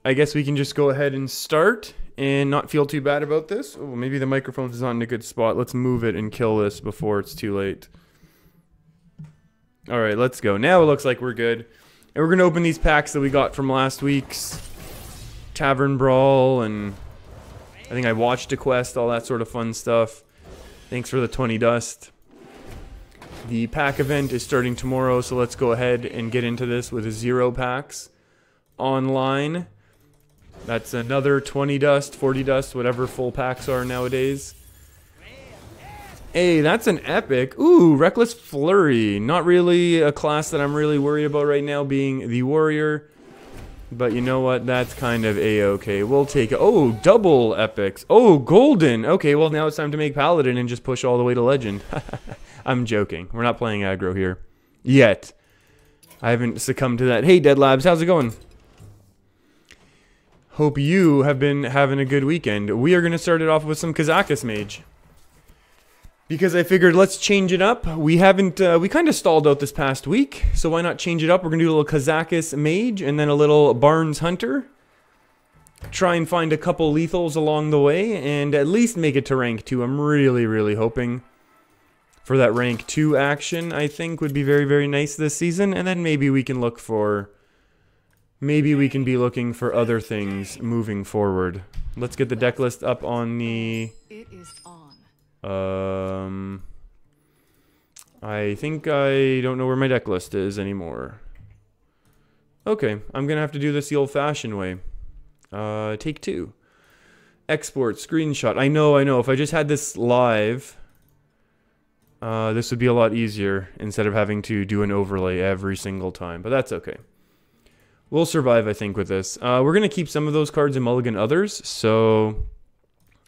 I guess we can just go ahead and start and not feel too bad about this. Oh, maybe the microphone is not in a good spot. Let's move it and kill this before it's too late. Alright, let's go. Now it looks like we're good. And we're going to open these packs that we got from last week's Tavern Brawl, and I think I watched a quest, all that sort of fun stuff. Thanks for the 20 dust. The pack event is starting tomorrow, so let's go ahead and get into this with 0 packs online. That's another 20 dust, 40 dust, whatever full packs are nowadays. Hey, that's an epic. Ooh, Reckless Flurry. Not really a class that I'm really worried about right now, being the warrior. But you know what? That's kind of a-okay. We'll take it. Oh, double epics. Oh, golden. Okay, well now it's time to make paladin and just push all the way to legend. I'm joking. We're not playing aggro here. Yet. I haven't succumbed to that. Hey, Dead Labs, how's it going? Hope you have been having a good weekend. We are going to start it off with some Kazakus Mage. Because I figured let's change it up. We haven't, we kind of stalled out this past week. So why not change it up? We're going to do a little Kazakus Mage and then a little Barnes Hunter. Try and find a couple lethals along the way and at least make it to rank 2. I'm really, really hoping for that rank 2 action. I think would be very, very nice this season. And then maybe we can look for... Maybe we can be looking for other things moving forward. Let's get the deck list up on the... It is on. I think I don't know where my deck list is anymore. Okay, I'm gonna have to do this the old-fashioned way. Take 2. Export, screenshot. I know. If I just had this live, this would be a lot easier instead of having to do an overlay every single time. But that's okay. We'll survive, I think, with this. We're going to keep some of those cards and mulligan others, so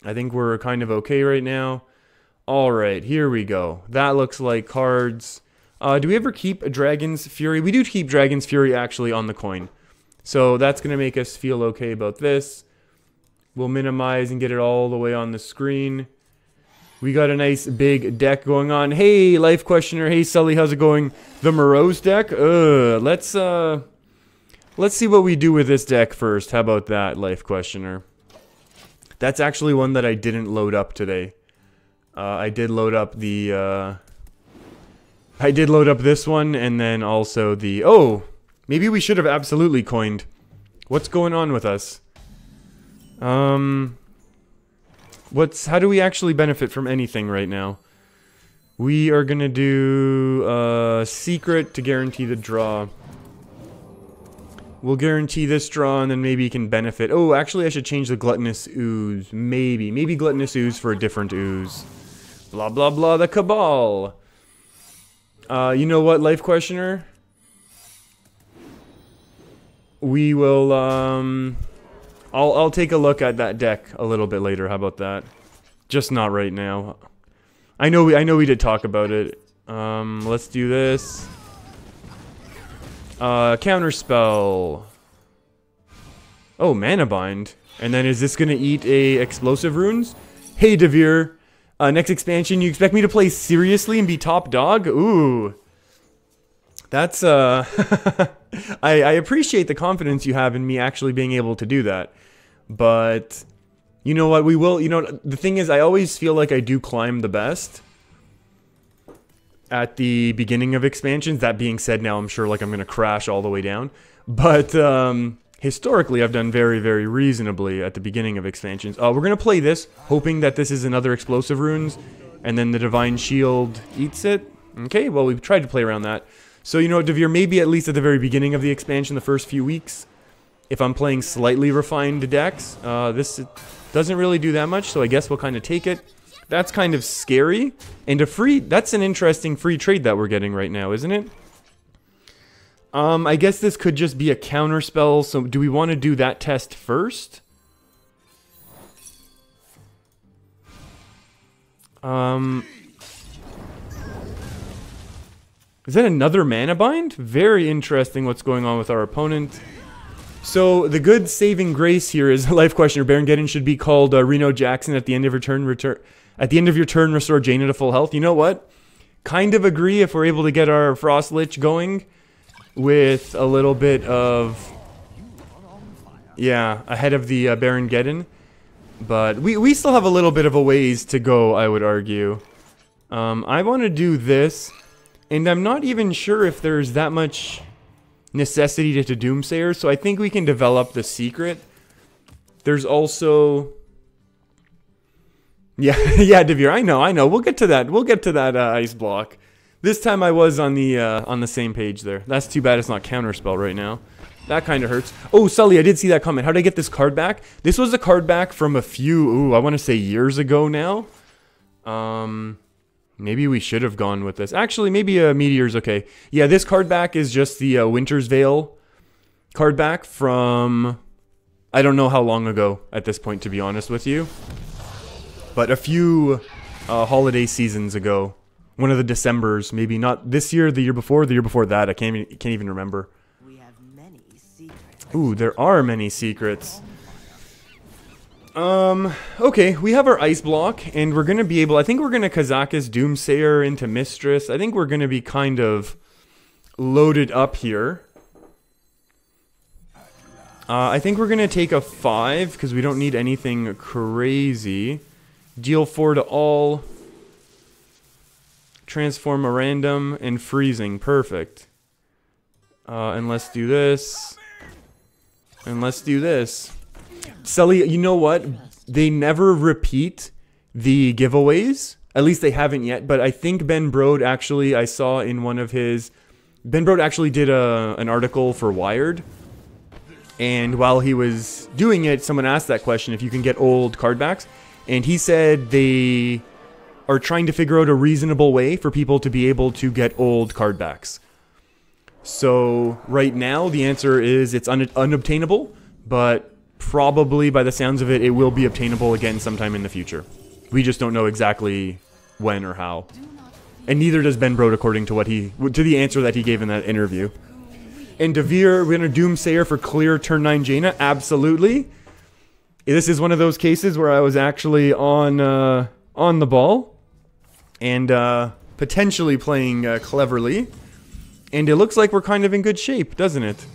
I think we're kind of okay right now. Alright, here we go. That looks like cards. Do we ever keep a Dragon's Fury? We do keep Dragon's Fury, actually, on the coin. So that's going to make us feel okay about this. We'll minimize and get it all the way on the screen. We got a nice big deck going on. Hey, Life Questioner. Hey, Sully, how's it going? The Morose deck? Let's see what we do with this deck first. How about that, Life Questioner? That's actually one that I didn't load up today. I did load up the, I did load up this one, and then also the... Oh! Maybe we should have absolutely coined. What's going on with us? How do we actually benefit from anything right now? We are gonna do, secret to guarantee the draw. We'll guarantee this draw, and then maybe you can benefit. Oh, actually, I should change the Gluttonous Ooze. Maybe. Maybe Gluttonous Ooze for a different ooze. Blah, blah, blah, the Cabal. You know what, Life Questioner? We will, I'll take a look at that deck a little bit later. How about that? Just not right now. I know we did talk about it. Let's do this. Counterspell. Oh, Mana Bind. And then is this gonna eat a Explosive Runes? Hey, Devere. Next expansion, you expect me to play seriously and be top dog? Ooh. That's, I appreciate the confidence you have in me actually being able to do that. But, you know what, we will, the thing is, I always feel like I do climb the best at the beginning of expansions. That being said, now I'm sure like I'm gonna crash all the way down. But historically, I've done very, very reasonably at the beginning of expansions. We're gonna play this, hoping that this is another Explosive Runes, and then the Divine Shield eats it. Okay, well, we've tried to play around that. So, you know, Devere, maybe at least at the very beginning of the expansion, the first few weeks, if I'm playing slightly refined decks, this doesn't really do that much, so I guess we'll kind of take it. That's kind of scary. And that's an interesting free trade that we're getting right now, isn't it? I guess this could just be a counter spell, so do we want to do that test first? Is that another Mana Bind? Very interesting what's going on with our opponent. So, the good saving grace here is Life Questioner. Baron Geddon should be called Reno Jackson at the end of your turn. At the end of your turn, restore Jaina to full health. You know what? Kind of agree if we're able to get our Frost Lich going with a little bit of Yeah, ahead of the Baron Geddon. But we still have a little bit of a ways to go, I would argue. I want to do this, and I'm not even sure if there's that much necessity to Doomsayer, so I think we can develop the secret. There's also... Yeah, yeah, Devere, I know. We'll get to that. We'll get to that ice block. This time I was on the same page there. That's too bad it's not counterspell right now. That kind of hurts. Oh, Sully, I did see that comment. How did I get this card back? This was a card back from a few, I want to say years ago now. Maybe we should have gone with this. Actually, maybe Meteor's okay. Yeah, this card back is just the Winter's Veil card back from... I don't know how long ago at this point, to be honest with you. But a few holiday seasons ago. One of the Decembers, maybe not this year, the year before that. I can't even remember. We have many secrets. Ooh, there are many secrets. Okay, we have our ice block, and we're gonna be able... I think we're gonna Kazakus Doomsayer into Mistress. I think we're gonna be kind of loaded up here. I think we're gonna take a 5, because we don't need anything crazy. Deal 4 to all. Transform a random and freezing. Perfect. And let's do this. And let's do this. Sully, you know what? They never repeat the giveaways. At least they haven't yet. But I think Ben Brode actually, I saw in one of his... Ben Brode actually did an article for Wired. And while he was doing it, someone asked that question, if you can get old card backs. And he said they are trying to figure out a reasonable way for people to be able to get old card backs. So right now the answer is it's unobtainable, but probably by the sounds of it, it will be obtainable again sometime in the future. We just don't know exactly when or how. And neither does Ben Brode, according to the answer that he gave in that interview. And Devere, we're going to Doomsayer for clear turn 9 Jaina. Absolutely. This is one of those cases where I was actually on the ball and potentially playing cleverly. And it looks like we're kind of in good shape, doesn't it?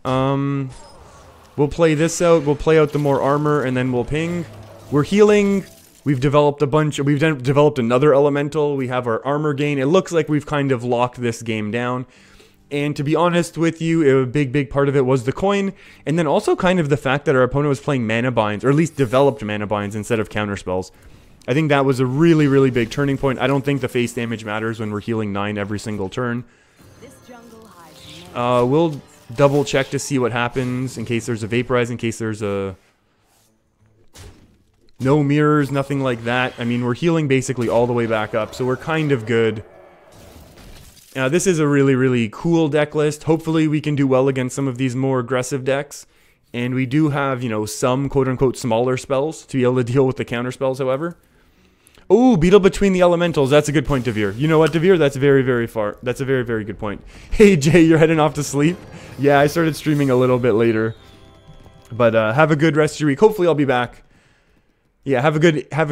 We'll play this out. We'll play out the more armor, and then we'll ping. We're healing. We've developed a bunch. We've developed another elemental. We have our armor gain. It looks like we've kind of locked this game down. And to be honest with you, a big part of it was the coin, and then also kind of the fact that our opponent was playing mana binds, or at least developed mana binds instead of counterspells. I think that was a really big turning point. I don't think the face damage matters when we're healing 9 every single turn. We'll double check to see what happens in case there's a vaporize, in case there's a... No mirrors, nothing like that. I mean, we're healing basically all the way back up, so we're kind of good. This is a really cool deck list. Hopefully we can do well against some of these more aggressive decks. And we do have, you know, some quote-unquote smaller spells to be able to deal with the counter spells, however. Oh, Beetle between the elementals. That's a good point, Devere. You know what, Devere? That's very far. That's a very good point. Hey, Jay, you're heading off to sleep? Yeah, I started streaming a little bit later. But have a good rest of your week. Hopefully I'll be back. Yeah, have a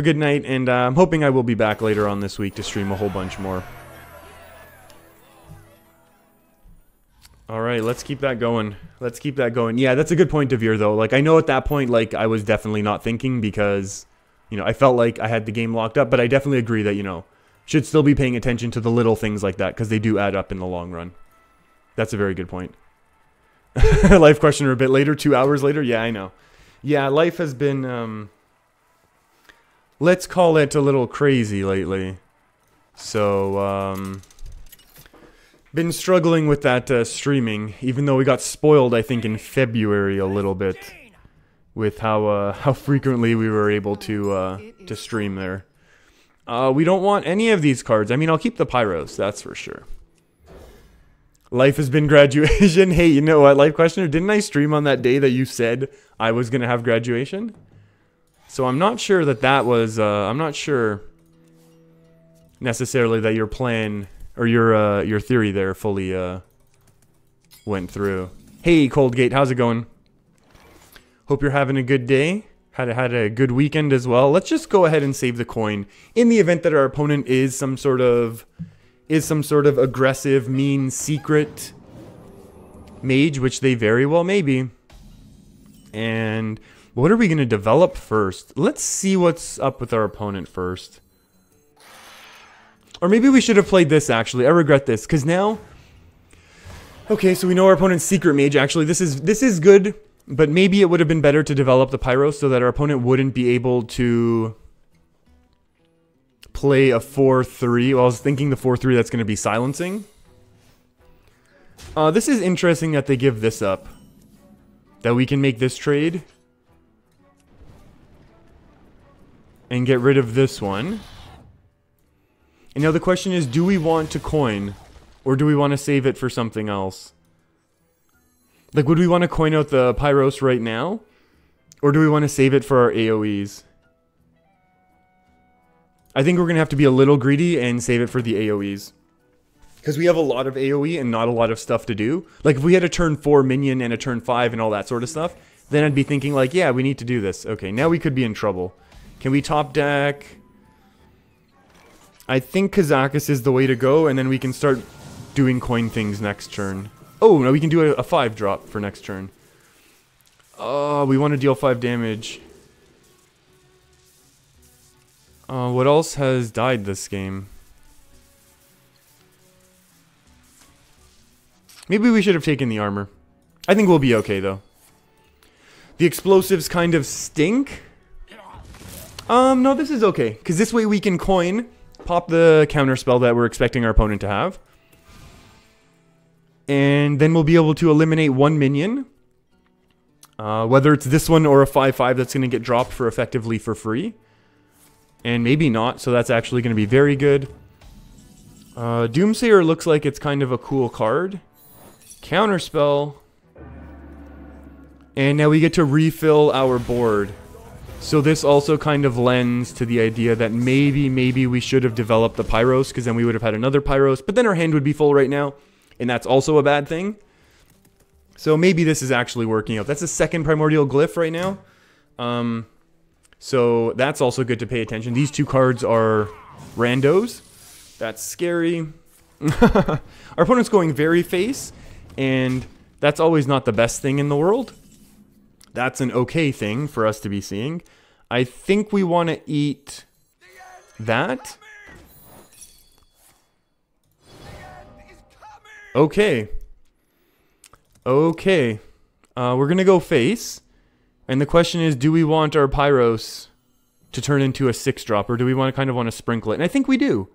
good night. And I'm hoping I will be back later on this week to stream a whole bunch more. Alright, let's keep that going. Let's keep that going. Yeah, that's a good point, Devere, though. Like, I know at that point, like, I was definitely not thinking because, you know, I felt like I had the game locked up, but I definitely agree that, you know, should still be paying attention to the little things like that because they do add up in the long run. That's a very good point. Life questioner a bit later, 2 hours later? Yeah, I know. Yeah, life has been, let's call it a little crazy lately. So, been struggling with that streaming, even though we got spoiled, I think, in February a little bit with how frequently we were able to stream there. We don't want any of these cards. I mean, I'll keep the Pyros, that's for sure. Life has been graduation. Hey, you know what, Life Questioner? Didn't I stream on that day that you said I was going to have graduation? So I'm not sure that was... I'm not sure necessarily that your plan... Or your theory there fully went through. Hey, Coldgate, how's it going? Hope you're having a good day. Had a good weekend as well. Let's just go ahead and save the coin in the event that our opponent is some sort of aggressive, mean, secret mage, which they very well may be. And what are we going to develop first? Let's see what's up with our opponent first. Or maybe we should have played this, actually. I regret this, because now... Okay, so we know our opponent's secret mage. Actually, this is good, but maybe it would have been better to develop the pyro so that our opponent wouldn't be able to play a 4-3. Well, I was thinking the 4-3 that's going to be silencing. This is interesting that they give this up. That we can make this trade. And get rid of this one. And now the question is, do we want to coin? Or do we want to save it for something else? Like, would we want to coin out the Pyros right now? Or do we want to save it for our AoEs? I think we're going to have to be a little greedy and save it for the AoEs. Because we have a lot of AoE and not a lot of stuff to do. Like, if we had a turn 4 minion and a turn 5 and all that sort of stuff, then I'd be thinking like, yeah, we need to do this. Okay, now we could be in trouble. Can we top deck? I think Kazakus is the way to go, and then we can start doing coin things next turn. Oh, no, we can do a 5 drop for next turn. Oh, we want to deal 5 damage. What else has died this game? Maybe we should have taken the armor. I think we'll be okay, though. The explosives kind of stink. No, this is okay. Because this way we can coin, pop the counter spell that we're expecting our opponent to have. And then we'll be able to eliminate one minion. Whether it's this one or a 5-5 that's going to get dropped for effectively for free. And maybe not, so that's actually going to be very good. Doomsayer looks like it's kind of a cool card. Counterspell. And now we get to refill our board. So this also kind of lends to the idea that maybe we should have developed the Pyros, because then we would have had another Pyros, but then our hand would be full right now, and that's also a bad thing. So maybe this is actually working out. That's a second Primordial Glyph right now. So that's also good to pay attention. These two cards are randos. That's scary. Our opponent's going very face, and that's always not the best thing in the world. That's an okay thing for us to be seeing. I think we want to eat that. Okay. Okay. We're going to go face. And the question is, do we want our Pyros to turn into a 6-drop, or do we kind of want to sprinkle it? And I think we do.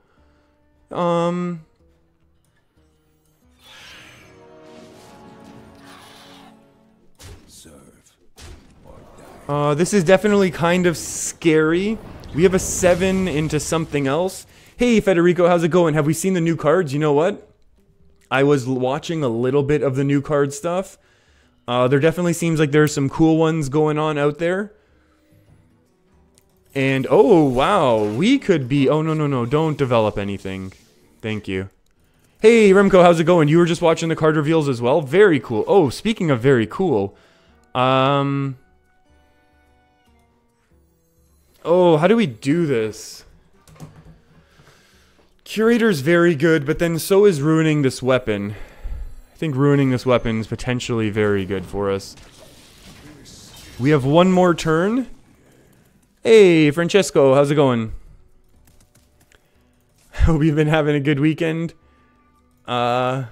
This is definitely kind of scary. We have a 7 into something else. Hey, Federico, how's it going? Have we seen the new cards? You know what? I was watching a little bit of the new card stuff. There definitely seems like there's some cool ones going on out there. And, oh, wow, we could be... Oh, no, don't develop anything. Thank you. Hey, Remco, how's it going? You were just watching the card reveals as well? Very cool. Oh, speaking of very cool, oh, how do we do this? Curator's very good, but then so is ruining this weapon. I think ruining this weapon is potentially very good for us. We have one more turn. Hey, Francesco, how's it going? Hope you've been having a good weekend. Federico,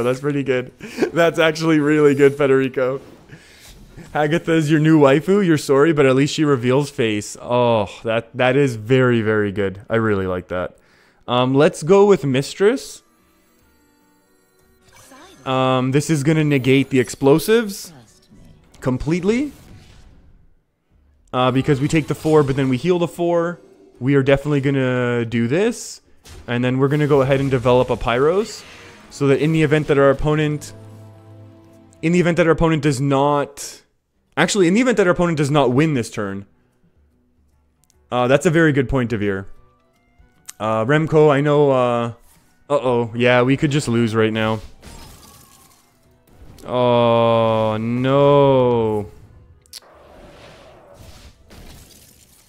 that's pretty good. That's actually really good, Federico. Agatha is your new waifu. You're sorry, but at least she reveals face. Oh, that is very, very good. I really like that. Let's go with Mistress. This is gonna negate the explosives completely. Because we take the 4, but then we heal the 4. We are definitely gonna do this. And then we're gonna go ahead and develop a Pyros. So that in the event that our opponent... does not... Actually, in the event that our opponent does not win this turn. That's a very good point of view. Remco, I know, uh-oh. Yeah, we could just lose right now. Oh, no.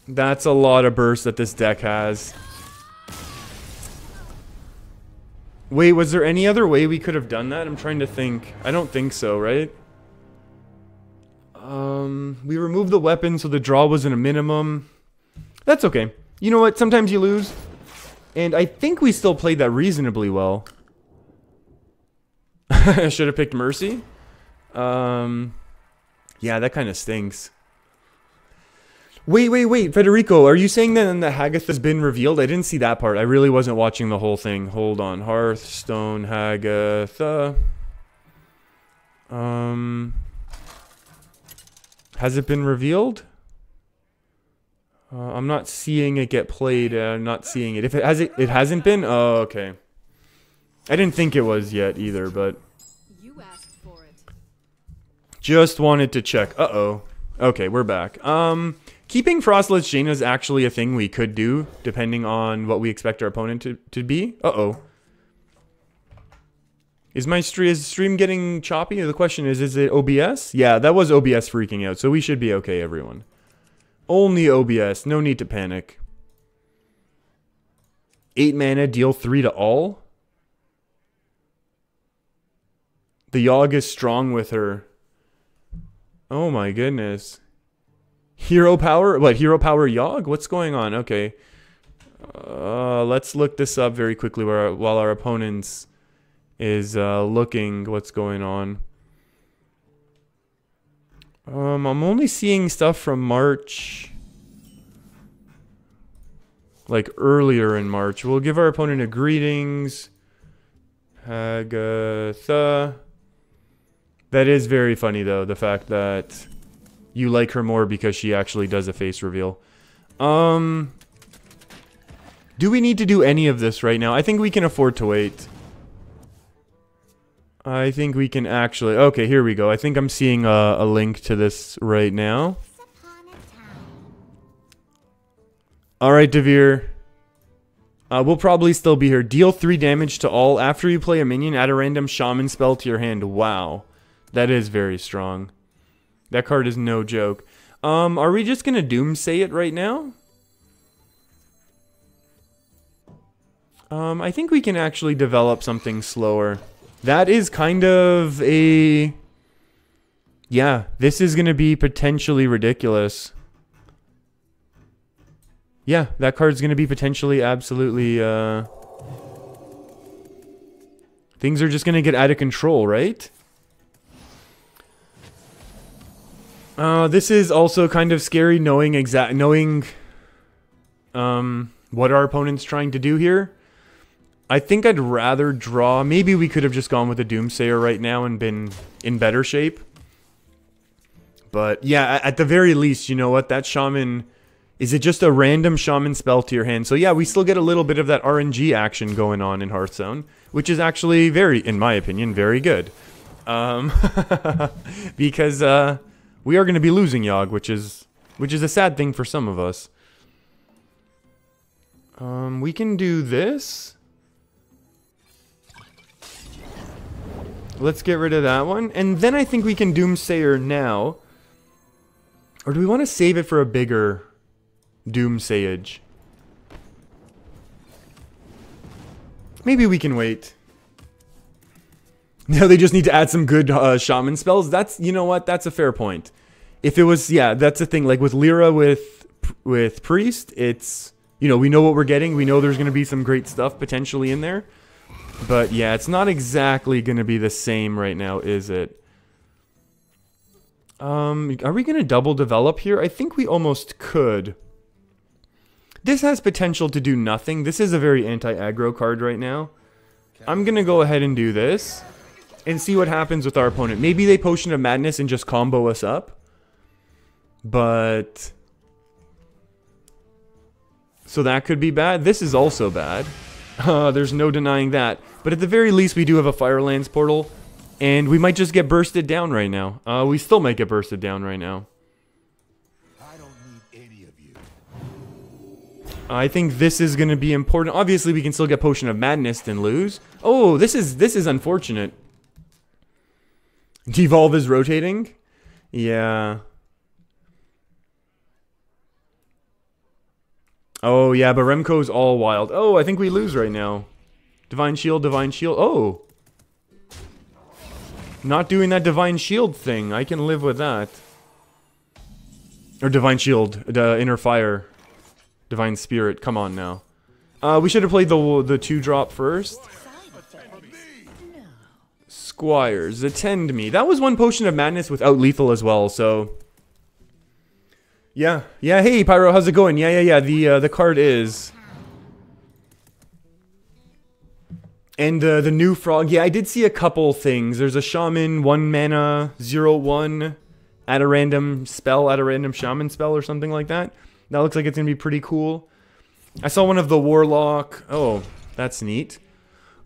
That's a lot of burst that this deck has. Wait, was there any other way we could have done that? I'm trying to think. I don't think so, right? We removed the weapon so the draw wasn't a minimum. That's okay. You know what? Sometimes you lose. And I think we still played that reasonably well. I should have picked Mercy. Yeah, that kind of stinks. Wait, Federico, are you saying that the Haggath has been revealed? I didn't see that part. I really wasn't watching the whole thing. Hold on. Hearthstone, Haggath. Has it been revealed? I'm not seeing it get played. I'm not seeing it. If it has it hasn't been? Oh, okay. I didn't think it was yet either, but You asked for it. just wanted to check. Uh-oh. Okay, we're back. Keeping Frostlet's Jaina is actually a thing we could do, depending on what we expect our opponent to be. Uh-oh. Is my stream getting choppy? The question is it OBS? Yeah, that was OBS freaking out, so we should be okay, everyone. Only OBS, no need to panic. 8 mana, deal 3 to all? The Yogg is strong with her. Oh my goodness. Hero power? What, hero power Yogg? What's going on? Okay. Let's look this up very quickly while our opponents is looking what's going on. I'm only seeing stuff from March. Like earlier in March. We'll give our opponent a greetings. Hagatha. That is very funny though, the fact that you like her more because she actually does a face reveal. Do we need to do any of this right now? I think we can afford to wait. I think we can actually... Okay, here we go. I think I'm seeing a link to this right now. Alright, Devere. We'll probably still be here. Deal 3 damage to all. After you play a minion, add a random shaman spell to your hand. Wow. That is very strong. That card is no joke. Are we just gonna doomsay it right now? I think we can actually develop something slower. That is kind of a... Yeah, this is gonna be potentially ridiculous. Yeah, that card's gonna be potentially absolutely, things are just gonna get out of control, right? This is also kind of scary knowing what our opponent's trying to do here. I think I'd rather draw... Maybe we could have just gone with a Doomsayer right now and been in better shape. But yeah, at the very least, you know what? That Shaman... Is it just a random Shaman spell to your hand? So yeah, we still get a little bit of that RNG action going on in Hearthstone. Which is actually very, in my opinion, very good. Because we are going to be losing Yogg, which is a sad thing for some of us. We can do this. Let's get rid of that one. And then I think we can Doomsayer now. Or do we want to save it for a bigger Doomsayage? Maybe we can wait. Now they just need to add some good shaman spells. That's, you know what? That's a fair point. If it was, yeah, that's the thing. Like with Lyra with Priest, it's, you know, we know what we're getting. We know there's going to be some great stuff potentially in there. But yeah, it's not exactly going to be the same right now, is it? Are we going to double develop here? I think we almost could. This has potential to do nothing. This is a very anti-aggro card right now. I'm going to go ahead and do this and see what happens with our opponent. Maybe they Potion of Madness and just combo us up. But... So that could be bad. This is also bad. There's no denying that. But at the very least, we do have a Firelands portal. And we might just get bursted down right now. We still might get bursted down right now. I don't need any of you. I think this is going to be important. Obviously, we can still get Potion of Madness and lose. Oh, this is unfortunate. Devolve is rotating? Yeah. Oh, yeah, but Remco's all wild. Oh, I think we lose right now. Divine Shield, Divine Shield. Oh! Not doing that Divine Shield thing. I can live with that. Or Divine Shield. Inner Fire. Divine Spirit. Come on now. We should have played the 2-drop first. Squires. Attend me. That was one Potion of Madness without lethal as well, so... Yeah. Yeah, hey, Pyro, how's it going? Yeah. The card is... And the new frog, yeah, I did see a couple things. There's a shaman, 1 mana, 0/1, add a random spell, add a random shaman spell or something like that. That looks like it's going to be pretty cool. I saw one of the warlock. Oh, that's neat.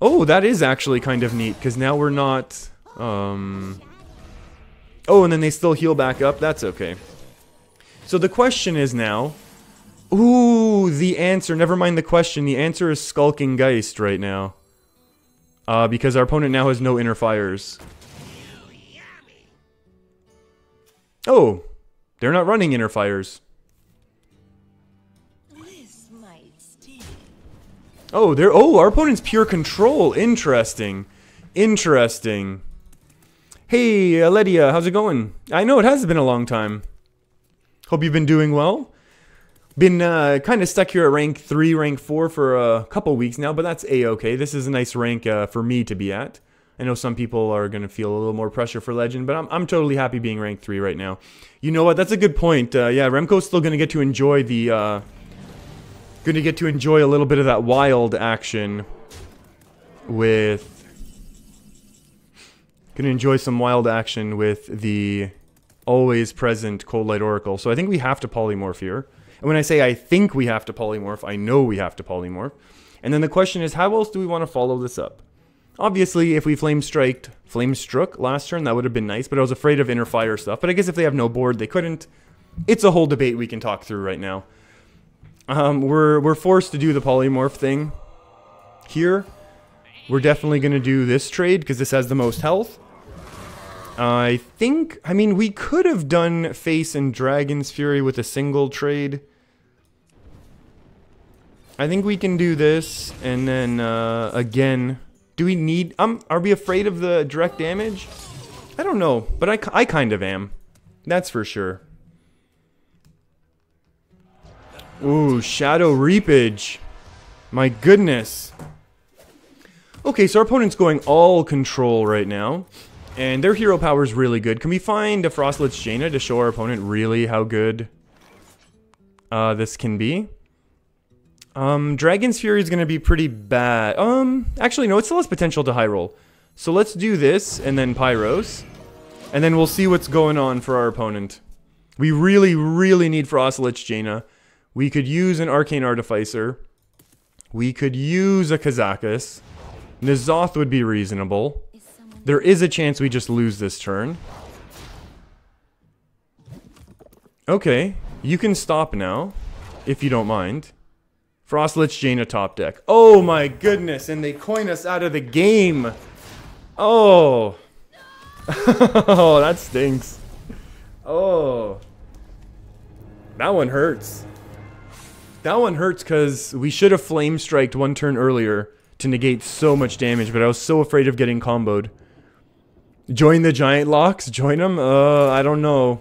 Oh, that is actually kind of neat, because now we're not... Oh, and then they still heal back up. That's okay. So the question is now... Ooh, the answer. Never mind the question. The answer is Skulking Geist right now. Because our opponent now has no inner fires. Oh, they're not running inner fires. Oh, our opponent's pure control. Interesting. Interesting. Hey, Lydia, how's it going? I know it has been a long time. Hope you've been doing well. Been kind of stuck here at rank 3, rank 4 for a couple weeks now, but that's a-okay. This is a nice rank for me to be at. I know some people are going to feel a little more pressure for Legend, but I'm totally happy being rank 3 right now. You know what? That's a good point. Yeah, Remco's still going to get to enjoy the... going to get to enjoy a little bit of that wild action with... Going to enjoy some wild action with the always present Cold Light Oracle. So I think we have to polymorph here. And when I say I think we have to polymorph, I know we have to polymorph. And then the question is, how else do we want to follow this up? Obviously, if we Flame Struck last turn, that would have been nice, but I was afraid of inner fire stuff. But I guess if they have no board, they couldn't. It's a whole debate we can talk through right now. We're forced to do the polymorph thing here. We're definitely going to do this trade because this has the most health. I mean, we could have done Face and Dragon's Fury with a single trade. I think we can do this, and then, again, do we need, are we afraid of the direct damage? I don't know, but I kind of am. That's for sure. Ooh, Shadow Reapage. My goodness. Okay, so our opponent's going all control right now. And their hero power is really good. Can we find a Frostlet's Jaina to show our opponent really how good this can be? Dragon's Fury is going to be pretty bad. Actually, no, it still has potential to high roll. So let's do this, and then Pyros. And then we'll see what's going on for our opponent. We really, really need Frostlet's Jaina. We could use an Arcane Artificer. We could use a Kazakus. N'Zoth would be reasonable. There is a chance we just lose this turn. Okay, you can stop now, if you don't mind. Frostlet's Jaina top deck. Oh my goodness, and they coin us out of the game. Oh. Oh, that stinks. Oh. That one hurts. That one hurts because we should have Flame Striked one turn earlier to negate so much damage, but I was so afraid of getting comboed. Join the Giant Locks? Join them? I don't know.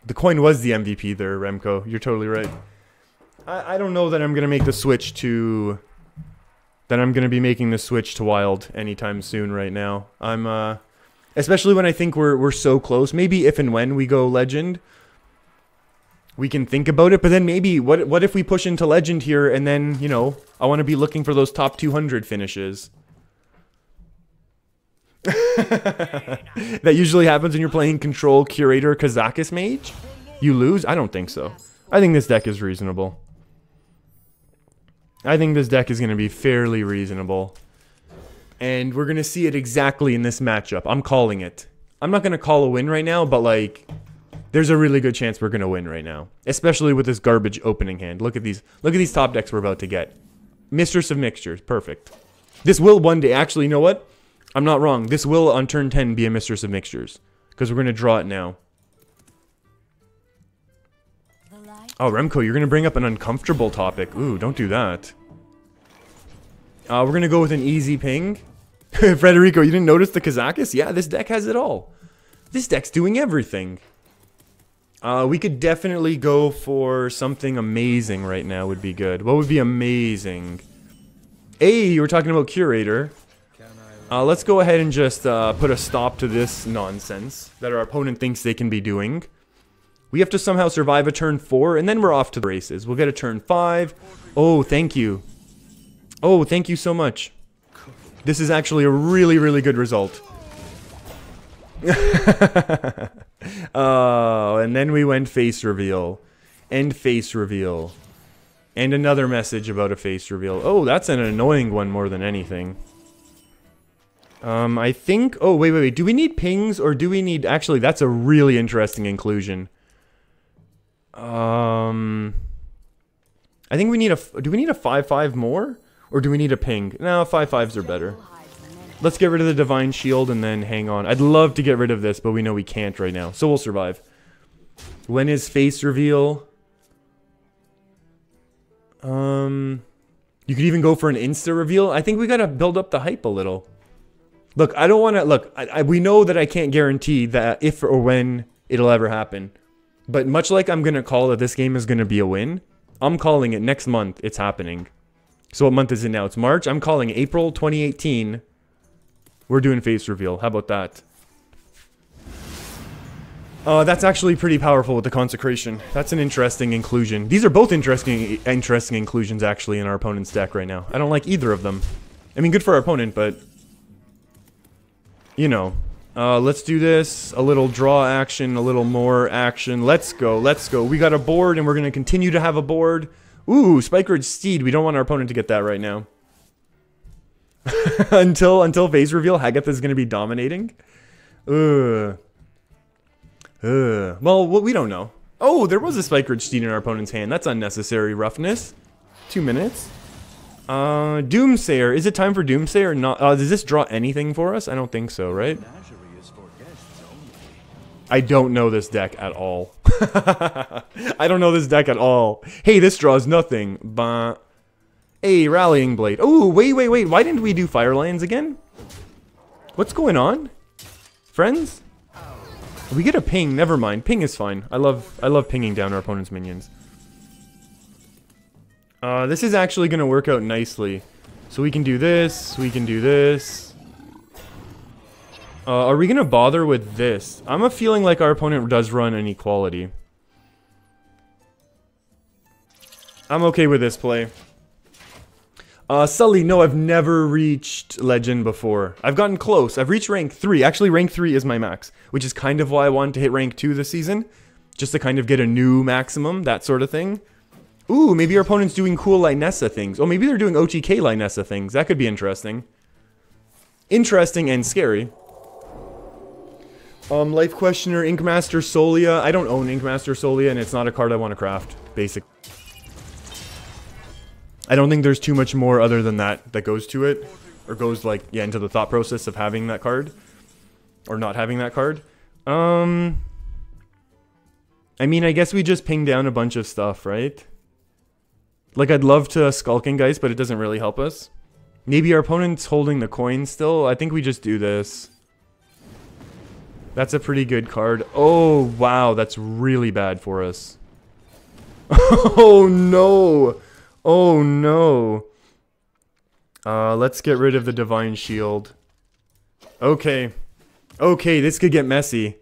The coin was the MVP there, Remco. You're totally right. I don't know that I'm going to make the switch to... That I'm going to be making the switch to Wild anytime soon right now. Especially when I think we're so close. Maybe if and when we go Legend, we can think about it. But then maybe, what if we push into Legend here and then, you know, I want to be looking for those top 200 finishes. That usually happens when you're playing Control, Curator, Kazakus Mage. You lose? I don't think so. I think this deck is reasonable. I think this deck is going to be fairly reasonable. And we're going to see it exactly in this matchup. I'm calling it. I'm not going to call a win right now, but like, there's a really good chance we're going to win right now. Especially with this garbage opening hand. Look at these top decks we're about to get. Mistress of Mixtures. Perfect. This will one day, actually, you know what? I'm not wrong. This will, on turn 10, be a Mistress of Mixtures. Because we're going to draw it now. Oh, Remco, you're going to bring up an uncomfortable topic. Ooh, don't do that. We're going to go with an easy ping. Frederico, you didn't notice the Kazakus? Yeah, this deck has it all. This deck's doing everything. We could definitely go for something amazing right now would be good. What would be amazing? Hey, you were talking about Curator. Let's go ahead and just put a stop to this nonsense that our opponent thinks they can be doing. We have to somehow survive a turn 4, and then we're off to the races. We'll get a turn 5. Oh, thank you. Oh, thank you so much. This is actually a really, really good result. Oh, and then we went face reveal. And face reveal. And another message about a face reveal. Oh, that's an annoying one more than anything. I think... Oh, wait. Do we need pings or do we need... Actually, that's a really interesting inclusion. I think we need a... Do we need a 5/5 more? Or do we need a ping? No, 5/5s are better. Let's get rid of the Divine Shield and then hang on. I'd love to get rid of this, but we know we can't right now. So we'll survive. When is face reveal? You could even go for an insta reveal. I think we gotta build up the hype a little. Look, I don't want to... Look, we know that I can't guarantee that if or when it'll ever happen. But much like I'm gonna call that this game is gonna be a win, I'm calling it next month it's happening. So what month is it now? It's March. I'm calling April 2018. We're doing face reveal. How about that? That's actually pretty powerful with the consecration. That's an interesting inclusion. These are both interesting inclusions actually in our opponent's deck right now. I don't like either of them. I mean, good for our opponent, but you know. Let's do this. A little draw action, a little more action. Let's go. Let's go. We got a board, and we're gonna continue to have a board. Ooh, Spikeridge Steed. We don't want our opponent to get that right now. until phase reveal, Hagath is going to be dominating. Well, we don't know. Oh, there was a Spikeridge Steed in our opponent's hand. That's unnecessary roughness. 2 minutes. Doomsayer. Is it time for Doomsayer or not? Does this draw anything for us? I don't think so, right? I don't know this deck at all. I don't know this deck at all. Hey, this draws nothing. Bah. Hey, Rallying Blade. Oh, wait. Why didn't we do Fire Lions again? What's going on? Friends? We get a ping. Never mind. Ping is fine. I love pinging down our opponent's minions. This is actually going to work out nicely. So we can do this. We can do this. Are we going to bother with this? I'm a feeling like our opponent does run an equality. I'm okay with this play. Sully, no, I've never reached Legend before. I've gotten close. I've reached rank 3. Actually, rank 3 is my max, which is kind of why I wanted to hit rank 2 this season. Just to kind of get a new maximum, that sort of thing. Ooh, maybe our opponent's doing cool Lynessa things. Oh, maybe they're doing OTK Lynessa things. That could be interesting. Interesting and scary. Life Questioner, Inkmaster Solia. I don't own Inkmaster Solia, and it's not a card I want to craft, basic. I don't think there's too much more other than that goes to it. Or goes, like, yeah, into the thought process of having that card. Or not having that card. I mean, I guess we just ping down a bunch of stuff, right? Like, I'd love to Skulking Geist, but it doesn't really help us. Maybe our opponent's holding the coin still. I think we just do this. That's a pretty good card. Oh, wow, that's really bad for us. Oh, no. Oh, no. Let's get rid of the Divine Shield. Okay. Okay, this could get messy.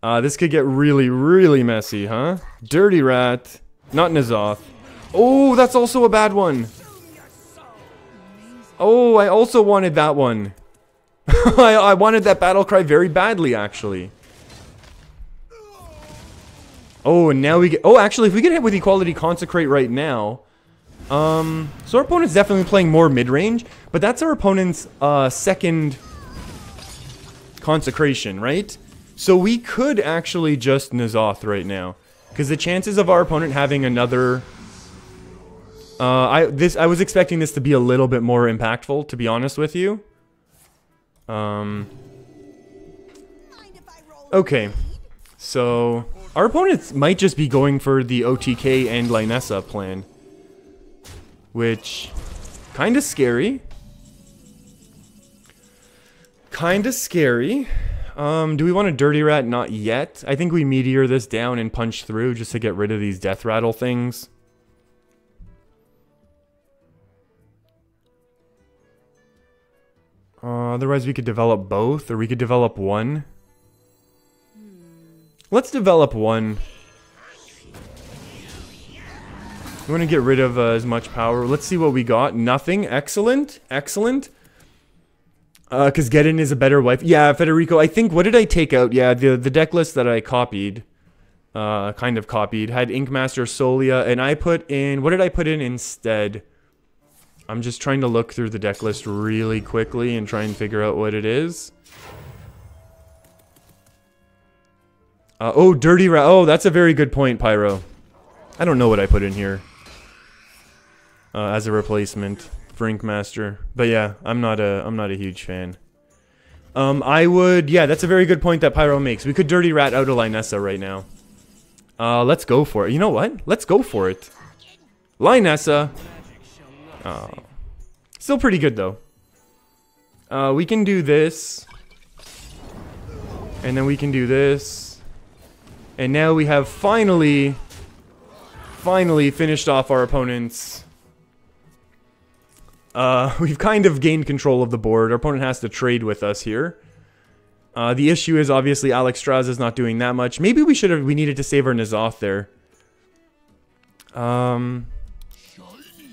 This could get really, really messy, huh? Dirty Rat. Not N'Zoth. Oh, that's also a bad one. Oh, I also wanted that one. I wanted that battle cry very badly, actually. Oh, and now we get... Oh, actually, if we get hit with Equality Consecrate right now... So our opponent's definitely playing more mid-range, but that's our opponent's second Consecration, right? So we could actually just N'Zoth right now. Because the chances of our opponent having another... I was expecting this to be a little bit more impactful, to be honest with you. Okay, so our opponents might just be going for the OTK and Lynessa plan, which kind of scary. kind of scary. Do we want a Dirty Rat? Not yet. I think we Meteor this down and punch through just to get rid of these Death Rattle things. Otherwise, we could develop both, or we could develop one. Let's develop one. We want to get rid of as much power. Let's see what we got. Nothing. Excellent. Excellent. Because Geddon is a better wife. Yeah, Federico, I think, what did I take out? Yeah, the deck list that I copied, kind of copied, had Inkmaster, Solia, and I put in, what did I put in instead? I'm just trying to look through the deck list really quickly and try and figure out what it is. Oh, Dirty Rat. Oh, that's a very good point, Pyro. I don't know what I put in here as a replacement for Inkmaster, but yeah, I'm not a huge fan. I would, yeah, that's a very good point that Pyro makes. We could Dirty Rat out of Lynessa right now. Let's go for it. You know what? Let's go for it. Lynessa. Oh, still pretty good though. We can do this, and then we can do this, and now we have finally finished off our opponent's. We've kind of gained control of the board. Our opponent has to trade with us here. The issue is obviously Alex Straz is not doing that much. Maybe we needed to save our N'Zoth there.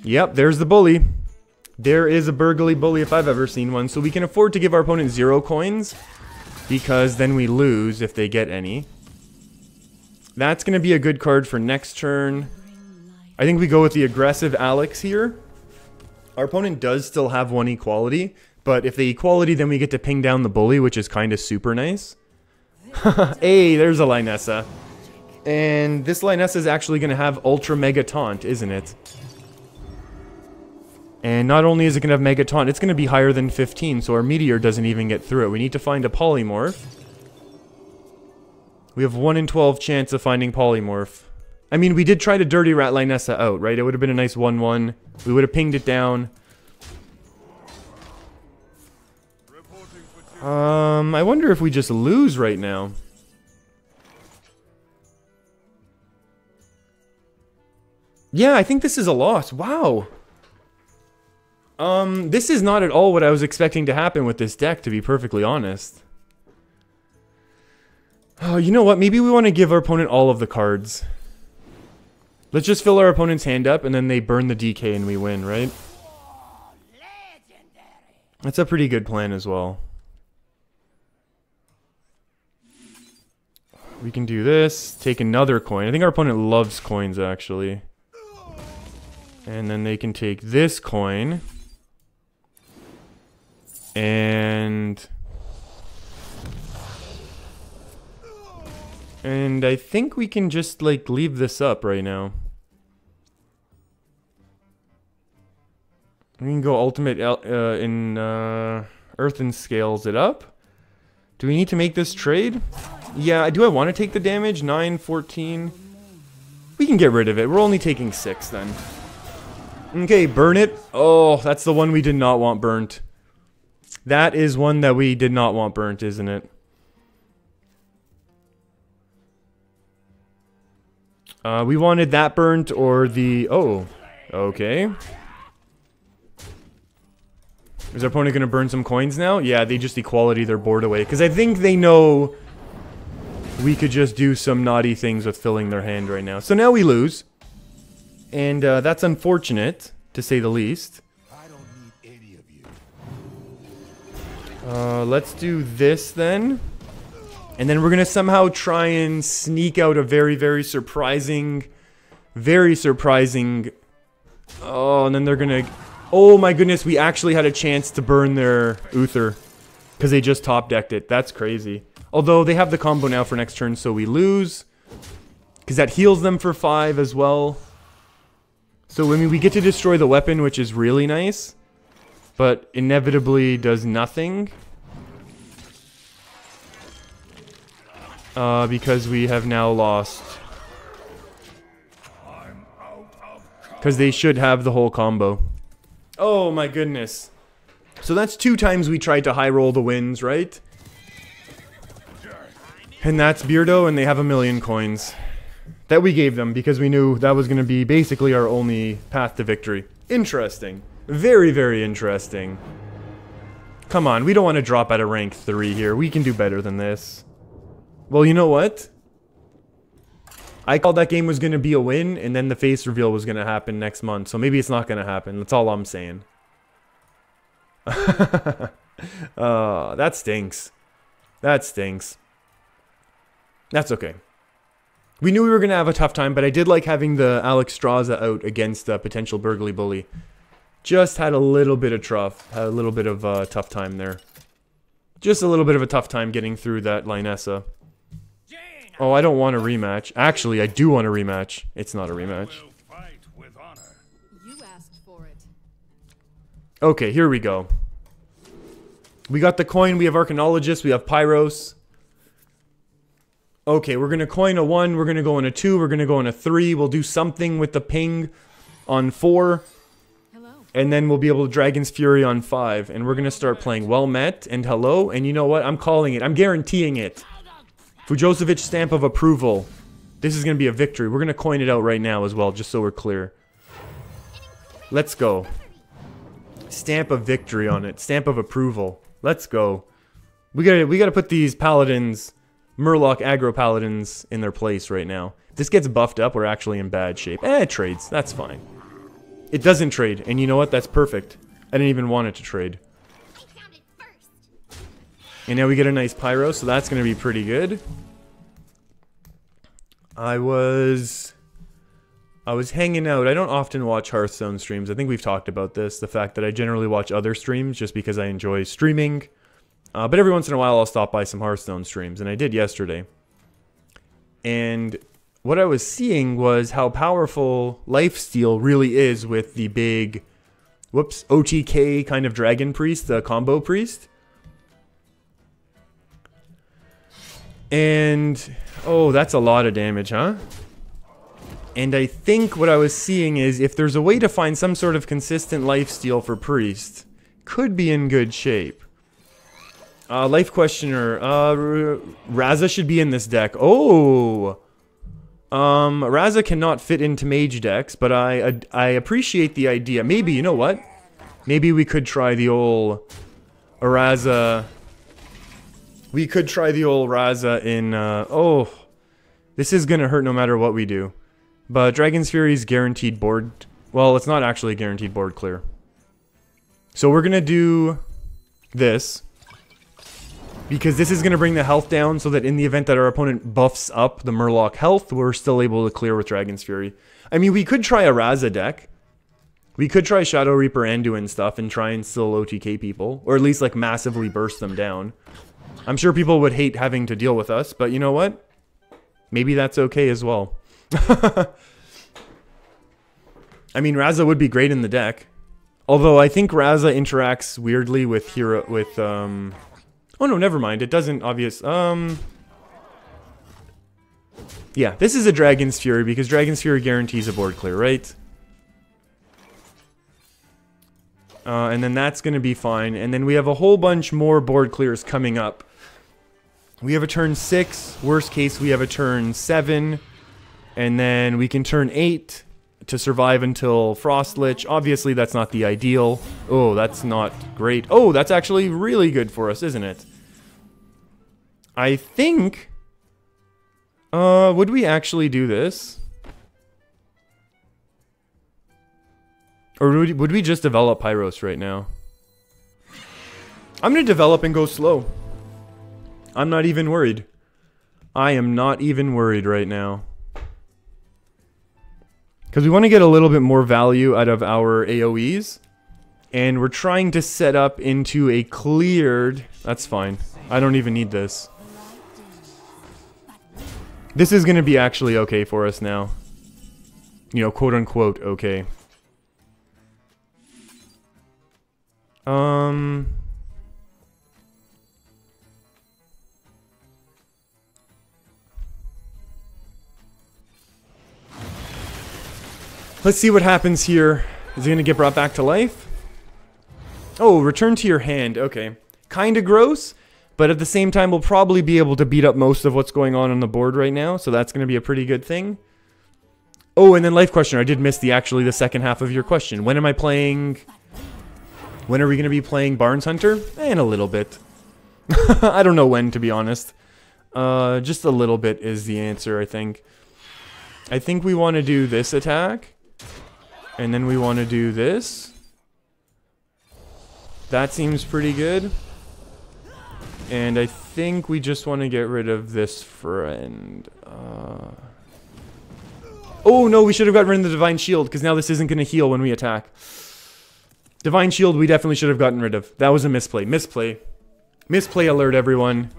Yep, there's the bully. There is a burgly bully if I've ever seen one. So we can afford to give our opponent 0 coins, because then we lose if they get any. That's going to be a good card for next turn. I think we go with the aggressive Alex here. Our opponent does still have 1 equality, but if they equality, then we get to ping down the bully, which is kind of super nice. Hey, there's a Lynessa. And this Lynessa is actually going to have Ultra Mega Taunt, isn't it? And not only is it going to have Mega Taunt, it's going to be higher than 15, so our Meteor doesn't even get through it. We need to find a Polymorph. We have 1 in 12 chance of finding Polymorph. I mean, we did try to Dirty Rat Lynessa out, right? It would have been a nice 1-1. We would have pinged it down. I wonder if we just lose right now. Yeah, I think this is a loss. Wow. This is not at all what I was expecting to happen with this deck, to be perfectly honest. Oh, you know what? Maybe we want to give our opponent all of the cards. Let's just fill our opponent's hand up, and then they burn the DK and we win, right? That's a pretty good plan as well. We can do this, take another coin. I think our opponent loves coins, actually. And then they can take this coin. And I think we can just, like, leave this up right now. We can go ultimate in Earthen Scales it up. Do we need to make this trade? Yeah, do I want to take the damage? 9, 14. We can get rid of it. We're only taking 6 then. Okay, burn it. Oh, that's the one we did not want burnt. That is one that we did not want burnt, isn't it? We wanted that burnt or the... Oh, okay. Is our opponent going to burn some coins now? Yeah, they just equality their board away. Because I think they know we could just do some naughty things with filling their hand right now. So now we lose. And that's unfortunate, to say the least. I don't need any of you. Let's do this then. And then we're going to somehow try and sneak out a very, very surprising... Oh, and then they're going to... Oh my goodness, we actually had a chance to burn their Uther. Because they just top decked it. That's crazy. Although they have the combo now for next turn, so we lose. Because that heals them for 5 as well. So, I mean, we get to destroy the weapon, which is really nice. But inevitably does nothing. Because we have now lost. Because they should have the whole combo. Oh my goodness. So that's 2 times we tried to high roll the wins, right? And that's Beardo, and they have 1,000,000 coins that we gave them because we knew that was going to be basically our only path to victory. Interesting. Very, very interesting. Come on, we don't want to drop out of rank 3 here. We can do better than this. Well, you know what? I called that game was going to be a win, and then the face reveal was going to happen next month. So maybe it's not going to happen. That's all I'm saying. That stinks. That stinks. That's okay. We knew we were going to have a tough time, but I did like having the Alex Straza out against a potential Burgley Bully. Just had a little bit of had a little bit of a tough time there. Just a little bit of a tough time getting through that Linessa. Oh, I don't want a rematch. Actually, I do want a rematch. It's not a rematch. You asked for it. Okay, here we go. We got the coin, we have Arcanologist, we have Pyros. Okay, we're gonna coin a 1, we're gonna go on a 2, we're gonna go on a 3. We'll do something with the ping on 4. Hello. And then we'll be able to Dragon's Fury on 5. And we're gonna start playing Well Met and Hello. And you know what? I'm calling it. I'm guaranteeing it. Fujosevic stamp of approval. This is gonna be a victory. We're gonna coin it out right now as well, just so we're clear. Let's go. Stamp of victory on it. Stamp of approval. Let's go. We gotta put these paladins, Murloc aggro paladins, in their place right now. If this gets buffed up, we're actually in bad shape. It trades. That's fine. It doesn't trade, and you know what? That's perfect. I didn't even want it to trade. And now we get a nice Pyro, so that's gonna be pretty good. I was hanging out. I don't often watch Hearthstone streams. I think we've talked about this. The fact that I generally watch other streams just because I enjoy streaming. But every once in a while I'll stop by some Hearthstone streams. And I did yesterday. And what I was seeing was how powerful lifesteal really is with the big, OTK kind of Dragon Priest, the combo priest. And, oh, that's a lot of damage, huh? And I think what I was seeing is if there's a way to find some sort of consistent lifesteal for Priest, could be in good shape. Life Questioner, Raza should be in this deck. Oh! Raza cannot fit into Mage decks, but I appreciate the idea. Maybe, you know what? Maybe we could try the old Raza. We could try the old Raza in, oh. This is gonna hurt no matter what we do. But Dragon's Fury is guaranteed board. Well, it's not actually guaranteed board clear. So we're gonna do this. Because this is gonna bring the health down so that in the event that our opponent buffs up the Murloc health, we're still able to clear with Dragon's Fury. I mean, we could try a Raza deck. We could try Shadow Reaper Anduin stuff and try and still OTK people. Or at least like massively burst them down. I'm sure people would hate having to deal with us, but you know what? Maybe that's okay as well. I mean, Raza would be great in the deck. Although I think Raza interacts weirdly with oh no, never mind. It doesn't yeah, this is a Dragon's Fury because Dragon's Fury guarantees a board clear, right? And then that's going to be fine. And then we have a whole bunch more board clears coming up. We have a turn 6. Worst case, we have a turn 7. And then we can turn 8 to survive until Frost Lich. Obviously, that's not the ideal. Oh, that's not great. Oh, that's actually really good for us, isn't it? I think... would we actually do this? Or would we just develop Pyros right now? I'm going to develop and go slow. I'm not even worried. I am not even worried right now. Because we want to get a little bit more value out of our AoEs. And we're trying to set up into a cleared... That's fine. I don't even need this. This is going to be actually okay for us now. You know, quote unquote okay. Let's see what happens here. Is he going to get brought back to life? Oh, return to your hand. Okay. Kind of gross, but at the same time, we'll probably be able to beat up most of what's going on the board right now, so that's going to be a pretty good thing. Oh, and then life questioner. I did miss the second half of your question. When am I playing... When are we going to be playing Barnes Hunter? In a little bit. I don't know when, to be honest. Just a little bit is the answer, I think. I think we want to do this attack. And then we want to do this. That seems pretty good. And I think we just want to get rid of this friend. Oh no, we should have gotten rid of the Divine Shield, because now this isn't going to heal when we attack. Divine Shield we definitely should have gotten rid of. That was a misplay. Misplay. Misplay alert, everyone.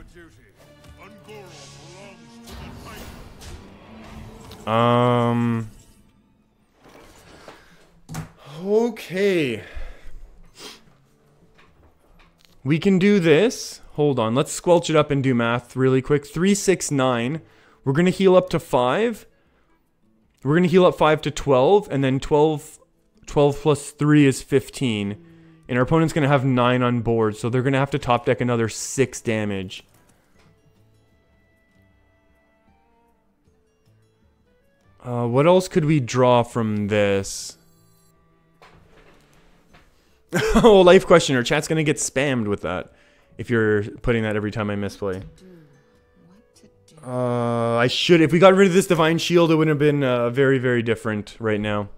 Okay. We can do this. Hold on. Let's squelch it up and do math really quick. 3, 6, 9. We're going to heal up to 5. We're going to heal up 5 to 12. And then 12 plus 3 is 15. And our opponent's going to have 9 on board. So they're going to have to top deck another 6 damage. What else could we draw from this? Oh, life questioner. Chat's going to get spammed with that. If you're putting that every time I misplay. I should. If we got rid of this Divine Shield, it would have been very, very different right now.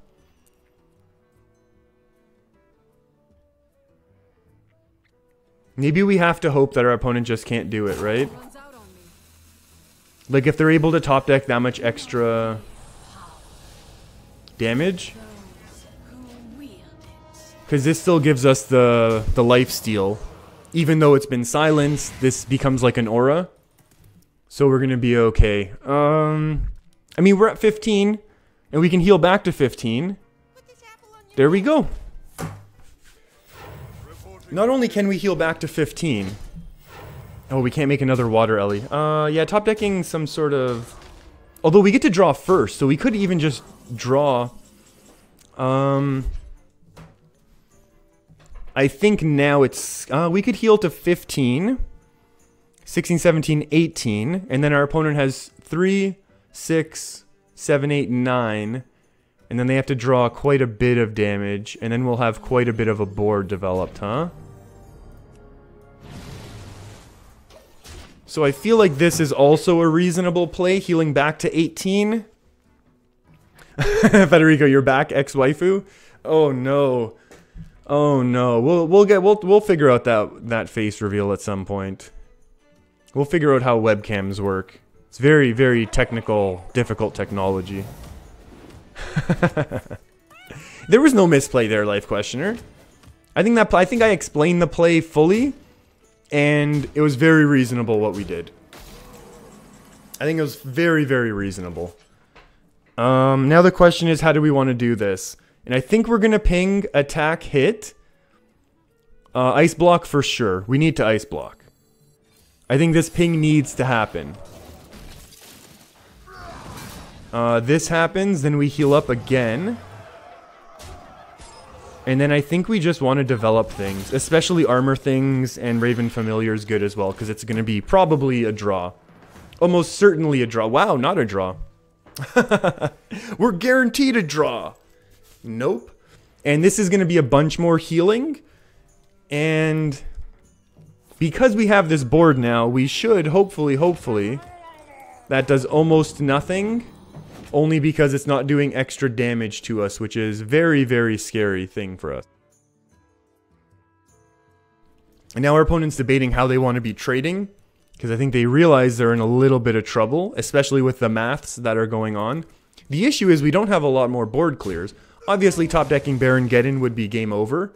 Maybe we have to hope that our opponent just can't do it, right? Like if they're able to top deck that much extra damage. Because this still gives us the life steal. Even though it's been silenced, this becomes like an aura. So we're going to be okay. I mean, we're at 15. And we can heal back to 15. There we go. Not only can we heal back to 15. Oh, we can't make another water Ellie. Yeah, top decking some sort of... Although we get to draw first, so we could even just draw... I think now it's... we could heal to 15. 16, 17, 18. And then our opponent has 3, 6, 7, 8, 9. And then they have to draw quite a bit of damage. And then we'll have quite a bit of a board developed, huh? So I feel like this is also a reasonable play, healing back to 18. Federico, you're back, ex-waifu? Oh no. Oh no. We'll figure out that face reveal at some point. We'll figure out how webcams work. It's very, very technical, difficult technology. There was no misplay there, life questioner. I think I explained the play fully, and it was very reasonable what we did. I think it was very, very reasonable. Now the question is, how do we want to do this? And I think we're gonna ping attack hit. Ice block for sure. We need to ice block. I think this ping needs to happen. This happens, then we heal up again. And then I think we just want to develop things, especially armor things, and Raven Familiar is good as well, because it's going to be probably a draw. Almost certainly a draw. Wow, not a draw. We're guaranteed a draw. Nope. And this is going to be a bunch more healing. And because we have this board now, we should hopefully, that does almost nothing. Only because it's not doing extra damage to us, which is very, very scary thing for us. And now our opponent's debating how they want to be trading, because I think they realize they're in a little bit of trouble, especially with the maths that are going on. The issue is we don't have a lot more board clears. Obviously, top decking Baron Geddon would be game over.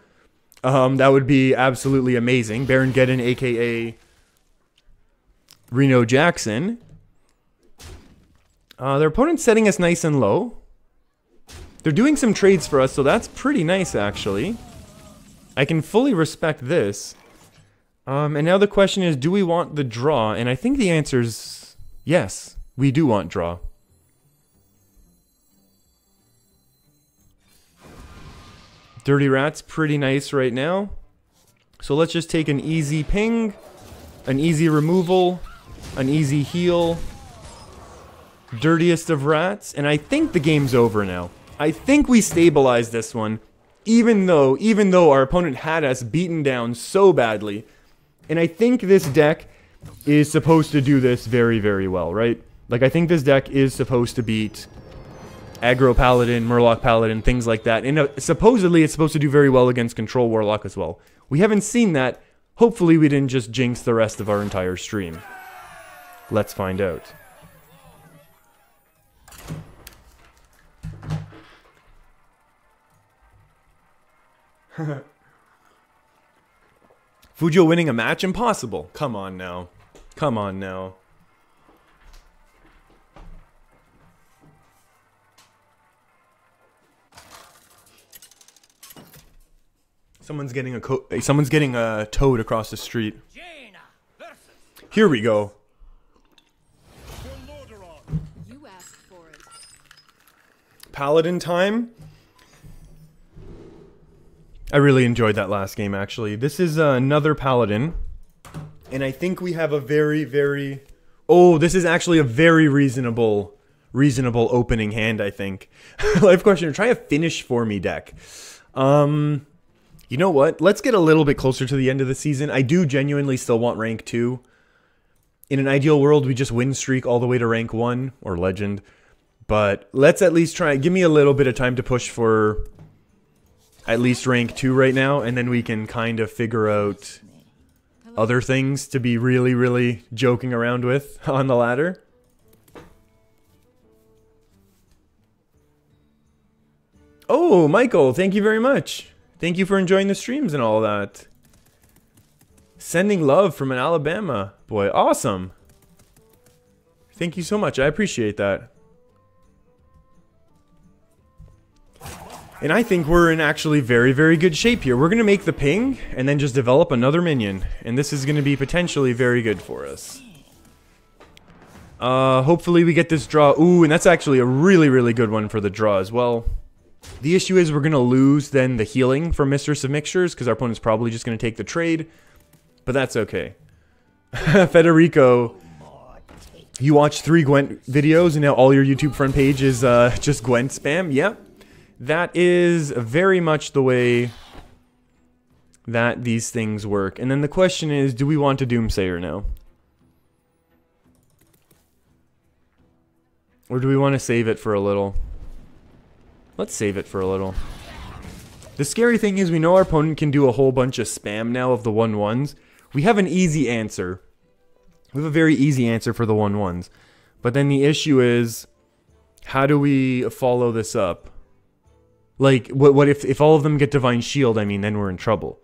That would be absolutely amazing. Baron Geddon, aka Reno Jackson. Their opponent's setting us nice and low. They're doing some trades for us, so that's pretty nice, actually. I can fully respect this. And now the question is, do we want the draw? And I think the answer is yes, we do want draw. Dirty Rat's pretty nice right now. So let's just take an easy ping, an easy removal, an easy heal. Dirtiest of rats, and I think the game's over now. I think we stabilized this one, even though our opponent had us beaten down so badly. And I think this deck is supposed to do this very, very well, right? Like, I think this deck is supposed to beat Aggro Paladin, Murloc Paladin, things like that. And supposedly it's supposed to do very well against Control Warlock as well. We haven't seen that. Hopefully we didn't just jinx the rest of our entire stream. Let's find out. Fujo winning a match? Impossible. Come on now. Come on now. Someone's getting a toad across the street. Here we go. You asked for it. Paladin time. I really enjoyed that last game, actually. This is another Paladin. And I think we have a very, very... Oh, this is actually a very reasonable opening hand, I think. Life Questioner, try a finish for me deck. You know what? Let's get a little bit closer to the end of the season. I do genuinely still want rank 2. In an ideal world, we just win streak all the way to rank 1 or legend. But let's at least try... Give me a little bit of time to push for... at least rank 2 right now, and then we can kind of figure out other things to be really, really joking around with on the ladder. Oh, Michael, thank you very much. Thank you for enjoying the streams and all that. Sending love from an Alabama. Boy, awesome. Thank you so much. I appreciate that. And I think we're in actually very, very good shape here. We're going to make the ping and then just develop another minion. And this is going to be potentially very good for us. Hopefully we get this draw. Ooh, and that's actually a really, really good one for the draw as well. The issue is we're going to lose then the healing from Mistress of Mixtures because our opponent's probably just going to take the trade. But that's okay. Federico, you watch 3 Gwent videos and now all your YouTube front page is just Gwent spam? Yep. That is very much the way that these things work. And then the question is, do we want to Doomsayer now? Or do we want to save it for a little? Let's save it for a little. The scary thing is we know our opponent can do a whole bunch of spam now of the 1/1s. We have an easy answer. We have a very easy answer for the 1/1s. But then the issue is, how do we follow this up? Like, what if all of them get Divine Shield? I mean, then we're in trouble.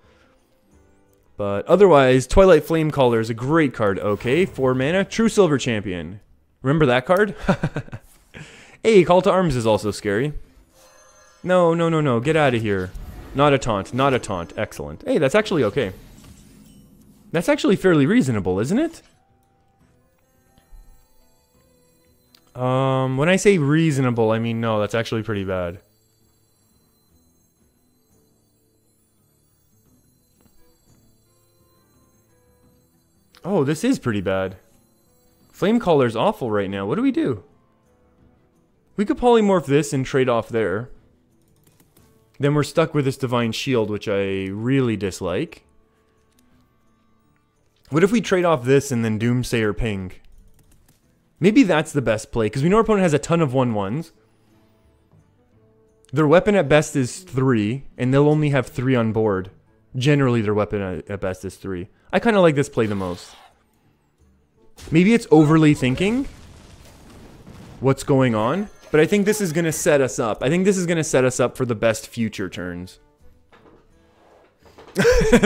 But otherwise, Twilight Flamecaller is a great card. Okay, 4 mana, True Silver Champion. Remember that card? Hey, Call to Arms is also scary. No, no, no, no, get out of here. Not a taunt, not a taunt. Excellent. Hey, that's actually okay. That's actually fairly reasonable, isn't it? When I say reasonable, I mean no, that's actually pretty bad. Oh, this is pretty bad. Flamecaller's awful right now. What do we do? We could polymorph this and trade off there. Then we're stuck with this Divine Shield, which I really dislike. What if we trade off this and then Doomsayer Ping? Maybe that's the best play, because we know our opponent has a ton of 1/1s. Their weapon at best is 3, and they'll only have 3 on board. Generally, their weapon at best is 3. I kind of like this play the most. Maybe it's overly thinking what's going on, but I think this is going to set us up. I think this is going to set us up for the best future turns.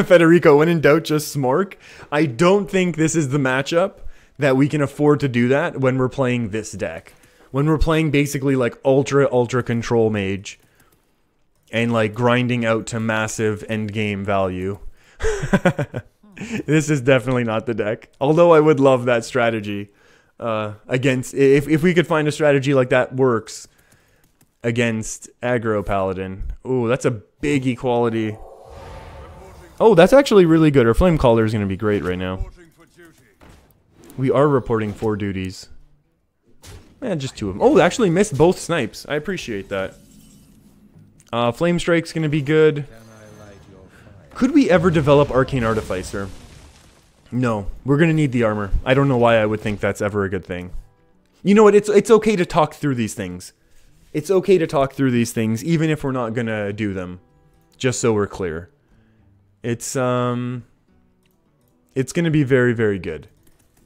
Federico, when in doubt, just smork. I don't think this is the matchup that we can afford to do that when we're playing this deck. When we're playing basically like ultra control mage and like grinding out to massive endgame value. This is definitely not the deck. Although I would love that strategy against... If we could find a strategy like that works against aggro paladin. Ooh, that's a big equality. Oh, that's actually really good. Our Flame Caller is going to be great right now. We are reporting 4 duties. Man, just 2 of them. Oh, actually missed both snipes. I appreciate that. Flame Strike's going to be good. Could we ever develop Arcane Artificer? No. We're going to need the armor. I don't know why I would think that's ever a good thing. You know what? It's okay to talk through these things. It's okay to talk through these things, even if we're not going to do them. Just so we're clear. It's going to be very, very good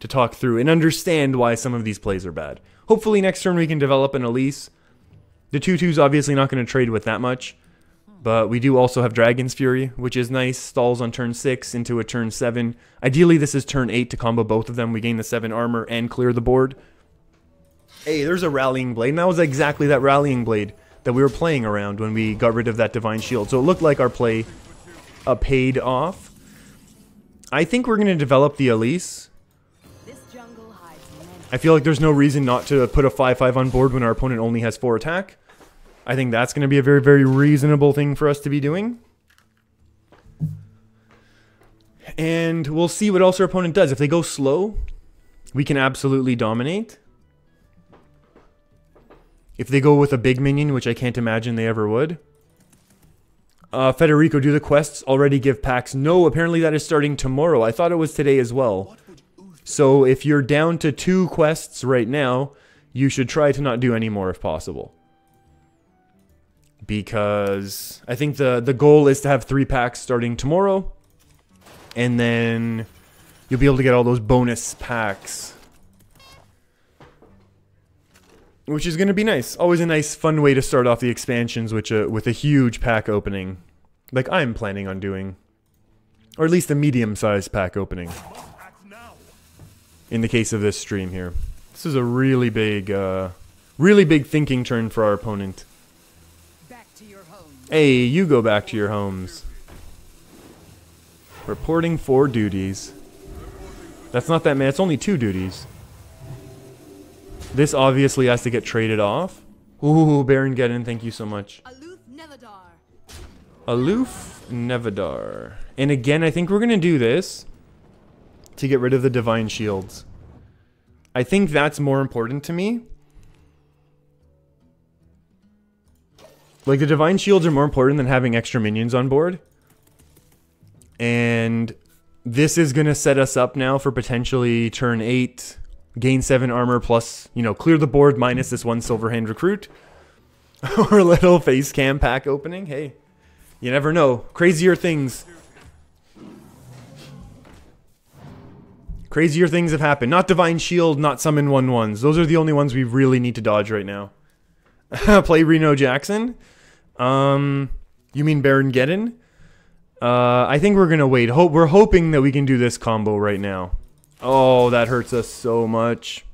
to talk through and understand why some of these plays are bad. Hopefully next turn we can develop an Elise. The 2/2's obviously not going to trade with that much. But we do also have Dragon's Fury, which is nice. Stalls on turn 6 into a turn 7. Ideally this is turn 8 to combo both of them. We gain the 7 armor and clear the board. Hey, there's a Rallying Blade. And that was exactly that Rallying Blade that we were playing around when we got rid of that Divine Shield. So it looked like our play paid off. I think we're going to develop the Elise. I feel like there's no reason not to put a 5/5 on board when our opponent only has 4 attack. I think that's going to be a very, very reasonable thing for us to be doing. And we'll see what else our opponent does. If they go slow, we can absolutely dominate. If they go with a big minion, which I can't imagine they ever would. Federico, do the quests already give packs? No, apparently that is starting tomorrow. I thought it was today as well. So if you're down to 2 quests right now, you should try to not do any more if possible. Because I think the goal is to have 3 packs starting tomorrow. And then you'll be able to get all those bonus packs. Which is going to be nice. Always a nice, fun way to start off the expansions with a huge pack opening. Like I'm planning on doing. Or at least a medium-sized pack opening. In the case of this stream here. This is a really big thinking turn for our opponent. Back to your home. Hey, you go back to your homes. Reporting 4 duties. That's not that many. It's only 2 duties. This obviously has to get traded off. Ooh, Baron Geddon, thank you so much. Aloof Nevadar. Aloof Nevadar. And again, I think we're going to do this to get rid of the Divine Shields. I think that's more important to me. Like, the Divine Shields are more important than having extra minions on board. And this is going to set us up now for potentially turn 8, gain 7 armor plus, you know, clear the board minus this 1 Silverhand Recruit. Or a little face cam pack opening. Hey, you never know. Crazier things. Crazier things have happened. Not Divine Shield, not Summon 1/1s. Those are the only ones we really need to dodge right now. Play Reno Jackson. You mean Baron Geddon? I think we're gonna wait. We're hoping that we can do this combo right now. Oh, that hurts us so much.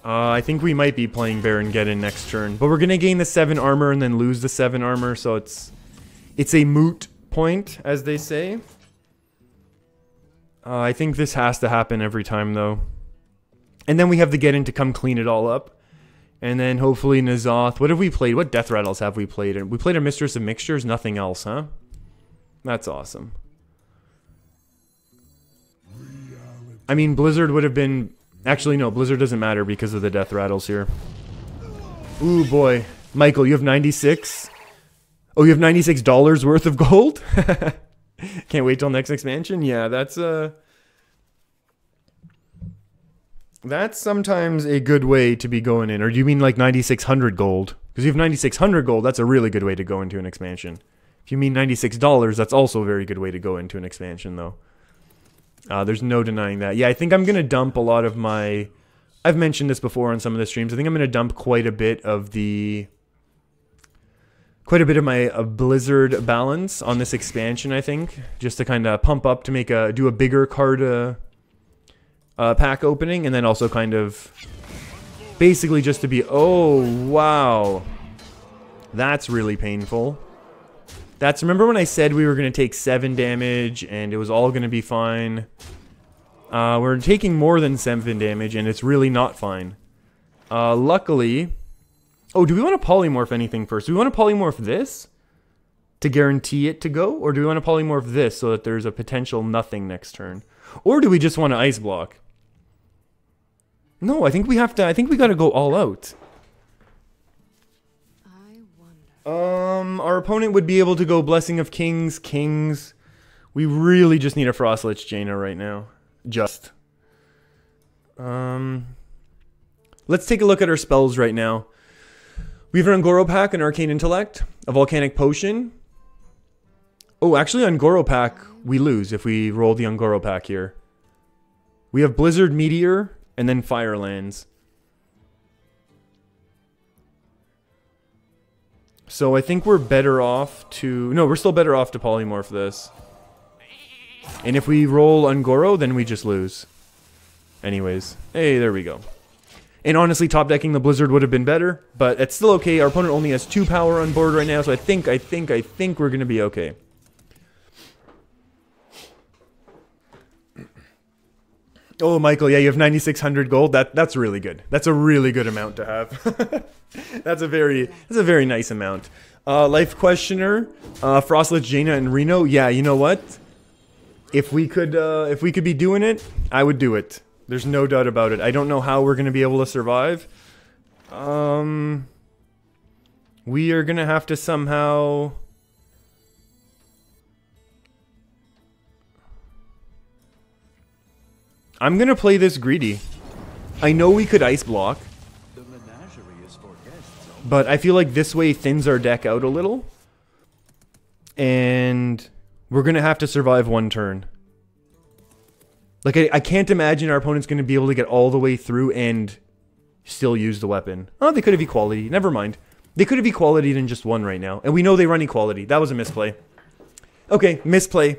I think we might be playing Baron Geddon next turn. But we're gonna gain the 7 armor and then lose the 7 armor, so it's a moot point, as they say. I think this has to happen every time, though. And then we have the Geddon to come clean it all up. And then hopefully N'Zoth. What have we played? What Death Rattles have we played? We played a Mistress of Mixtures, nothing else, huh? That's awesome. I mean, Blizzard would have been... Actually, no, Blizzard doesn't matter because of the Death Rattles here. Ooh, boy. Michael, you have 96? Oh, you have $96 worth of gold? Can't wait till next expansion? Yeah, that's sometimes a good way to be going in. Or do you mean like 9,600 gold? Because you have 9,600 gold, that's a really good way to go into an expansion. If you mean $96, that's also a very good way to go into an expansion, though. There's no denying that. Yeah, I think I'm going to dump a lot of my... I've mentioned this before on some of the streams. I think I'm going to dump quite a bit of my Blizzard balance on this expansion, I think. Just to kind of pump up to do a bigger card pack opening. And then also kind of basically just to be... Oh, wow. That's really painful. Remember when I said we were going to take 7 damage and it was all going to be fine? We're taking more than 7 damage and it's really not fine. Luckily... Oh, do we want to polymorph anything first? Do we want to polymorph this? to guarantee it to go? Or do we want to polymorph this so that there's a potential nothing next turn? Or do we just want to ice block? No, I think we have to, I think we got to go all out. I wonder. Our opponent would be able to go Blessing of Kings, Kings. We really just need a Frostlich Jaina right now. Just. Let's take a look at our spells right now. We have an Ungoro Pack, an Arcane Intellect, a Volcanic Potion. Oh, actually Ungoro Pack, we lose if we roll the Ungoro Pack here. We have Blizzard Meteor, and then Firelands. So I think we're better off to... No, we're still better off to polymorph this. And if we roll Ungoro, then we just lose. Anyways. Hey, there we go. And honestly, top decking the Blizzard would have been better, but it's still okay. Our opponent only has 2 power on board right now, so I think we're going to be okay. Oh, Michael, yeah, you have 9,600 gold. That's really good. That's a really good amount to have. That's a very nice amount. Life Questioner, Frostlich Jaina, and Reno. Yeah, you know what? If we could be doing it, I would do it. There's no doubt about it. I don't know how we're gonna be able to survive. We are gonna have to somehow. I'm gonna play this greedy. I know we could ice block, but I feel like this way thins our deck out a little, and we're gonna have to survive one turn. Like I can't imagine our opponent's gonna be able to get all the way through and still use the weapon. Oh, they could have equality. Never mind. They could have equality in just one right now, and we know they run equality. That was a misplay. Okay, misplay.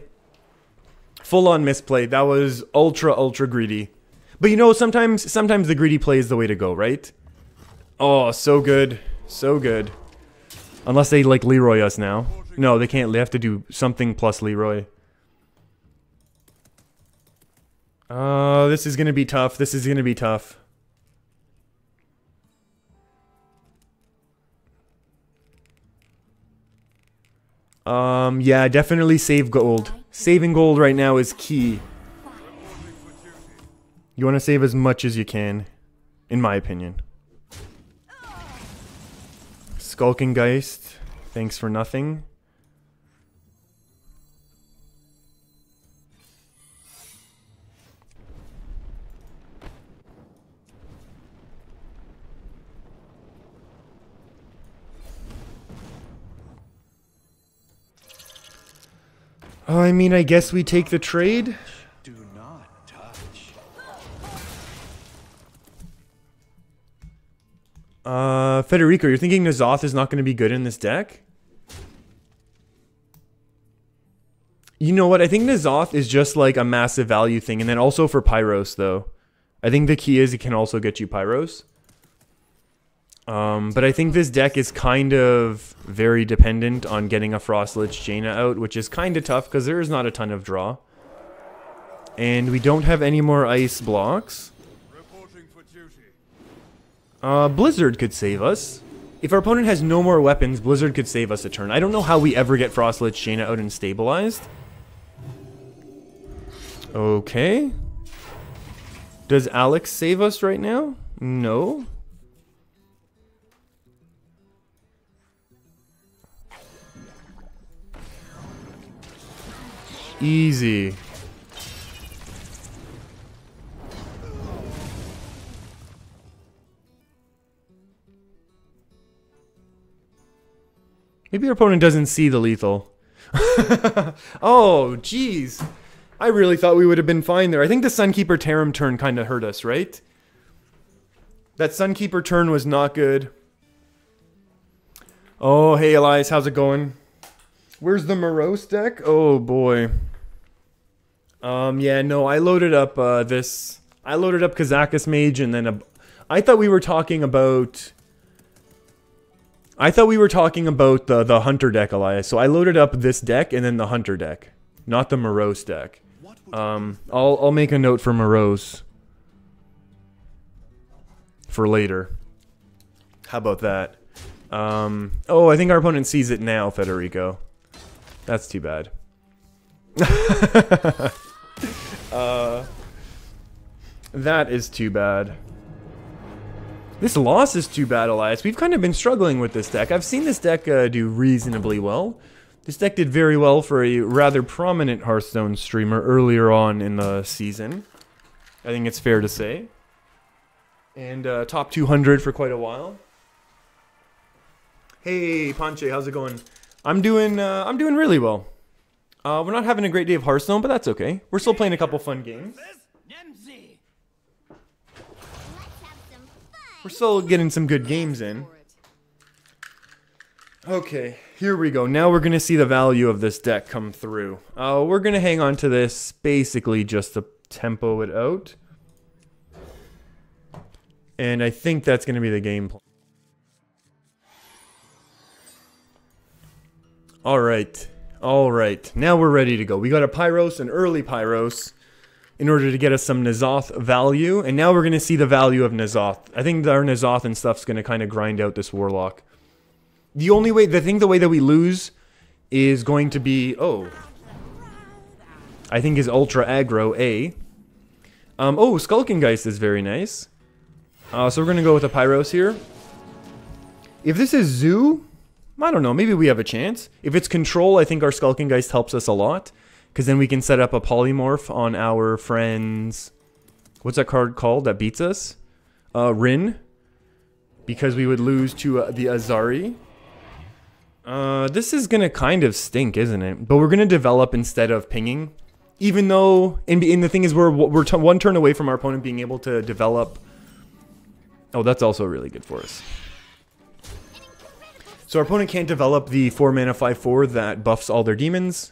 Full-on misplay. That was ultra greedy. But you know, sometimes the greedy play is the way to go, right? Oh, so good. So good. Unless they, like, Leroy us now. No, they can't. They have to do something plus Leroy. This is gonna be tough. This is gonna be tough. Yeah, definitely save gold. Saving gold right now is key. You want to save as much as you can, in my opinion. Skulking Geist, thanks for nothing. I mean, I guess we take the trade. Do not touch. Federico, you're thinking N'Zoth is not going to be good in this deck? You know what? I think N'Zoth is just like a massive value thing, and then also for Pyros, though. I think the key is it can also get you Pyros. But I think this deck is kind of very dependent on getting a Frostlich Jaina out, which is kind of tough because there is not a ton of draw. And we don't have any more ice blocks. Reporting for duty. Blizzard could save us. If our opponent has no more weapons, Blizzard could save us a turn. I don't know how we ever get Frostlich Jaina out and stabilized. Okay. Does Alex save us right now? No. Easy. Maybe our opponent doesn't see the lethal. Oh, jeez. I really thought we would have been fine there. I think the Sunkeeper Tarim turn kind of hurt us, right? That Sunkeeper turn was not good. Oh, hey Elias, how's it going? Where's the Morose deck? Oh boy. Yeah, no, I loaded up I loaded up Kazakus Mage, and then I thought we were talking about the Hunter deck, Elias. So I loaded up this deck and then the Hunter deck, not the Morose deck. I'll make a note for Morose for later. How about that? Oh, I think our opponent sees it now, Federico. That's too bad. That is too bad. This loss is too bad, Elias. We've kind of been struggling with this deck. I've seen this deck do reasonably well. This deck did very well for a rather prominent Hearthstone streamer earlier on in the season. I think it's fair to say. And top 200 for quite a while. Hey, Panche, how's it going? I'm doing really well. We're not having a great day of Hearthstone, but that's okay. We're still playing a couple fun games. We're still getting some good games in. Okay, here we go. Now we're going to see the value of this deck come through. We're going to hang on to this basically just to tempo it out. And I think that's going to be the game plan. Alright. Alright. Now we're ready to go. We got a Pyros, an early Pyros, in order to get us some N'Zoth value. And now we're going to see the value of N'Zoth. I think our N'Zoth and stuff's going to kind of grind out this Warlock. The only way, the way that we lose is going to be, I think is Ultra Aggro A. Skulkengeist is very nice. So we're going to go with a Pyros here. If this is Zoo, I don't know, maybe we have a chance. If it's Control, I think our Skulkengeist helps us a lot. Because then we can set up a Polymorph on our friends... What's that card called that beats us? Rin. Because we would lose to the Azari. This is going to kind of stink, isn't it? But we're going to develop instead of pinging. Even though... And the thing is, we're one turn away from our opponent being able to develop... Oh, that's also really good for us. So our opponent can't develop the 4 mana 5/4 that buffs all their demons.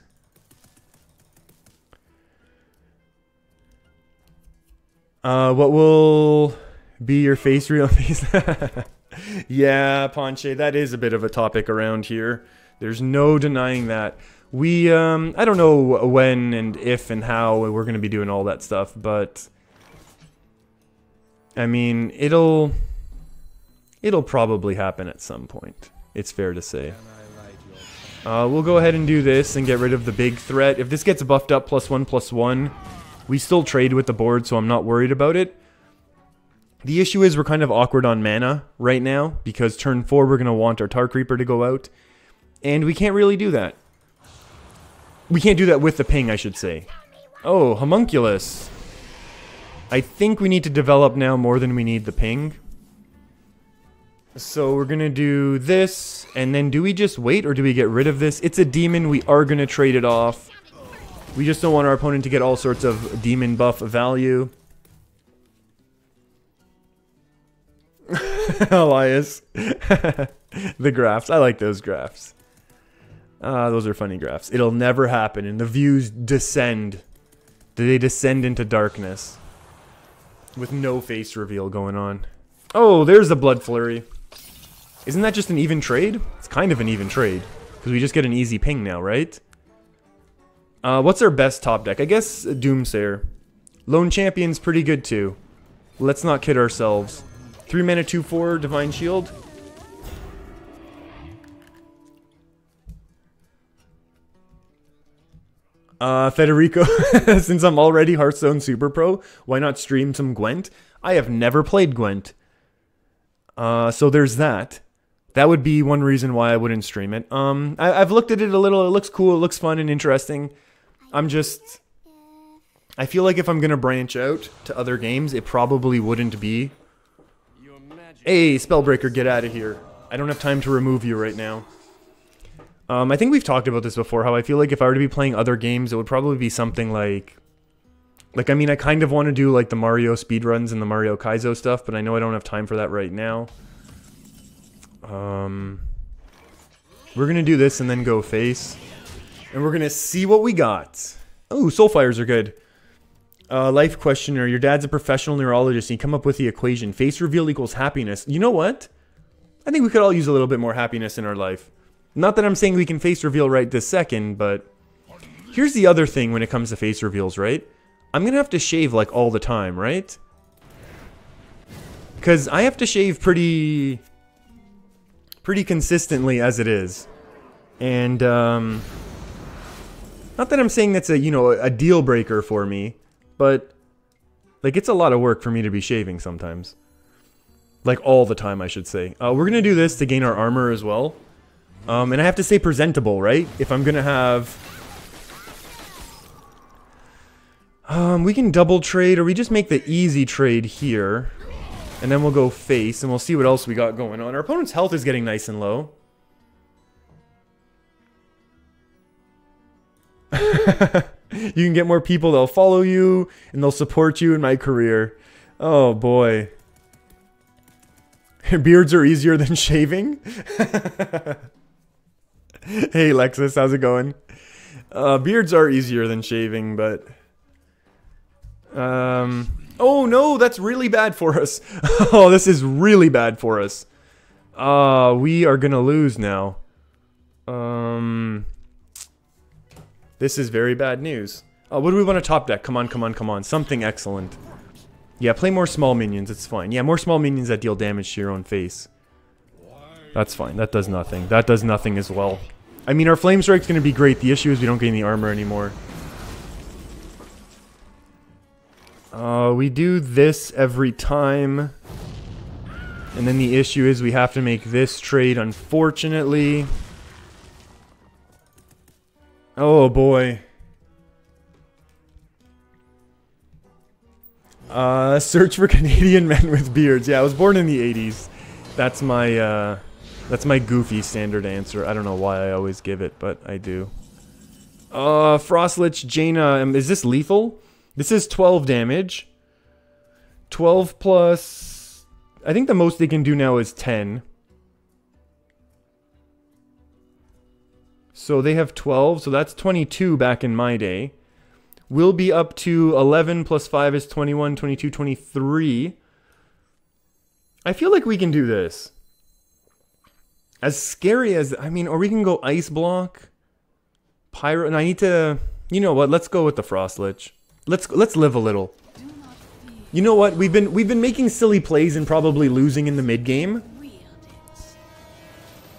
What will be your face real face? Yeah, Ponche, that is a bit of a topic around here. There's no denying that. We, I don't know when and if and how we're going to be doing all that stuff, but... I mean, it'll probably happen at some point. It's fair to say. We'll go ahead and do this and get rid of the big threat. If this gets buffed up +1/+1, we still trade with the board, so I'm not worried about it. The issue is we're kind of awkward on mana right now, because turn 4 we're going to want our Tar Creeper to go out. And we can't really do that. We can't do that with the ping, I should say. Oh, Homunculus. I think we need to develop now more than we need the ping. So we're going to do this, and then do we just wait or do we get rid of this? It's a demon, we are going to trade it off. We just don't want our opponent to get all sorts of demon buff value. Elias. The graphs, I like those graphs. Those are funny graphs. It'll never happen, and the views descend. They descend into darkness. With no face reveal going on. Oh, there's the Blood Flurry. Isn't that just an even trade? It's kind of an even trade. Because we just get an easy ping now, right? What's our best top deck? I guess Doomsayer. Lone Champion's pretty good too. Let's not kid ourselves. 3 mana 2/4 Divine Shield. Federico, since I'm already Hearthstone Super Pro, why not stream some Gwent? I have never played Gwent. So there's that. That would be one reason why I wouldn't stream it. I've looked at it a little. It looks cool. It looks fun and interesting. I feel like if I'm going to branch out to other games, it probably wouldn't be. Hey, Spellbreaker, get out of here. I don't have time to remove you right now. I think we've talked about this before, how I feel like if I were to be playing other games, it would probably be something like... I mean, I kind of want to do, like, the Mario speedruns and the Mario Kaizo stuff, but I know I don't have time for that right now. We're going to do this and then go face. And we're going to see what we got. Oh, Soulfires are good. Life questioner, your dad's a professional neurologist, and you come up with the equation. Face reveal equals happiness. You know what? I think we could all use a little bit more happiness in our life. Not that I'm saying we can face reveal right this second, but... Here's the other thing when it comes to face reveals, right? I'm going to have to shave, like, all the time, right? Because I have to shave pretty consistently as it is. And, Not that I'm saying that's a, you know, a deal breaker for me, but like it's a lot of work for me to be shaving sometimes. Like all the time, I should say. We're gonna do this to gain our armor as well. And I have to stay presentable, right? If I'm gonna have... we can double trade, or we just make the easy trade here. And then we'll go face, and we'll see what else we got going on. Our opponent's health is getting nice and low. You can get more people, they'll follow you, and they'll support you in my career. Oh boy. Beards are easier than shaving? Hey Lexus, how's it going? Beards are easier than shaving, but... Oh no, that's really bad for us. Oh, this is really bad for us. We are gonna lose now. This is very bad news. What do we want to top deck? Come on, come on, come on. Something excellent. Yeah, play more small minions, it's fine. Yeah, more small minions that deal damage to your own face. That's fine, that does nothing. That does nothing as well. I mean, our Flame Strike's gonna be great. The issue is we don't gain the armor anymore. We do this every time. And then the issue is we have to make this trade, unfortunately. Oh boy. Search for Canadian men with beards. Yeah, I was born in the 80s. That's my goofy standard answer. I don't know why I always give it, but I do. Frostlich, Jaina, is this lethal? This is 12 damage. 12 plus... I think the most they can do now is 10. So they have 12, so that's 22 back in my day. We'll be up to 11 plus 5 is 21, 22, 23. I feel like we can do this. As scary as... I mean, or we can go Ice Block. Pyro... And I need to... You know what? Let's go with the Frostlich. Let's live a little. You know what? We've been making silly plays and probably losing in the mid game.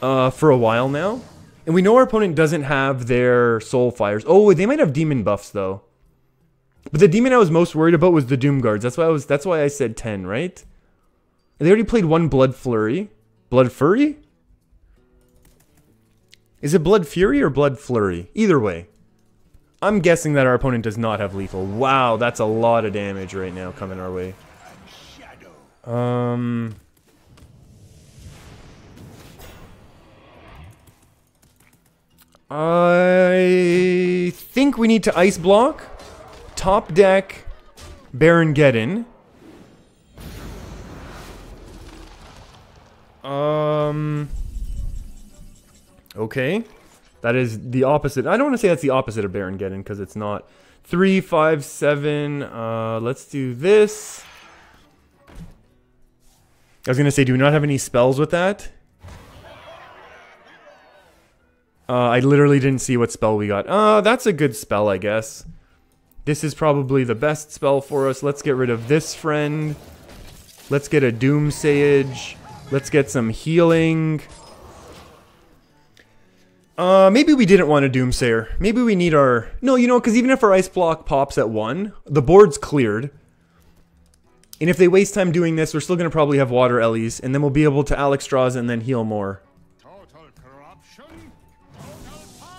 For a while now. And we know our opponent doesn't have their Soul Fires. Oh, they might have Demon buffs though. But the demon I was most worried about was the Doom Guards. That's why I said 10, right? And they already played one Blood Flurry. Blood Fury? Is it Blood Fury or Blood Flurry? Either way. I'm guessing that our opponent does not have lethal. Wow, that's a lot of damage right now coming our way. I think we need to Ice Block. Top deck Baron Geddon. Okay. That is the opposite. I don't want to say that's the opposite of Baron Geddon because it's not. 3, 5, 7. Let's do this. I was going to say, do we not have any spells with that? I literally didn't see what spell we got. That's a good spell, I guess. This is probably the best spell for us. Let's get rid of this friend. Let's get a Doom Sage. Let's get some healing. Maybe we didn't want a Doomsayer. Maybe we need our... No, you know, because even if our Ice Block pops at 1, the board's cleared. And if they waste time doing this, we're still going to probably have Water Ellies, and then we'll be able to Alex Straws and then heal more.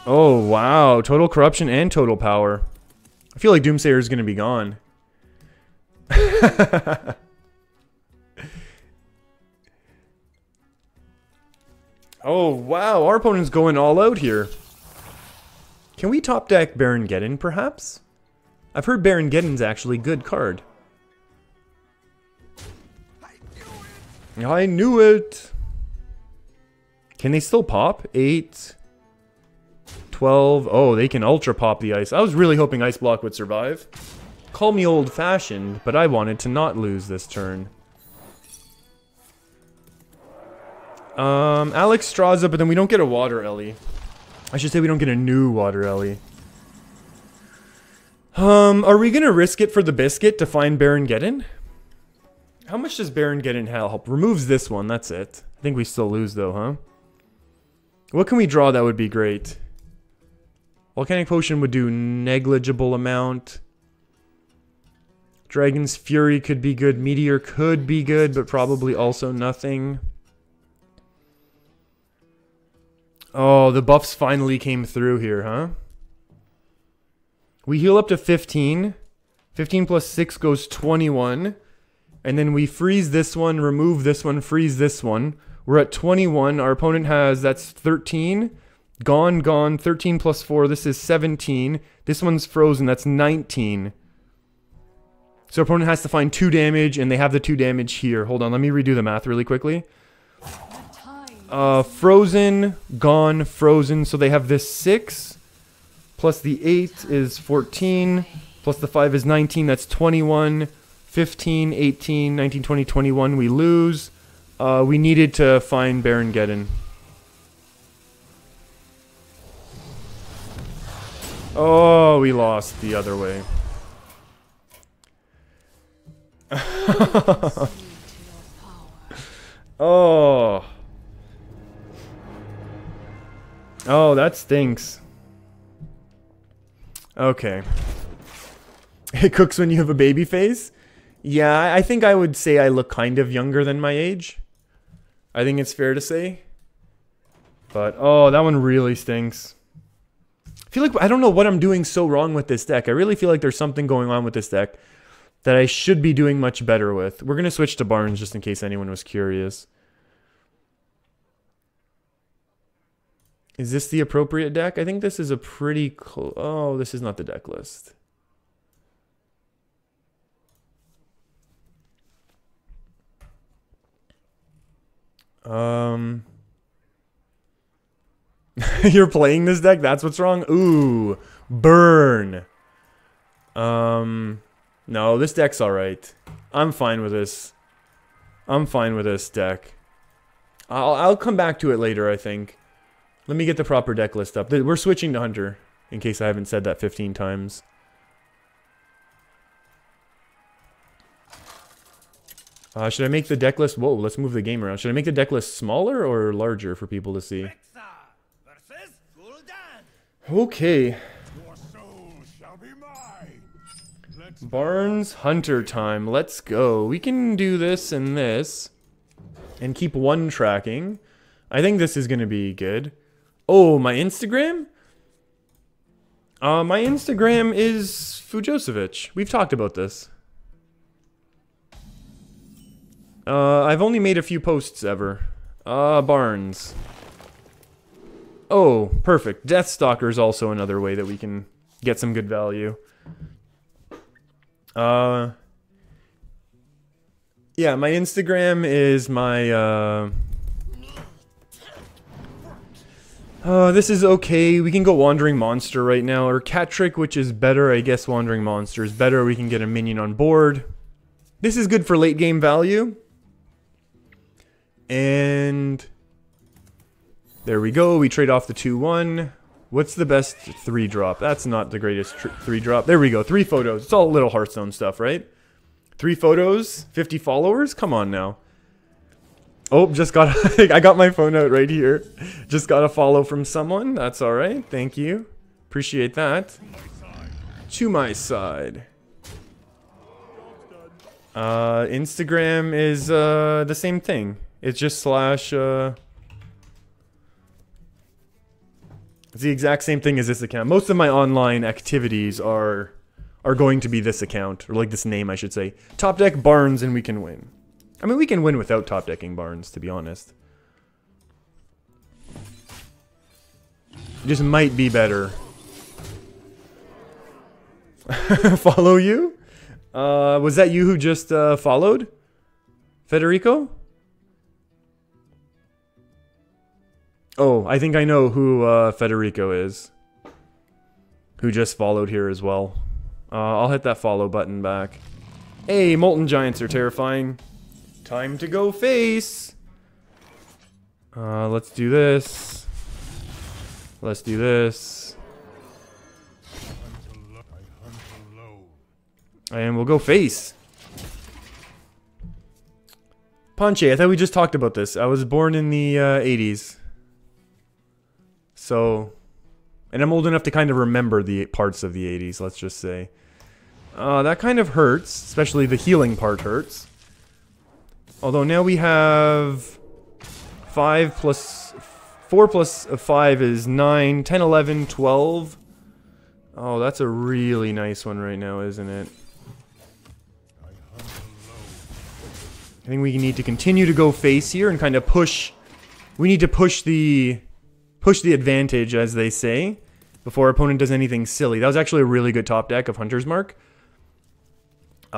Oh, wow. Total Corruption and Total Power. I feel like Doomsayer is going to be gone. Oh, wow. Our opponent's going all out here. Can we top deck Baron Geddon, perhaps? I've heard Baron Geddon's actually a good card. I knew it. Can they still pop? 8, 12. Oh, they can ultra pop the ice. I was really hoping Ice Block would survive. Call me old-fashioned, but I wanted to not lose this turn. Alex Straza, but then we don't get a Water Ellie. I should say we don't get a new Water Ellie. Are we gonna risk it for the biscuit to find Baron Geddon? How much does Baron Geddon help? Removes this one, that's it. I think we still lose though, huh? What can we draw that would be great? Volcanic Potion would do negligible amount. Dragon's Fury could be good. Meteor could be good, but probably also nothing. Oh, the buffs finally came through here, huh? We heal up to 15. 15 plus 6 goes 21. And then we freeze this one, remove this one, freeze this one. We're at 21. Our opponent has, that's 13. Gone, gone. 13 plus 4, this is 17. This one's frozen, that's 19. So our opponent has to find 2 damage, and they have the 2 damage here. Hold on, let me redo the math really quickly. Frozen, gone, frozen. So they have this 6. Plus the 8 is 14. Plus the 5 is 19. That's 21. 15, 18, 19, 20, 21. We lose. We needed to find Baron Geddon. Oh, we lost the other way. Oh. Oh, that stinks. Okay. It cooks when you have a baby face? Yeah, I think I would say I look kind of younger than my age. I think it's fair to say. But, oh, that one really stinks. I feel like, I don't know what I'm doing so wrong with this deck. I really feel like there's something going on with this deck that I should be doing much better with. We're going to switch to Barnes just in case anyone was curious. Is this the appropriate deck? I think this is a pretty oh, this is not the deck list. You're playing this deck? That's what's wrong? Ooh, burn. No, this deck's alright. I'm fine with this. I'm fine with this deck. I'll come back to it later, I think. Let me get the proper deck list up. We're switching to Hunter, in case I haven't said that 15 times. Should I make the deck list... Whoa, let's move the game around. Should I make the deck list smaller or larger for people to see? Okay. Barnes Hunter time. Let's go. We can do this and this. And keep one tracking. I think this is going to be good. Oh, my Instagram? My Instagram is Fujosevic. We've talked about this. I've only made a few posts ever. Barnes. Oh, perfect. Deathstalker is also another way that we can get some good value. Yeah, my Instagram is my, this is okay. We can go Wandering Monster right now, or Cat Trick, which is better. I guess Wandering Monster is better. We can get a minion on board. This is good for late game value. And there we go. We trade off the 2-1. What's the best 3-drop? That's not the greatest 3-drop. There we go. 3 photos. It's all little Hearthstone stuff, right? 3 photos, 50 followers. Come on now. Oh, just got... I got my phone out right here. Just got a follow from someone. That's all right. Thank you. Appreciate that. To my side. Instagram is the same thing. It's just slash... It's the exact same thing as this account. Most of my online activities are going to be this account. Or like this name, I should say. Top deck Barnes and we can win. I mean, we can win without top decking Barnes, to be honest. It just might be better. Follow you? Was that you who just followed? Federico? Oh, I think I know who Federico is. Who just followed here as well. I'll hit that follow button back. Hey, Molten Giants are terrifying. Time to go face! Let's do this. Let's do this. And we'll go face. Ponche, I thought we just talked about this. I was born in the 80s. So, And I'm old enough to kind of remember the parts of the 80s, let's just say. That kind of hurts, especially the healing part hurts. Although now we have 4 plus 5 is 9, 10, 11, 12. Oh, that's a really nice one right now, isn't it? I think we need to continue to go face here and kind of push. We need to push the advantage, as they say, before our opponent does anything silly. That was actually a really good top deck of Hunter's Mark.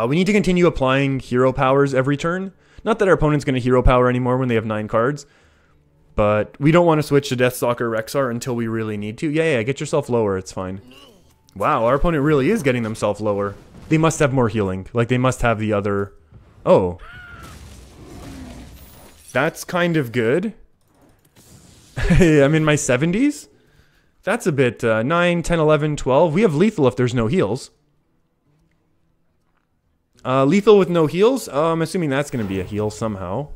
We need to continue applying hero powers every turn. Not that our opponent's going to hero power anymore when they have 9 cards. But we don't want to switch to Deathstalker Rexar until we really need to. Yeah, get yourself lower, it's fine. Wow, our opponent really is getting themselves lower. They must have more healing. Like, they must have the other... Oh. That's kind of good. I'm in my 70s? That's a bit... 9, 10, 11, 12. We have lethal if there's no heals. Lethal with no heals? I'm assuming that's going to be a heal somehow.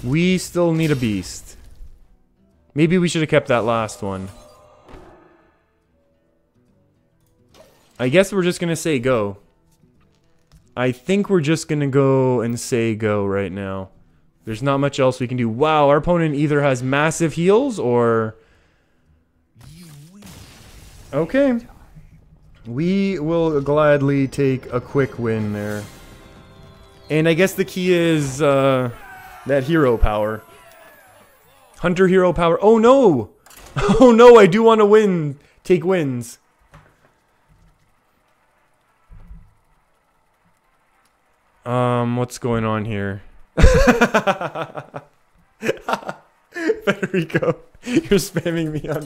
We still need a beast. Maybe we should have kept that last one. I guess we're just gonna say go. I think we're just gonna go and say go right now. There's not much else we can do. Wow, our opponent either has massive heals or... Okay. We will gladly take a quick win there. And I guess the key is that hero power. Hunter hero power. Oh no! Oh no, I do want to win. Take wins. What's going on here? Federico, you're spamming me on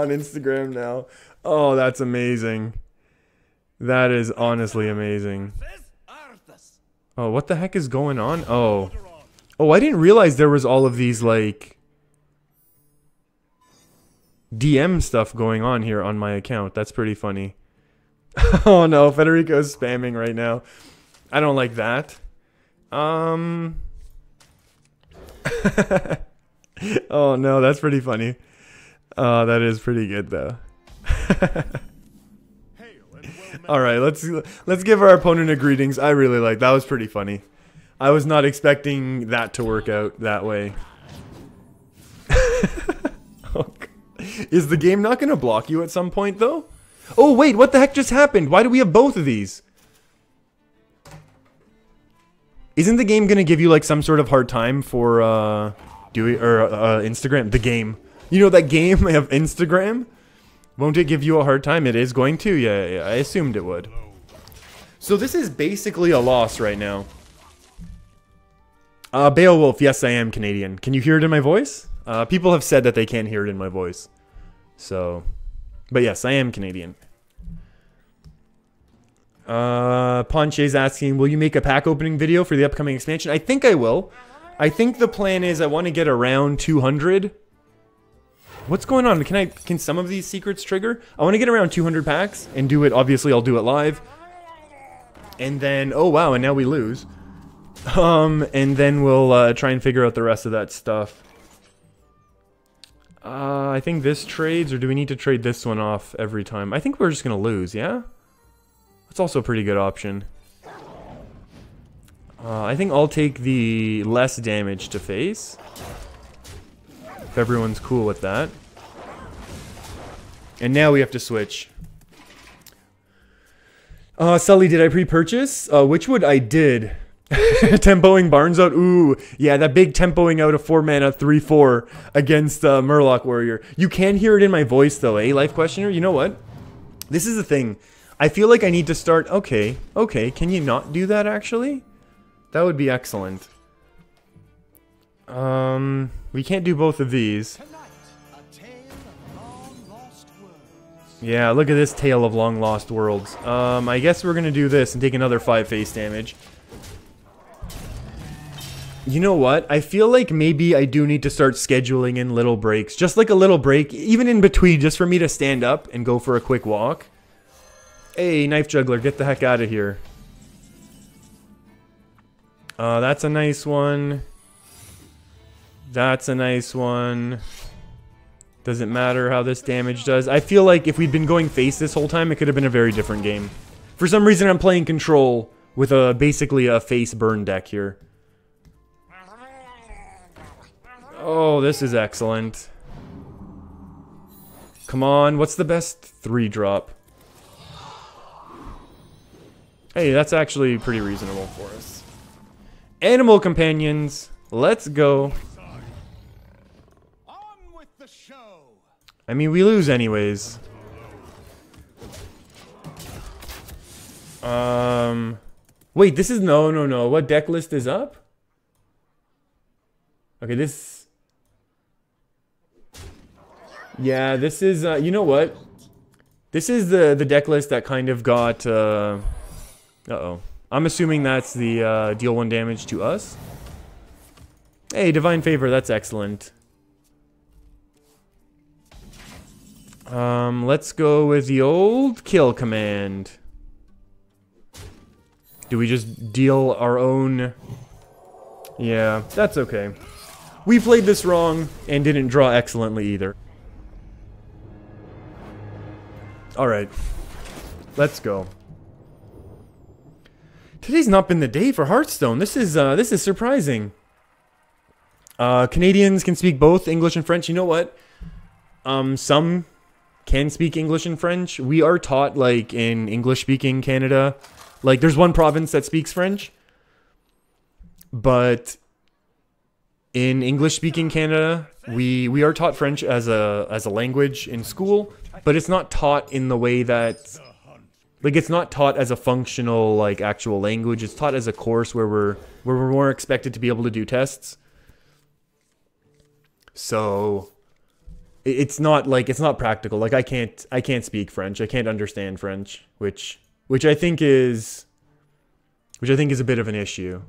Instagram now. Oh, that's amazing. That is honestly amazing. Oh, what the heck is going on? Oh. Oh, I didn't realize there was all of these, like, DM stuff going on here on my account. That's pretty funny. Oh no, Federico's spamming right now. I don't like that. Oh no, that's pretty funny. That is pretty good though. All right, let's give our opponent a greetings. I really like that. Was pretty funny. I was not expecting that to work out that way. Oh, is the game not going to block you at some point though? Oh wait, what the heck just happened? Why do we have both of these? Isn't the game going to give you like some sort of hard time for Instagram? The game. You know that game of Instagram? Won't it give you a hard time? It is going to? Yeah, I assumed it would. So this is basically a loss right now. Beowulf, yes, I am Canadian. Can you hear it in my voice? People have said that they can't hear it in my voice. So, but yes, I am Canadian. Ponche's asking, will you make a pack opening video for the upcoming expansion? I think I will. I think the plan is I want to get around 200. What's going on? Can some of these secrets trigger? I want to get around 200 packs and do it. Obviously, I'll do it live. And then, oh wow, and now we lose. And then we'll try and figure out the rest of that stuff. I think this trades, or do we need to trade this one off every time? I think we're just gonna lose, yeah? That's also a pretty good option. I think I'll take the less damage to face. If everyone's cool with that. And now we have to switch. Sully, did I pre-purchase? Witchwood, I did. Tempoing Barnes out. Ooh, yeah, that big tempoing out of 4 mana 3/4 against Murloc Warrior. You can hear it in my voice though, eh, Life Questioner? You know what? This is the thing. I feel like I need to start... Okay, can you not do that actually? That would be excellent. We can't do both of these. Yeah, look at this Tale of Long Lost Worlds. I guess we're gonna do this and take another 5 face damage. You know what? I feel like maybe I do need to start scheduling in little breaks. Just like a little break, even in between, just for me to stand up and go for a quick walk. Hey, Knife Juggler, get the heck out of here. That's a nice one. That's a nice one. Doesn't matter how this damage does. I feel like if we'd been going face this whole time, it could have been a very different game. For some reason, I'm playing control with basically a face burn deck here. Oh, this is excellent. Come on, what's the best 3-drop? Hey, that's actually pretty reasonable for us. Animal companions, let's go. On with the show. I mean, we lose anyways. Wait, this is no. What deck list is up? Okay, this. Yeah, this is. You know what? This is the deck list that kind of got. Uh-oh. I'm assuming that's the deal 1 damage to us. Hey, Divine Favor, that's excellent. Let's go with the old kill command. Do we just deal our own? Yeah, that's okay. We played this wrong and didn't draw excellently either. Alright. Let's go. Today's not been the day for Hearthstone. This is surprising. Canadians can speak both English and French. You know what? Some can speak English and French. We are taught, like, in English-speaking Canada. Like, there's one province that speaks French. But in English-speaking Canada, we are taught French as a language in school. But it's not taught in the way that... Like, it's not taught as a functional, like, actual language. It's taught as a course where we're more expected to be able to do tests. So... It's not practical. Like, I can't speak French. I can't understand French, which I think is a bit of an issue.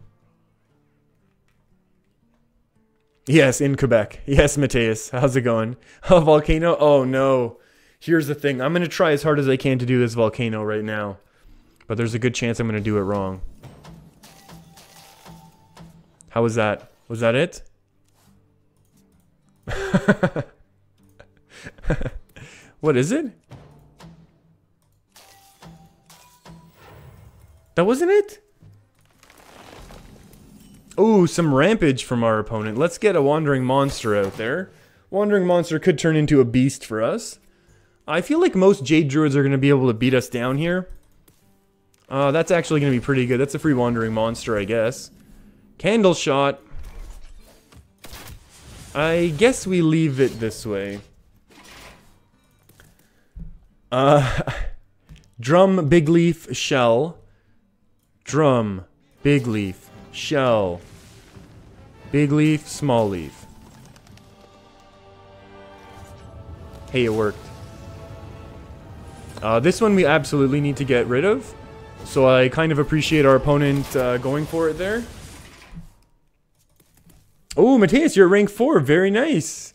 Yes, in Quebec. Yes, Mateus. How's it going? Oh, volcano? Oh no. Here's the thing. I'm gonna try as hard as I can to do this volcano right now, but there's a good chance I'm gonna do it wrong. How was that? Was that it? What is it? That wasn't it? Oh, some rampage from our opponent. Let's get a Wandering Monster out there. Wandering Monster could turn into a beast for us. I feel like most Jade Druids are going to be able to beat us down here. That's actually going to be pretty good. That's a free Wandering Monster, I guess. Candle Shot. I guess we leave it this way. Drum, Big Leaf, Shell. Drum, Big Leaf, Shell. Big Leaf, Small Leaf. Hey, it worked. This one we absolutely need to get rid of. So I kind of appreciate our opponent going for it there. Oh, Mateus, you're at rank 4. Very nice.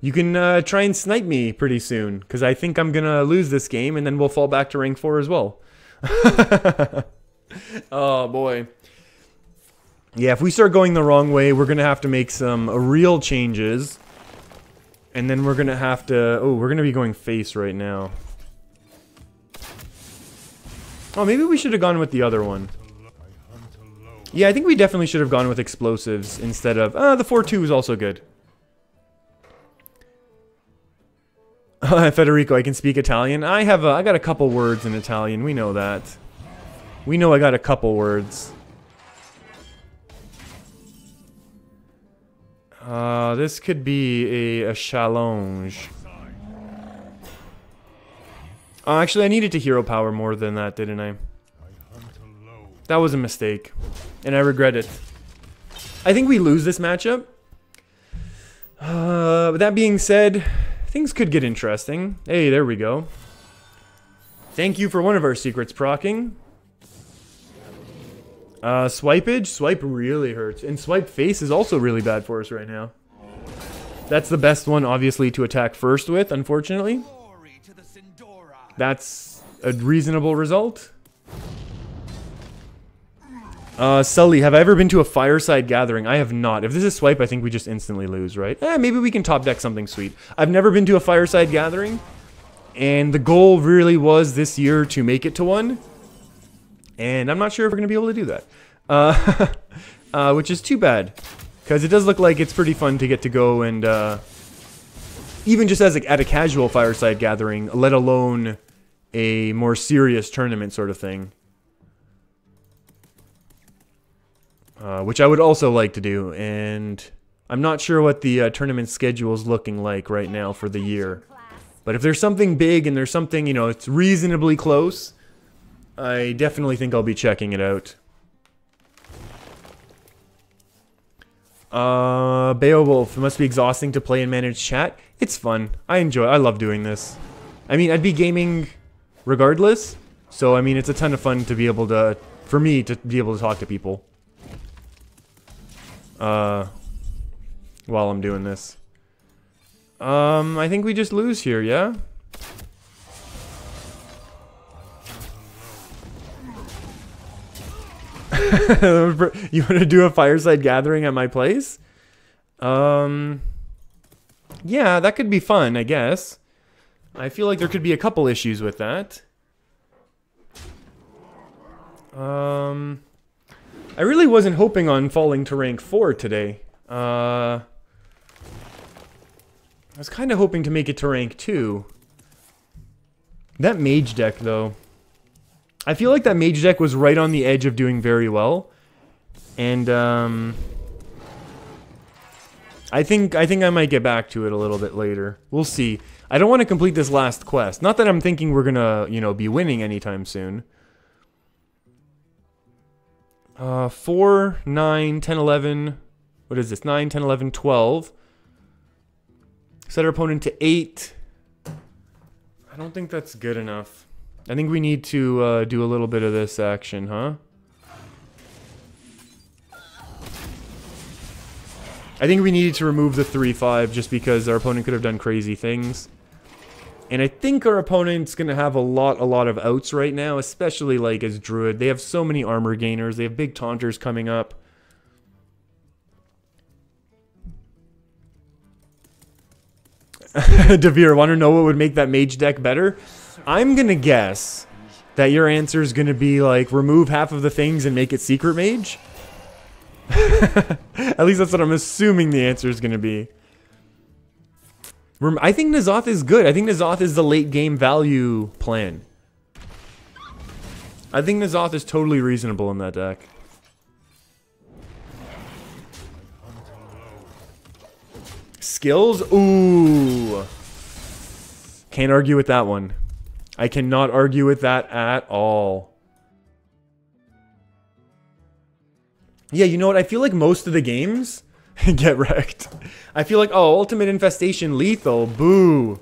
You can try and snipe me pretty soon, because I think I'm going to lose this game, and then we'll fall back to rank 4 as well. Oh, boy. Yeah, if we start going the wrong way, we're going to have to make some real changes. And then we're going to have to... Oh, we're going to be going face right now. Oh, maybe we should have gone with the other one. Yeah, I think we definitely should have gone with explosives instead of... the 4-2 is also good. Federico, I can speak Italian. I got a couple words in Italian. We know that. We know I got a couple words. This could be a challenge. Actually, I needed to hero power more than that, didn't I? That was a mistake, and I regret it. I think we lose this matchup. With that being said, things could get interesting. Hey, there we go. Thank you for one of our secrets procking. Swipage? Swipe really hurts. And swipe face is also really bad for us right now. That's the best one, obviously, to attack first with, unfortunately. That's a reasonable result. Sully, have I ever been to a fireside gathering? I have not. If this is swipe, I think we just instantly lose, right? Maybe we can top deck something sweet. I've never been to a fireside gathering, and the goal really was this year to make it to one. And I'm not sure if we're going to be able to do that. Which is too bad, because it does look like it's pretty fun to get to go and, even just as at a casual fireside gathering, let alone a more serious tournament sort of thing. Which I would also like to do, and I'm not sure what the tournament schedule is looking like right now for the year. But if there's something big and there's something, you know, it's reasonably close, I definitely think I'll be checking it out. Beowulf, it must be exhausting to play and manage chat. It's fun. I love doing this. I mean, I'd be gaming regardless, so I mean, it's a ton of fun to be able to, for me, to be able to talk to people. While I'm doing this. I think we just lose here, yeah? You want to do a fireside gathering at my place? Yeah, that could be fun, I guess. I feel like there could be a couple issues with that. I really wasn't hoping on falling to rank 4 today. I was kind of hoping to make it to rank 2. That mage deck, though. I feel like that mage deck was right on the edge of doing very well. And, I think I might get back to it a little bit later. We'll see. I don't want to complete this last quest. Not that I'm thinking we're gonna, you know, be winning anytime soon. 4, 9, 10, 11... What is this? 9, 10, 11, 12. Set our opponent to 8. I don't think that's good enough. I think we need to do a little bit of this action, huh? I think we needed to remove the 3-5 just because our opponent could have done crazy things. And I think our opponent's going to have a lot of outs right now, especially like as Druid. They have so many armor gainers. They have big taunters coming up. Devere, want to know what would make that mage deck better? I'm going to guess that your answer is going to be like remove half of the things and make it secret mage. At least that's what I'm assuming the answer is going to be. I think N'Zoth is good. I think N'Zoth is the late game value plan. I think N'Zoth is totally reasonable in that deck. Skills? Ooh. Can't argue with that one. I cannot argue with that at all. Yeah, you know what? I feel like most of the games... Get wrecked. I feel like, oh, Ultimate Infestation lethal. Boo.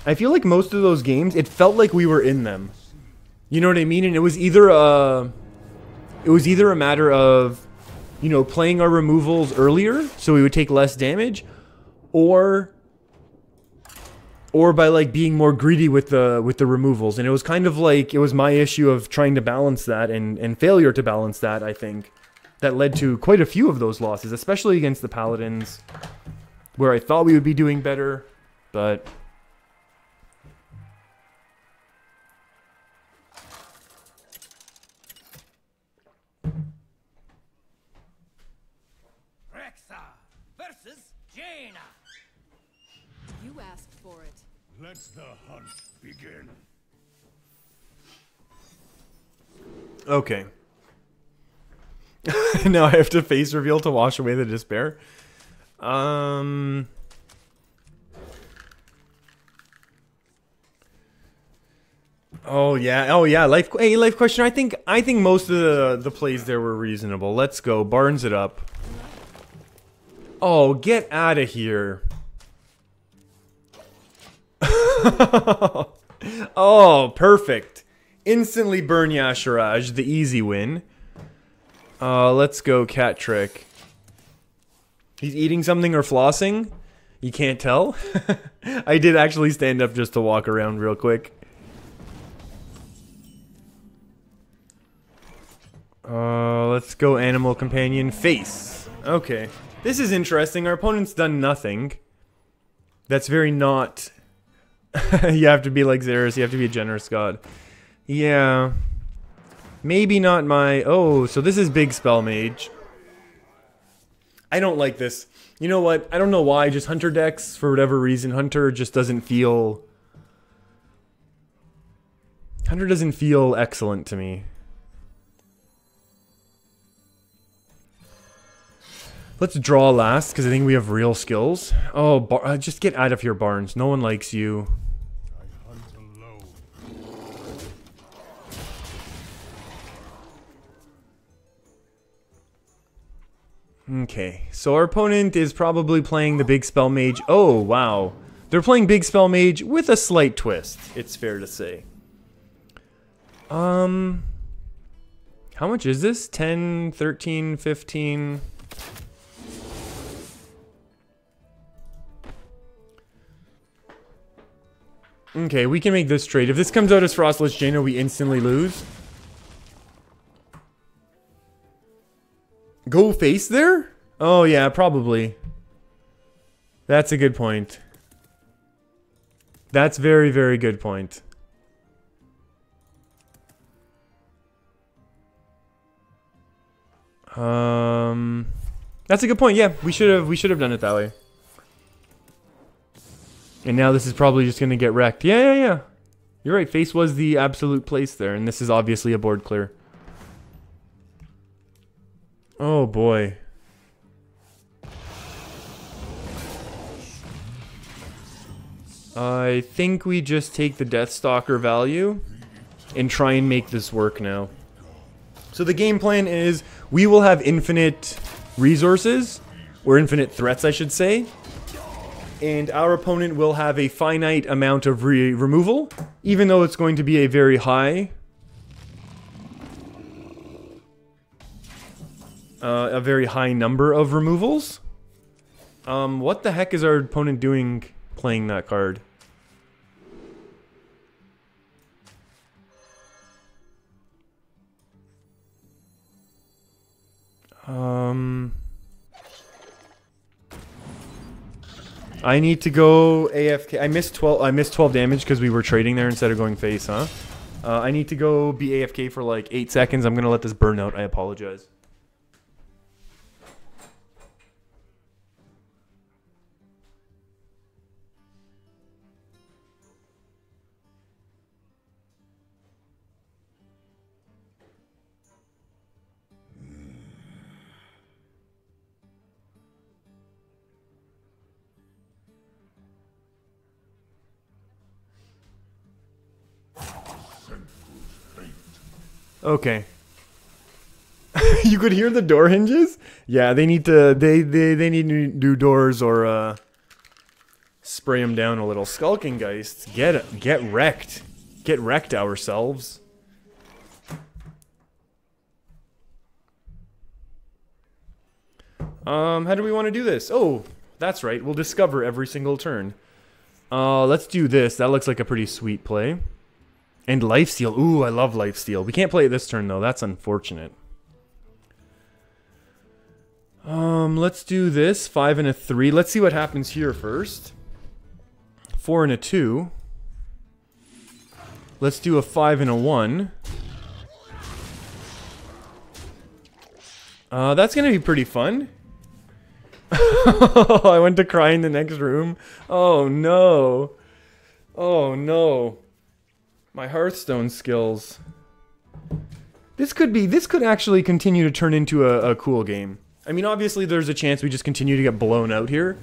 I feel like most of those games, it felt like we were in them. You know what I mean? And it was either a matter of, you know, playing our removals earlier so we would take less damage, or by like being more greedy with the removals. And it was kind of like it was my issue of trying to balance that and failure to balance that, I think, that led to quite a few of those losses, especially against the Paladins, where I thought we would be doing better, but Rexa versus Jaina. You asked for it. Let the hunt begin. okay. Now I have to face reveal to wash away the despair. Oh yeah. Life question. I think most of the plays there were reasonable. Let's go. Barnes it up. Oh, get out of here. Oh, perfect. Instantly burn Yasharaj, the easy win. Let's go Cat Trick. He's eating something or flossing? You can't tell? I did actually stand up just to walk around real quick. Let's go animal companion face. Okay. This is interesting. Our opponent's done nothing. That's very not... You have to be like Xeris. You have to be a generous god. Yeah. Maybe not my... Oh, so this is big spell mage. I don't like this. You know what? I don't know why. Just Hunter decks, for whatever reason. Hunter just doesn't feel... Hunter doesn't feel excellent to me. Let's draw last, because I think we have real skills. Oh, just get out of here, Barnes. No one likes you. I hunt alone. Okay, so our opponent is probably playing the Big Spell Mage. Oh, wow. They're playing Big Spell Mage with a slight twist, it's fair to say. How much is this? 10, 13, 15... Okay, we can make this trade. If this comes out as Frostless Jaina, we instantly lose. Go face there? Oh yeah, probably. That's a good point. That's very, very good point. That's a good point. Yeah, we should have done it that way. And now this is probably just going to get wrecked. Yeah. You're right, face was the absolute place there, and this is obviously a board clear. Oh boy. I think we just take the Deathstalker value and try and make this work now. So the game plan is we will have infinite resources, or infinite threats I should say. And our opponent will have a finite amount of removal, even though it's going to be a very high... a very high number of removals. What the heck is our opponent doing playing that card? I need to go AFK. I missed 12 damage because we were trading there instead of going face, huh? I need to go be AFK for like 8 seconds. I'm gonna let this burn out. I apologize. Okay. You could hear the door hinges? Yeah, they need to they need to do doors or spray them down a little. Skulking Geists, get wrecked. Get wrecked ourselves. How do we want to do this? Oh, that's right. We'll discover every single turn. Let's do this. That looks like a pretty sweet play. And Lifesteal. Ooh, I love Lifesteal. We can't play it this turn, though. That's unfortunate. Let's do this. 5 and a 3. Let's see what happens here first. 4 and a 2. Let's do a 5 and a 1. That's going to be pretty fun. I went to cry in the next room. Oh, no. Oh, no. My Hearthstone skills. This could actually continue to turn into a cool game. I mean, obviously there's a chance we just continue to get blown out here,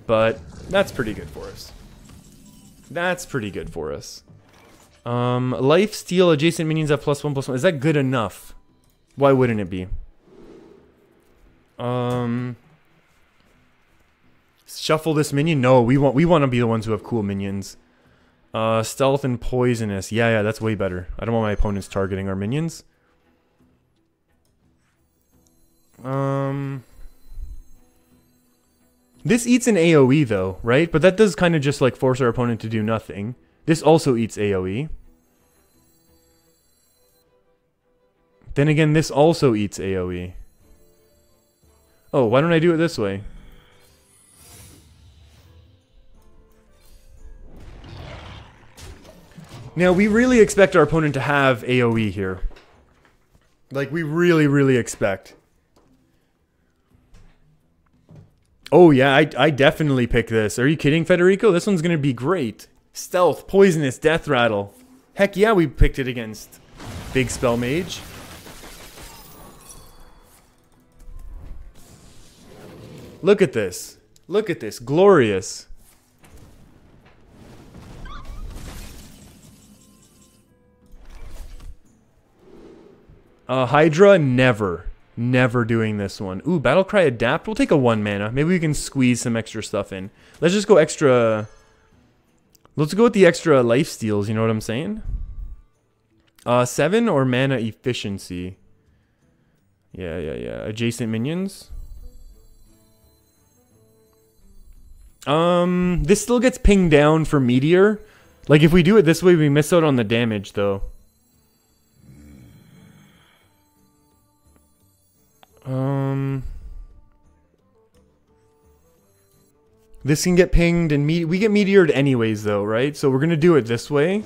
but that's pretty good for us. That's pretty good for us. Lifesteal, adjacent minions have +1/+1. Is that good enough? Why wouldn't it be? Shuffle this minion? No, we want to be the ones who have cool minions. Stealth and poisonous. Yeah, that's way better. I don't want my opponents targeting our minions. This eats an AoE though, right? But that does kind of just like force our opponent to do nothing. This also eats AoE. Then again, this also eats AoE. Oh, why don't I do it this way? Now, we really expect our opponent to have AoE here. Like, we really, really expect. Oh, yeah, I definitely pick this. Are you kidding, Federico? This one's going to be great. Stealth, Poisonous, Death Rattle. Heck yeah, we picked it against Big Spell Mage. Look at this. Look at this. Glorious. Hydra, never. Never doing this one. Ooh, Battlecry Adapt. We'll take a 1 mana. Maybe we can squeeze some extra stuff in. Let's just go extra... Let's go with the extra life steals, you know what I'm saying? 7 or mana efficiency? Yeah. Adjacent minions. This still gets pinged down for Meteor. Like, if we do it this way, we miss out on the damage, though. This can get pinged, and we get Meteored anyways, though, right? So we're gonna do it this way,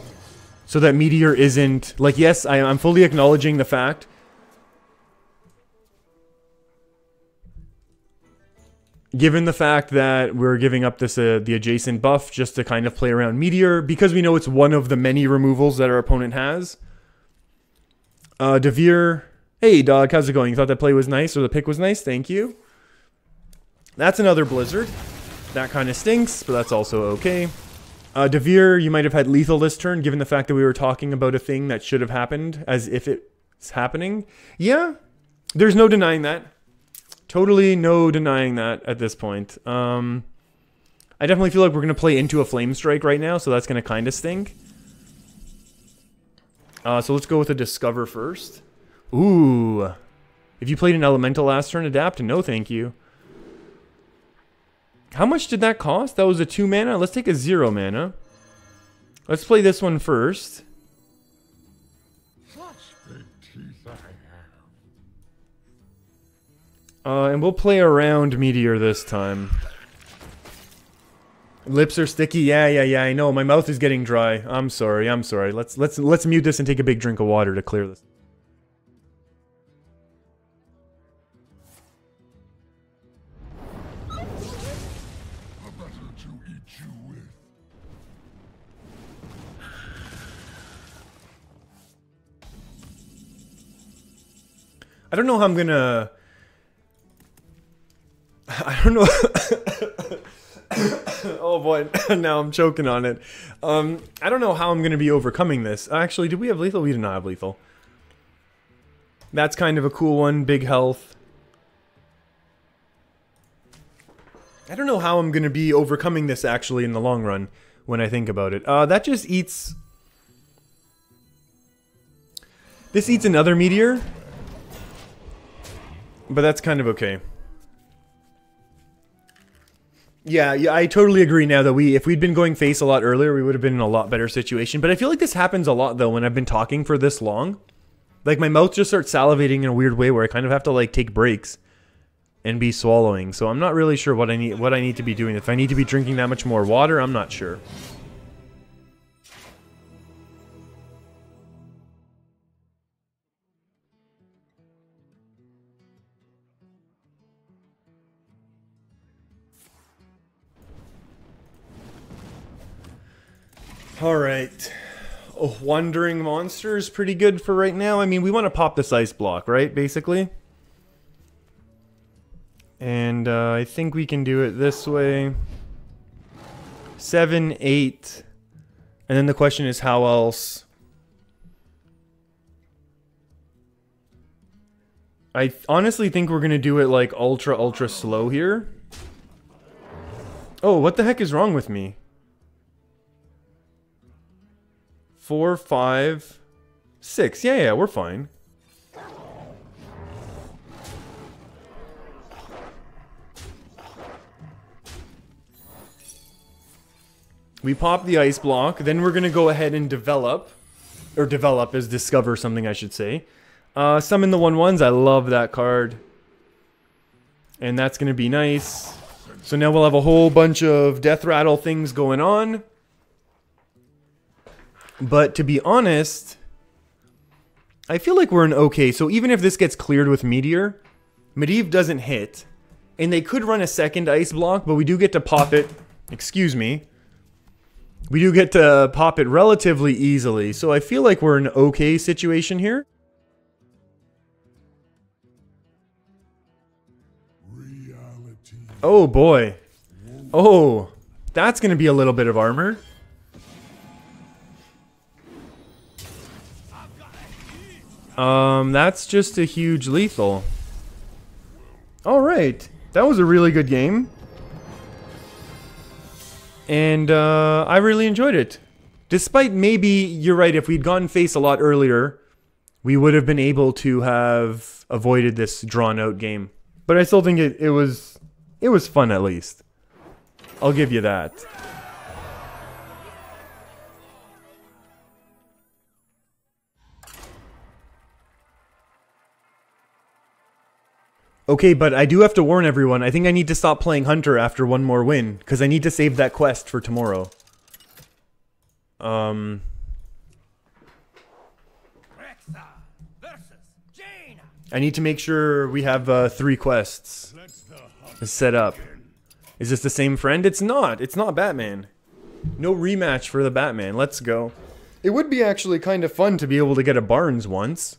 so that Meteor isn't... Like, yes, I'm fully acknowledging the fact... Given the fact that we're giving up this the adjacent buff just to kind of play around Meteor, because we know it's one of the many removals that our opponent has. Devere... Hey, dog, how's it going? You thought that play was nice, or the pick was nice? Thank you. That's another Blizzard. That kind of stinks, but that's also okay. Devere, you might have had lethal this turn, given the fact that we were talking about a thing that should have happened, as if it's happening. Yeah, there's no denying that. Totally no denying that at this point. I definitely feel like we're going to play into a Flame Strike right now, so that's going to kind of stink. So let's go with a Discover first. Ooh. If you played an Elemental last turn, Adapt? No, thank you. How much did that cost? That was a 2 mana? Let's take a 0 mana. Let's play this one first. And we'll play around Meteor this time. Lips are sticky. Yeah, I know. My mouth is getting dry. I'm sorry. Let's mute this and take a big drink of water to clear this. I don't know how I'm gonna... I don't know... Oh boy, now I'm choking on it. I don't know how I'm gonna be overcoming this. Actually, did we have lethal? We did not have lethal. That's kind of a cool one. Big health. I don't know how I'm gonna be overcoming this actually in the long run, when I think about it. That just eats... This eats another Meteor. But that's kind of okay. Yeah, I totally agree now that if we'd been going face a lot earlier, we would have been in a lot better situation. But I feel like this happens a lot, though, when I've been talking for this long. Like, my mouth just starts salivating in a weird way where I kind of have to, like, take breaks and be swallowing. So I'm not really sure what I need to be doing. If I need to be drinking that much more water, I'm not sure. Alright. Oh, Wandering Monster is pretty good for right now. I mean, we want to pop this ice block, right? Basically. And I think we can do it this way. 7, 8. And then the question is how else? I honestly think we're going to do it like ultra slow here. Oh, what the heck is wrong with me? 4, 5, 6. Yeah, we're fine. We pop the ice block, then we're going to go ahead and develop. Or develop is discover something, I should say. Summon the 1/1s. I love that card. And that's going to be nice. So now we'll have a whole bunch of death rattle things going on. But to be honest, I feel like we're in okay. So even if this gets cleared with Meteor, Medivh doesn't hit. And they could run a second ice block, but we do get to pop it. Excuse me. We do get to pop it relatively easily. So I feel like we're in an okay situation here. Reality. Oh boy. Oh, that's going to be a little bit of armor. That's just a huge lethal. Alright. That was a really good game. And, I really enjoyed it. Despite maybe, you're right, if we'd gone face a lot earlier, we would have been able to have avoided this drawn-out game. But I still think it was fun at least. I'll give you that. Okay, but I do have to warn everyone, I think I need to stop playing Hunter after one more win, because I need to save that quest for tomorrow. Rexa versus Jaina. I need to make sure we have 3 quests set up. Is this the same friend? It's not. It's not Batman. No rematch for the Batman. Let's go. It would be actually kind of fun to be able to get a Barnes once.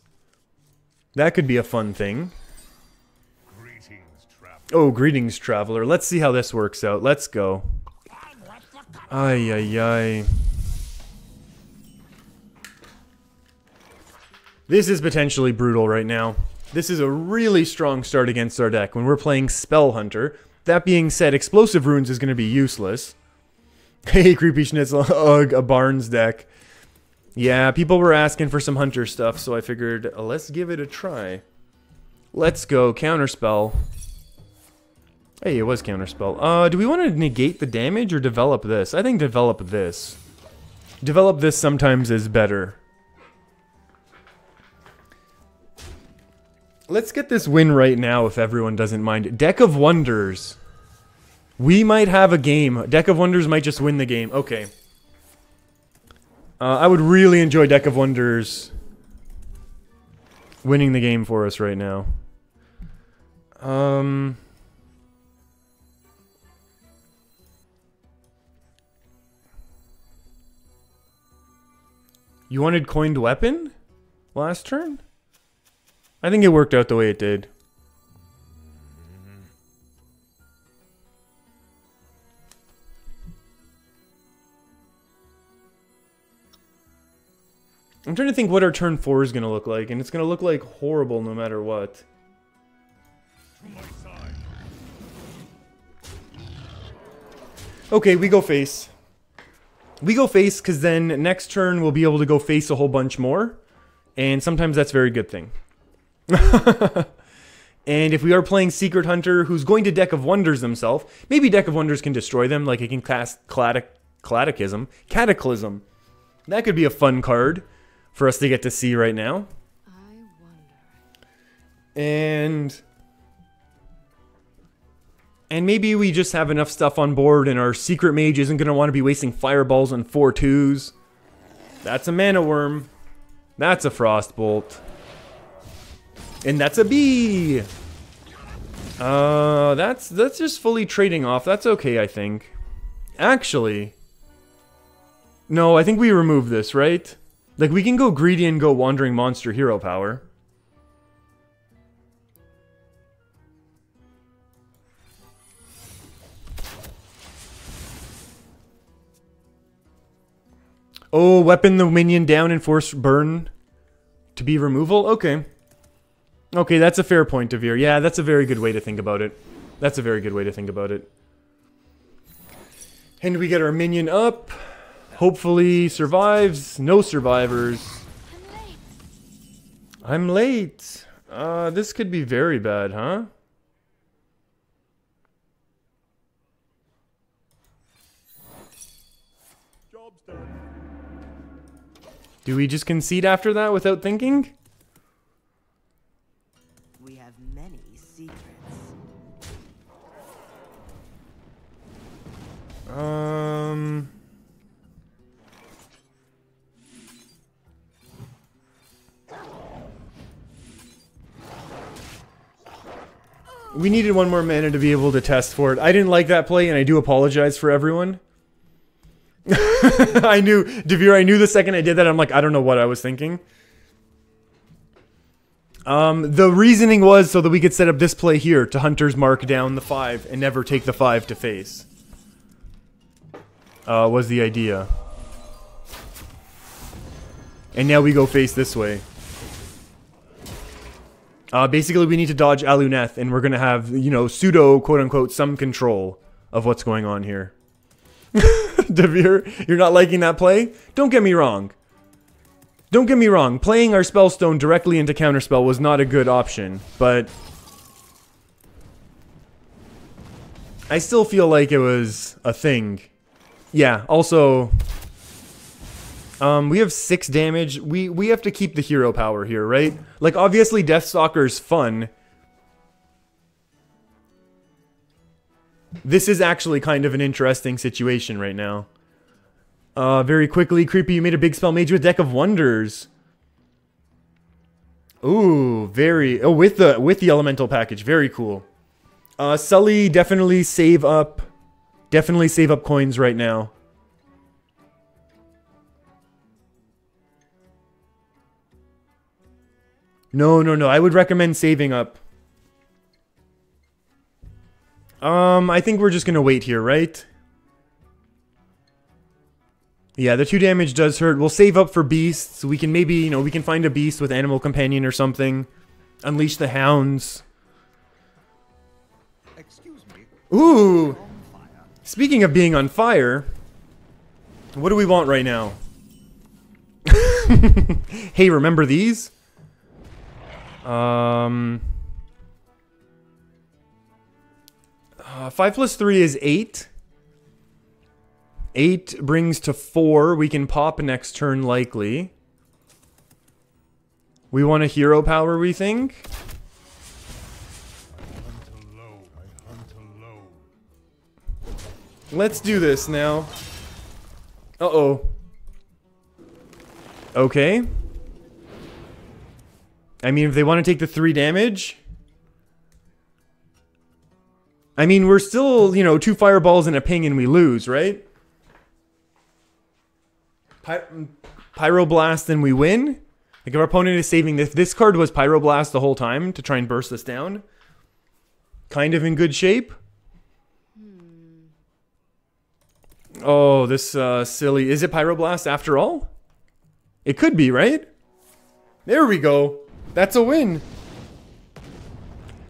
That could be a fun thing. Oh, greetings, traveler. Let's see how this works out. Let's go. Ay, ay, ay. This is potentially brutal right now. This is a really strong start against our deck when we're playing Spell Hunter. That being said, Explosive Runes is going to be useless. Hey, Creepy Schnitzel. Ugh, a Barnes deck. Yeah, people were asking for some Hunter stuff, so I figured, let's give it a try. Let's go. Counterspell. Hey, it was Counterspell. Do we want to negate the damage or develop this? I think develop this. Develop this sometimes is better. Let's get this win right now if everyone doesn't mind. Deck of Wonders. We might have a game. Deck of Wonders might just win the game. Okay. I would really enjoy Deck of Wonders winning the game for us right now. You wanted Coined Weapon last turn? I think it worked out the way it did. I'm trying to think what our turn 4 is going to look like, and it's going to look like horrible no matter what. Okay, we go face. We go face because then next turn we'll be able to go face a whole bunch more. And sometimes that's a very good thing. And if we are playing Secret Hunter, who's going to Deck of Wonders himself, maybe Deck of Wonders can destroy them, like it can cast Cataclysm. That could be a fun card for us to get to see right now. I wonder. And maybe we just have enough stuff on board and our Secret Mage isn't going to want to be wasting fireballs on 4/2s. That's a Mana Worm. That's a Frostbolt. And that's a B! That's just fully trading off. That's okay, I think. Actually... No, I think we remove this, right? Like, we can go greedy and go Wandering Monster hero power. Oh, weapon the minion down and force burn to be removal? Okay. Okay, that's a fair point of view. Yeah, that's a very good way to think about it. That's a very good way to think about it. And we get our minion up. Hopefully survives. No survivors. I'm late. This could be very bad, huh? Job's done. Do we just concede after that without thinking? We needed one more mana to be able to test for it. I didn't like that play, and I do apologize for everyone. I knew, Devere, I knew the second I did that, I'm like, I don't know what I was thinking. The reasoning was so that we could set up this play here to Hunter's Mark down the 5 and never take the 5 to face. Was the idea. And now we go face this way. Basically, we need to dodge Aluneth, and we're going to have, you know, pseudo, quote-unquote, some control of what's going on here. Devere, you're not liking that play? Don't get me wrong. Don't get me wrong. Playing our Spellstone directly into Counterspell was not a good option, but I still feel like it was a thing. Yeah, also, we have 6 damage. We have to keep the hero power here, right? Like, obviously, Deathstalker's fun. This is actually kind of an interesting situation right now. Very quickly, Creepy, you made a big spell mage with Deck of Wonders. Ooh, very... Oh, with the elemental package. Very cool. Sully, definitely save up. Definitely save up coins right now. No, no, no. I would recommend saving up. I think we're just gonna wait here, right? Yeah, the 2 damage does hurt. We'll save up for beasts. We can maybe, you know, we can find a beast with Animal Companion or something. Unleash the hounds. Excuse me. Ooh! Speaking of being on fire, what do we want right now? Hey, remember these? 5 plus 3 is 8. 8 brings to 4. We can pop next turn, likely. We want a hero power, we think. Let's do this now. Uh-oh. Okay. I mean, if they want to take the 3 damage... I mean, we're still, you know, 2 fireballs and a ping and we lose, right? Pyroblast and we win? Like, if our opponent is saving this... This card was Pyroblast the whole time to try and burst this down. Kind of in good shape. Oh, this silly... Is it Pyroblast after all? It could be, right? There we go. That's a win.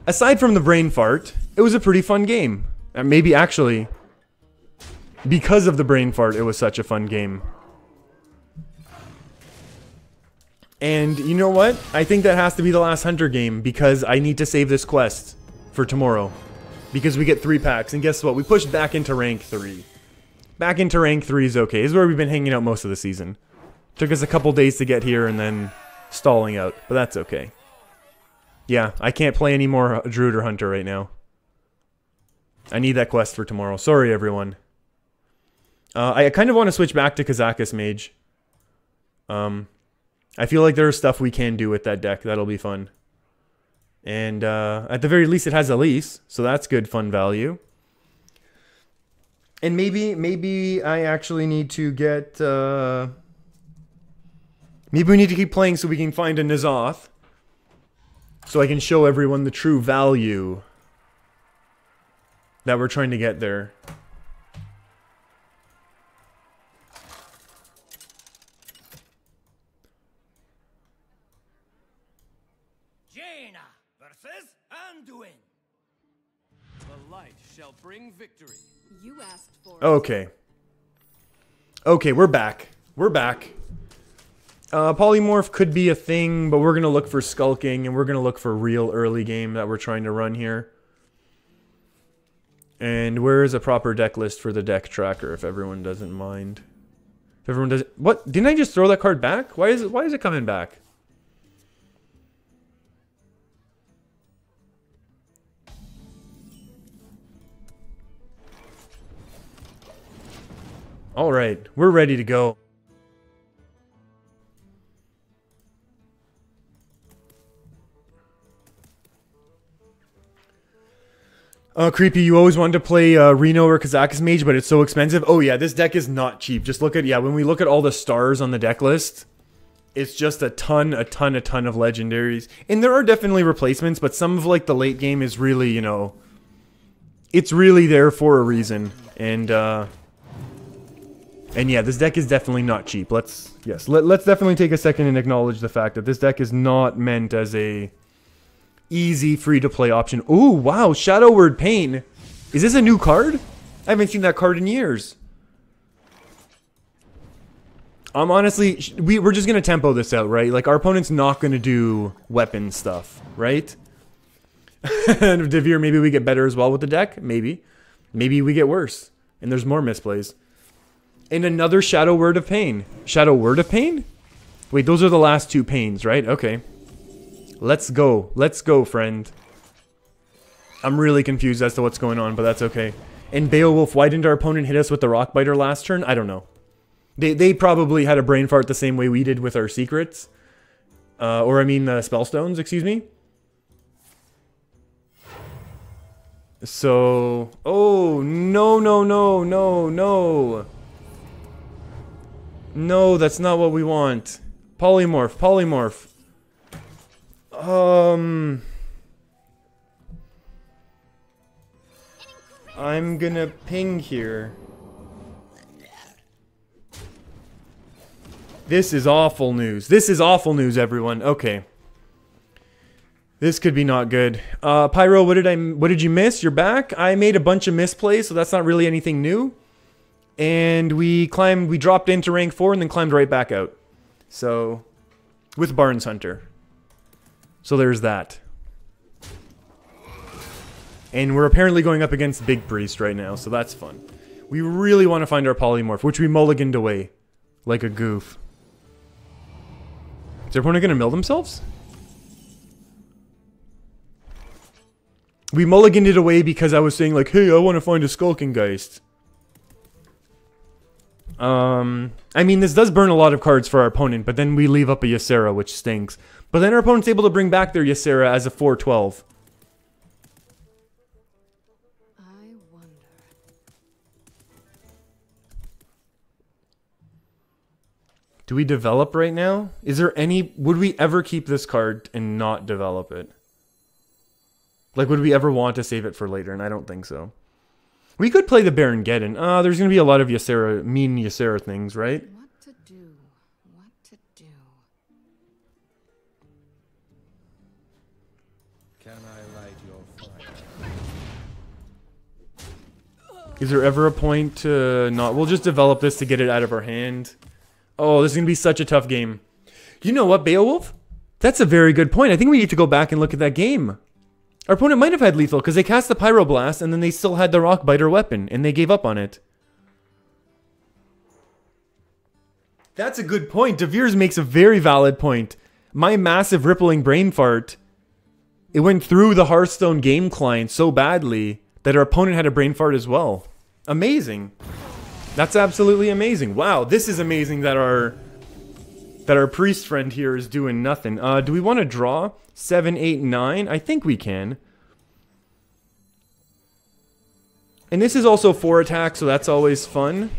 Aside from the brain fart, it was a pretty fun game. Maybe actually, because of the brain fart, it was such a fun game. And you know what? I think that has to be the last Hunter game because I need to save this quest for tomorrow. Because we get 3 packs. And guess what? We pushed back into rank 3. Back into rank 3 is okay. This is where we've been hanging out most of the season. Took us a couple days to get here and then stalling out. But that's okay. Yeah, I can't play any more Druid or Hunter right now. I need that quest for tomorrow. Sorry, everyone. I kind of want to switch back to Kazakus Mage. I feel like there's stuff we can do with that deck. That'll be fun. And at the very least, it has Elise, so that's good fun value. And maybe I actually need to get... maybe we need to keep playing so we can find a N'Zoth. So I can show everyone the true value that we're trying to get there. Jaina versus Anduin. The light shall bring victory. You asked for it. Okay. Okay, we're back. We're back. Polymorph could be a thing, but we're going to look for Skulking, and we're going to look for real early game that we're trying to run here. And where is a proper deck list for the deck tracker, if everyone doesn't mind? If everyone does... What? Didn't I just throw that card back? Why is it coming back? Alright, we're ready to go. Creepy, you always wanted to play Reno or Kazakus Mage, but it's so expensive. Oh yeah, this deck is not cheap. Just look at, yeah, when we look at all the stars on the deck list, it's just a ton of legendaries. And there are definitely replacements, but some of like the late game is really, you know, it's really there for a reason. And yeah, this deck is definitely not cheap. Let's definitely take a second and acknowledge the fact that this deck is not meant as a easy free-to-play option. Ooh, wow, Shadow Word Pain. Is this a new card? I haven't seen that card in years. Honestly, we're just going to tempo this out, right? Like, our opponent's not going to do weapon stuff, right? And Devere, maybe we get better as well with the deck. Maybe. Maybe we get worse. And there's more misplays. And another Shadow Word of Pain. Shadow Word of Pain? Wait, those are the last two pains, right? Okay. Let's go. Let's go, friend. I'm really confused as to what's going on, but that's okay. And Beowulf, why didn't our opponent hit us with the Rockbiter last turn? I don't know. They probably had a brain fart the same way we did with our secrets. Or I mean the Spellstones, excuse me. So... Oh, no, no, no, no, no. No, that's not what we want. Polymorph, polymorph. I'm gonna ping here. This is awful news. This is awful news, everyone. Okay. This could be not good. Pyro, what did you miss? You're back? I made a bunch of misplays, so that's not really anything new. And we dropped into rank 4 and then climbed right back out. So, with Barnes Hunter. So there's that. And we're apparently going up against Big Priest right now, so that's fun. We really want to find our polymorph, which we mulliganed away. Like a goof. Is everyone going to mill themselves? We mulliganed it away because I was saying like, hey, I want to find a Skulking Geist. I mean, this does burn a lot of cards for our opponent, but then we leave up a Ysera, which stinks. But then our opponent's able to bring back their Ysera as a 4/12. I wonder. Do we develop right now? Is there any... Would we ever keep this card and not develop it? Like, would we ever want to save it for later? And I don't think so. We could play the Baron Geddon. There's going to be a lot of Ysera, mean Ysera things, right? What to do? What to do? Can I light your fire? Is there ever a point to not... We'll just develop this to get it out of our hand. Oh, this is going to be such a tough game. You know what, Beowulf? That's a very good point. I think we need to go back and look at that game. Our opponent might have had lethal, because they cast the Pyroblast, and then they still had the Rockbiter weapon, and they gave up on it. That's a good point. De Veers makes a very valid point. My massive rippling brain fart, it went through the Hearthstone game client so badly that our opponent had a brain fart as well. Amazing. That's absolutely amazing. Wow, this is amazing that our priest friend here is doing nothing. Do we want to draw 7, 8, 9? I think we can. And this is also 4 attack, so that's always fun.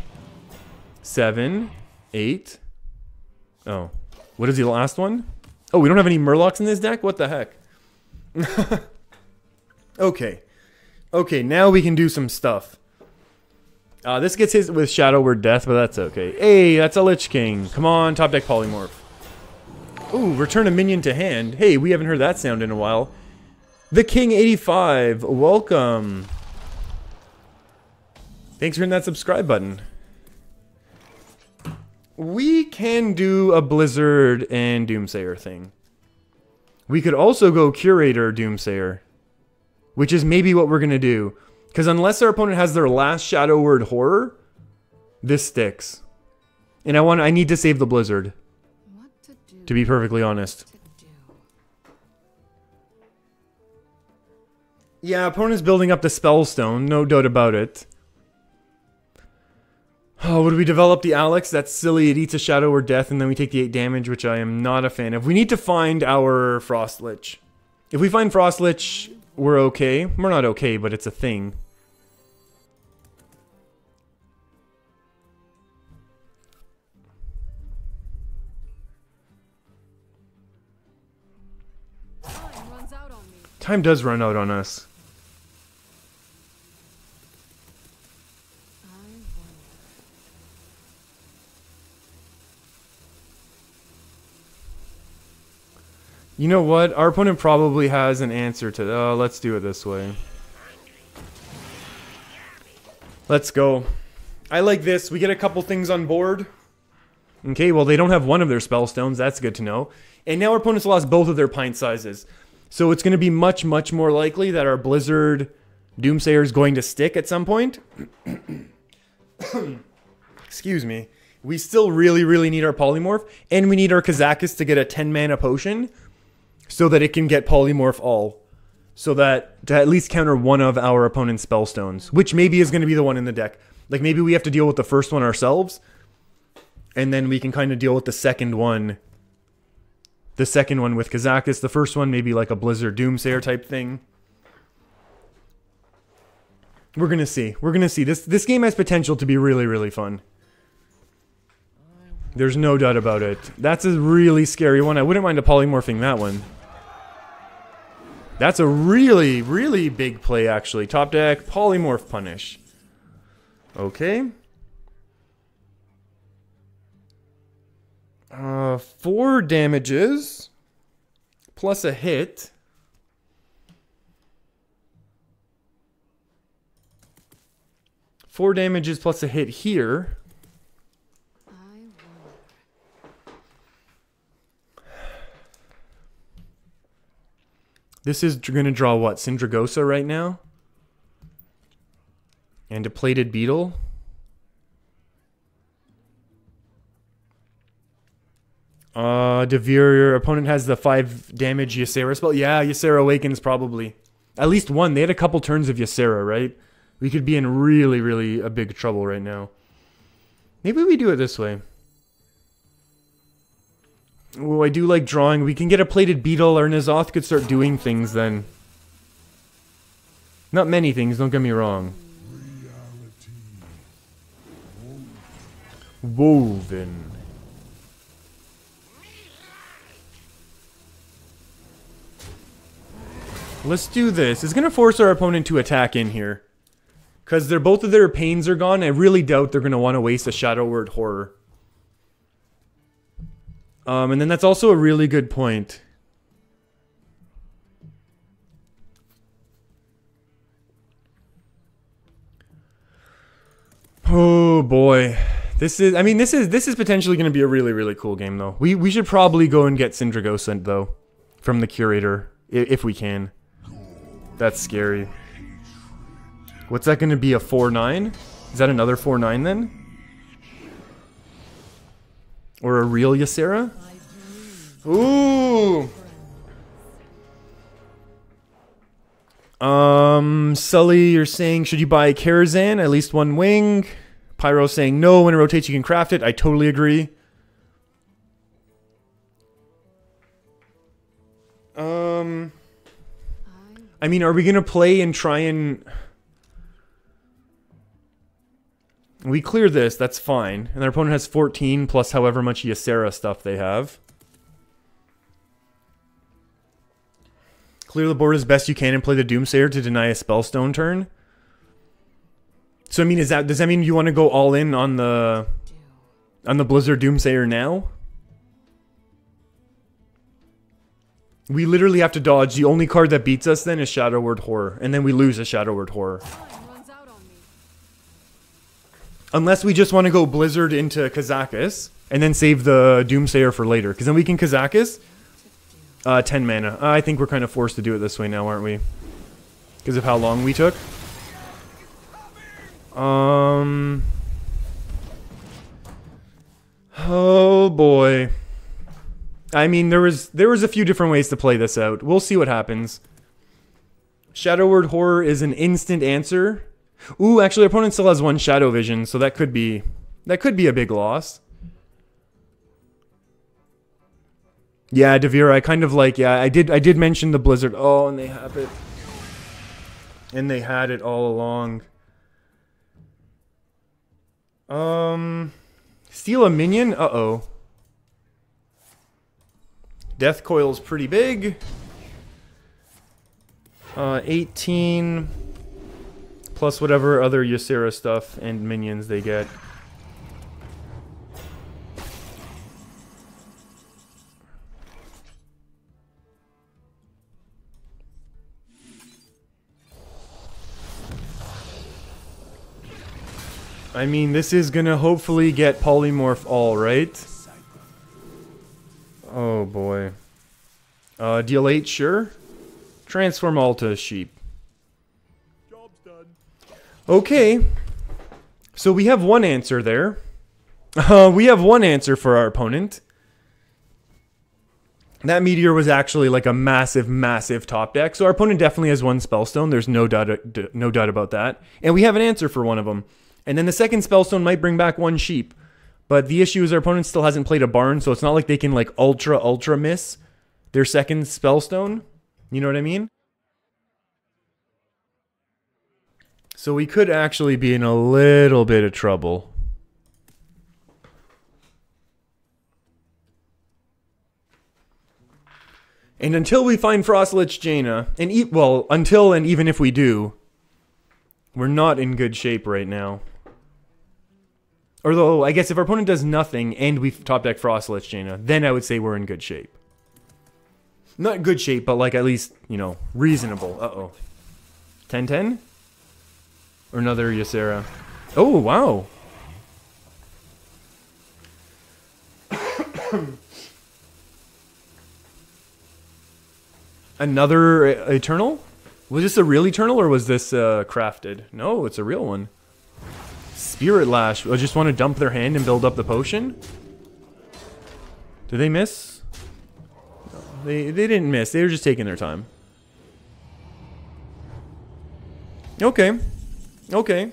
7, 8. Oh, what is the last one? Oh, we don't have any Murlocs in this deck? What the heck? Okay. Okay, now we can do some stuff. This gets hit with Shadow Word Death, but that's okay. Hey, that's a Lich King. Come on, top deck Polymorph. Ooh, return a minion to hand. Hey, we haven't heard that sound in a while. The King 85, welcome. Thanks for hitting that subscribe button. We can do a Blizzard and Doomsayer thing. We could also go Curator Doomsayer, which is maybe what we're going to do. Because unless our opponent has their last Shadow Word Horror, this sticks. And I need to save the Blizzard. What to do? To be perfectly honest. To do. Yeah, opponent's building up the Spellstone, no doubt about it. Oh, would we develop the Alex? That's silly. It eats a Shadow Word Death, and then we take the 8 damage, which I am not a fan of. We need to find our Frost Lich. If we find Frost Lich, we're okay. We're not okay, but it's a thing. Time runs out on me. Time does run out on us. I wonder. You know what? Our opponent probably has an answer to... let's do it this way. Let's go. I like this. We get a couple things on board. Okay, well, they don't have one of their spell stones. That's good to know. And now our opponent's lost both of their pint sizes. So it's going to be much, much more likely that our Blizzard Doomsayer is going to stick at some point. Excuse me. We still really, really need our Polymorph. And we need our Kazakus to get a 10-mana potion, so that it can get Polymorph all. So that to at least counter one of our opponent's spellstones. Which maybe is going to be the one in the deck. Like maybe we have to deal with the first one ourselves. And then we can kind of deal with the second one. The second one with Kazakus. The first one maybe like a Blizzard Doomsayer type thing. We're going to see. We're going to see. This game has potential to be really, really fun. There's no doubt about it. That's a really scary one. I wouldn't mind a polymorphing that one. That's a really, really big play, actually. Top deck, polymorph punish. Okay. 4 damages. Plus a hit. Four damages plus a hit here. This is going to draw what? Syndragosa right now? And a Plated Beetle? Devere, your opponent has the 5 damage Ysera spell. Yeah, Ysera Awakens probably. At least one. They had a couple turns of Ysera, right? We could be in really, really a big trouble right now. Maybe we do it this way. Oh, I do like drawing. We can get a Plated Beetle, or N'Zoth could start doing things then. Not many things, don't get me wrong. Woven. Let's do this. It's going to force our opponent to attack in here. Because both of their pains are gone. I really doubt they're going to want to waste a Shadow Word Horror. And then that's also a really good point. Oh boy. This is potentially going to be a really, really cool game though. We should probably go and get Syndragosa though from the curator if we can. That's scary. What's that going to be, a 4/9? Is that another 4/9 then? Or a real Ysera? Ooh! Sully, you're saying, should you buy Karazhan? At least one wing. Pyro saying, no, when it rotates you can craft it. I totally agree. I mean, are we going to play and try and... We clear this, that's fine. And our opponent has 14 plus however much Ysera stuff they have. Clear the board as best you can and play the Doomsayer to deny a Spellstone turn. So I mean, does that mean you want to go all in on the Blizzard Doomsayer now? We literally have to dodge. The only card that beats us then is Shadow Word Horror, and then we lose a Shadow Word Horror. Unless we just want to go Blizzard into Kazakus and then save the Doomsayer for later, because then we can Kazakus 10 mana. I think we're kind of forced to do it this way now, aren't we? Because of how long we took. Oh boy. I mean, there was a few different ways to play this out. We'll see what happens. Shadow Word Horror is an instant answer. Ooh, actually, our opponent still has 1 Shadow Vision, so that could be a big loss. Yeah, Devere, I kind of like, yeah, I did mention the Blizzard. Oh, and they have it. And they had it all along. Steal a minion? Uh-oh. Death Coil's pretty big. 18 plus whatever other Ysera stuff and minions they get. I mean, this is gonna hopefully get polymorph all, right? Oh boy. Deal 8, sure. Transform all to sheep. Job's done. Okay. So we have one answer there. We have one answer for our opponent. That meteor was actually like a massive, massive top deck. So our opponent definitely has one spellstone. There's no doubt about that. And we have an answer for one of them. And then the second spellstone might bring back one sheep. But the issue is our opponent still hasn't played a barn, so it's not like they can like ultra miss their second spellstone. You know what I mean? So we could actually be in a little bit of trouble. And until we find Frostlich Jaina, and until and even if we do, we're not in good shape right now. Although, I guess if our opponent does nothing and we top deck Frostlich Jaina, then I would say we're in good shape. Not good shape, but like at least, you know, reasonable. Uh-oh. 10-10? Or another Ysera. Oh, wow. Another Eternal? Was this a real Eternal or was this crafted? No, it's a real one. Spirit Lash. I just want to dump their hand and build up the potion? Did they miss? No, they didn't miss. They were just taking their time. Okay. Okay.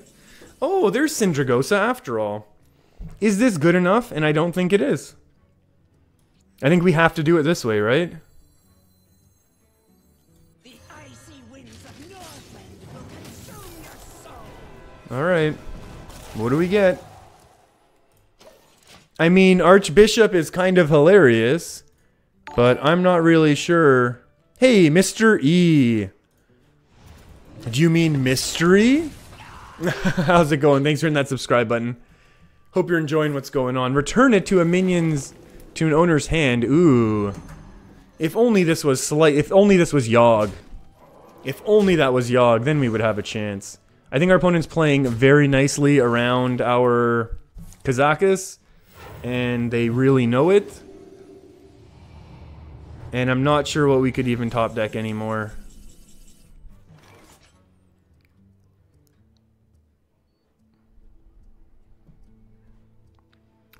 Oh, there's Syndragosa after all. Is this good enough? And I don't think it is. I think we have to do it this way, right? The icy winds of Northland will consume your soul. Alright. What do we get? I mean, Archbishop is kind of hilarious, but I'm not really sure. Hey, Mr. E. Do you mean mystery? How's it going? Thanks for hitting that subscribe button. Hope you're enjoying what's going on. Return it to an owner's hand. Ooh. If only this was if only this was Yogg. If only that was Yogg, then we would have a chance. I think our opponent's playing very nicely around our Kazakus, and they really know it. And I'm not sure what we could even top deck anymore.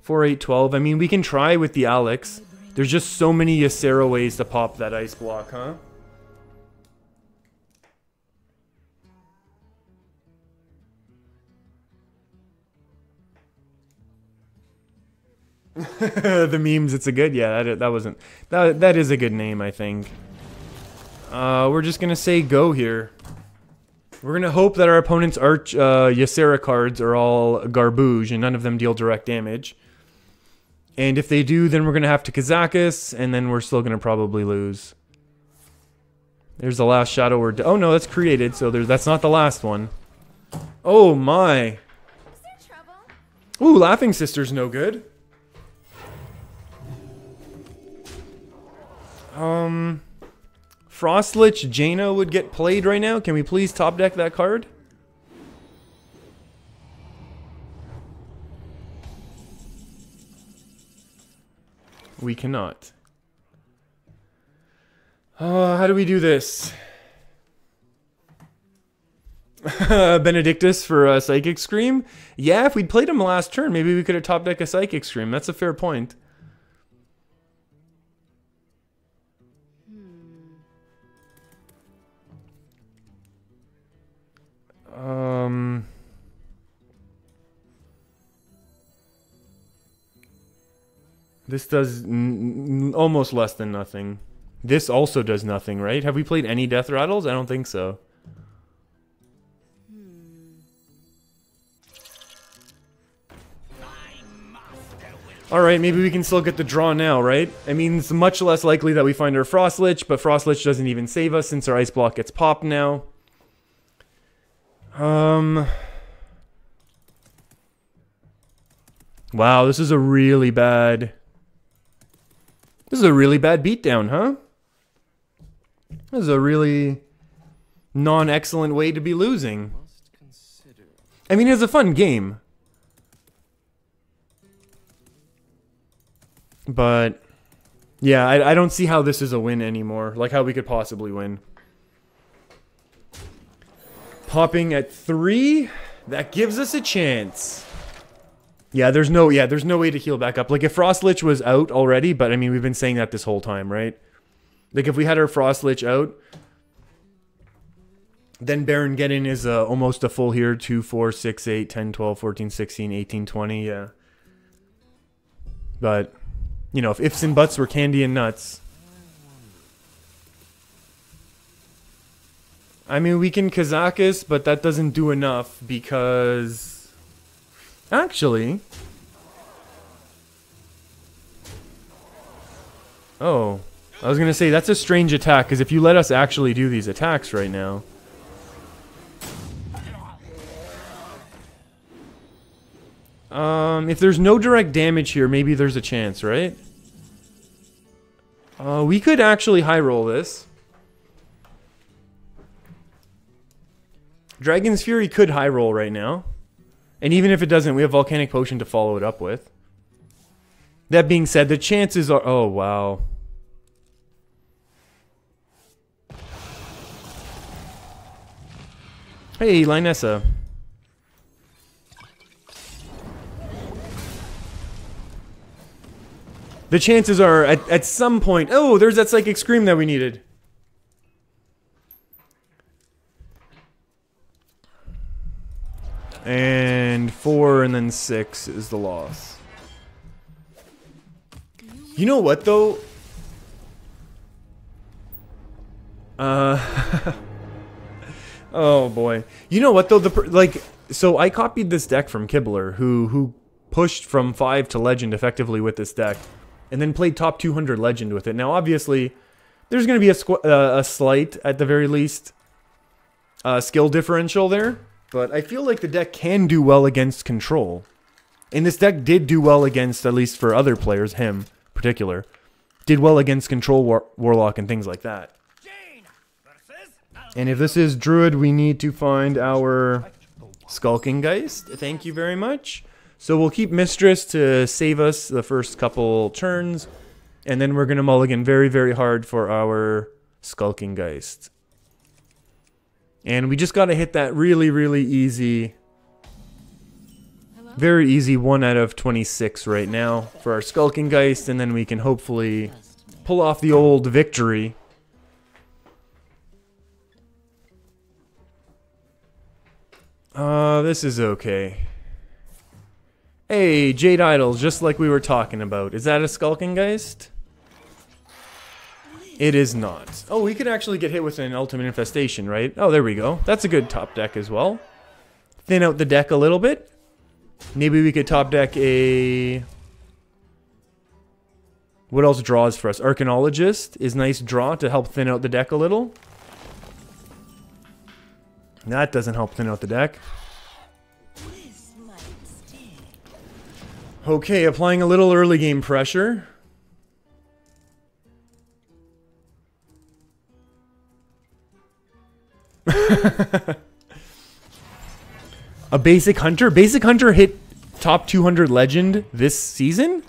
Four, 8, 12. I mean, we can try with the Alex. There's just so many Ysera ways to pop that ice block, huh? The memes, it's a good, yeah, that is a good name, I think. We're just gonna say go here. We're gonna hope that our opponent's Ysera cards are all garbage and none of them deal direct damage. And if they do, then we're gonna have to Kazakus, and then we're still gonna probably lose. There's the last Shadow Word. Oh no, that's created, so that's not the last one. Oh my. Is there trouble? Ooh, Laughing Sister's no good. Frostlich Jaina would get played right now. Can we please top deck that card? We cannot. How do we do this? Benedictus for Psychic Scream? Yeah, if we'd played him last turn, maybe we could have top decked a Psychic Scream. That's a fair point. This does almost less than nothing. This also does nothing, right? Have we played any Death Rattles? I don't think so. Alright, maybe we can still get the draw now, right? I mean, it's much less likely that we find our Frost Lich, but Frost Lich doesn't even save us since our Ice Block gets popped now. Wow, this is a really bad... This is a really bad beatdown, huh? This is a really non-excellent way to be losing. I mean, it's a fun game. But, yeah, I don't see how this is a win anymore. Like, how we could possibly win. Popping at 3? That gives us a chance. Yeah, there's no way to heal back up. Like, if Frost Lich was out already, but I mean, we've been saying that this whole time, right? Like, if we had our Frost Lich out, then Baron Geddon is almost a full here. 2, 4, 6, 8, 10, 12, 14, 16, 18, 20, yeah. But, you know, if ifs and buts were candy and nuts. I mean, we can Kazakus, but that doesn't do enough because... Actually... Oh. I was gonna say, that's a strange attack, because if you let us actually do these attacks right now... if there's no direct damage here, maybe there's a chance, right? We could actually high roll this. Dragon's Fury could high roll right now. And even if it doesn't, we have Volcanic Potion to follow it up with. That being said, the chances are... Oh, wow. Hey, Linessa. The chances are, at some point... Oh, there's that Psychic Scream that we needed. And 4 and then 6 is the loss. You know what, though? Oh, boy. You know what, though? So I copied this deck from Kibler, who pushed from 5 to Legend effectively with this deck. And then played top 200 Legend with it. Now, obviously, there's going to be a slight, at the very least, skill differential there. But I feel like the deck can do well against control. And this deck did do well against, at least for other players, him in particular, did well against control warlock and things like that. And if this is Druid, we need to find our Skulking Geist. Thank you very much. So we'll keep Mistress to save us the first couple turns. And then we're going to mulligan very, very hard for our Skulking Geist. And we just got to hit that really, really easy, very easy 1 out of 26 right now for our Skulking Geist. And then we can hopefully pull off the old victory. This is okay. Hey, Jade Idols, just like we were talking about. Is that a Skulking Geist? It is not. Oh, we could actually get hit with an Ultimate Infestation, right? Oh, there we go. That's a good top deck as well. Thin out the deck a little bit. Maybe we could top deck a... What else draws for us? Arcanologist is nice draw to help thin out the deck a little. That doesn't help thin out the deck. Okay, applying a little early game pressure. A Basic Hunter? Basic Hunter hit top 200 Legend this season?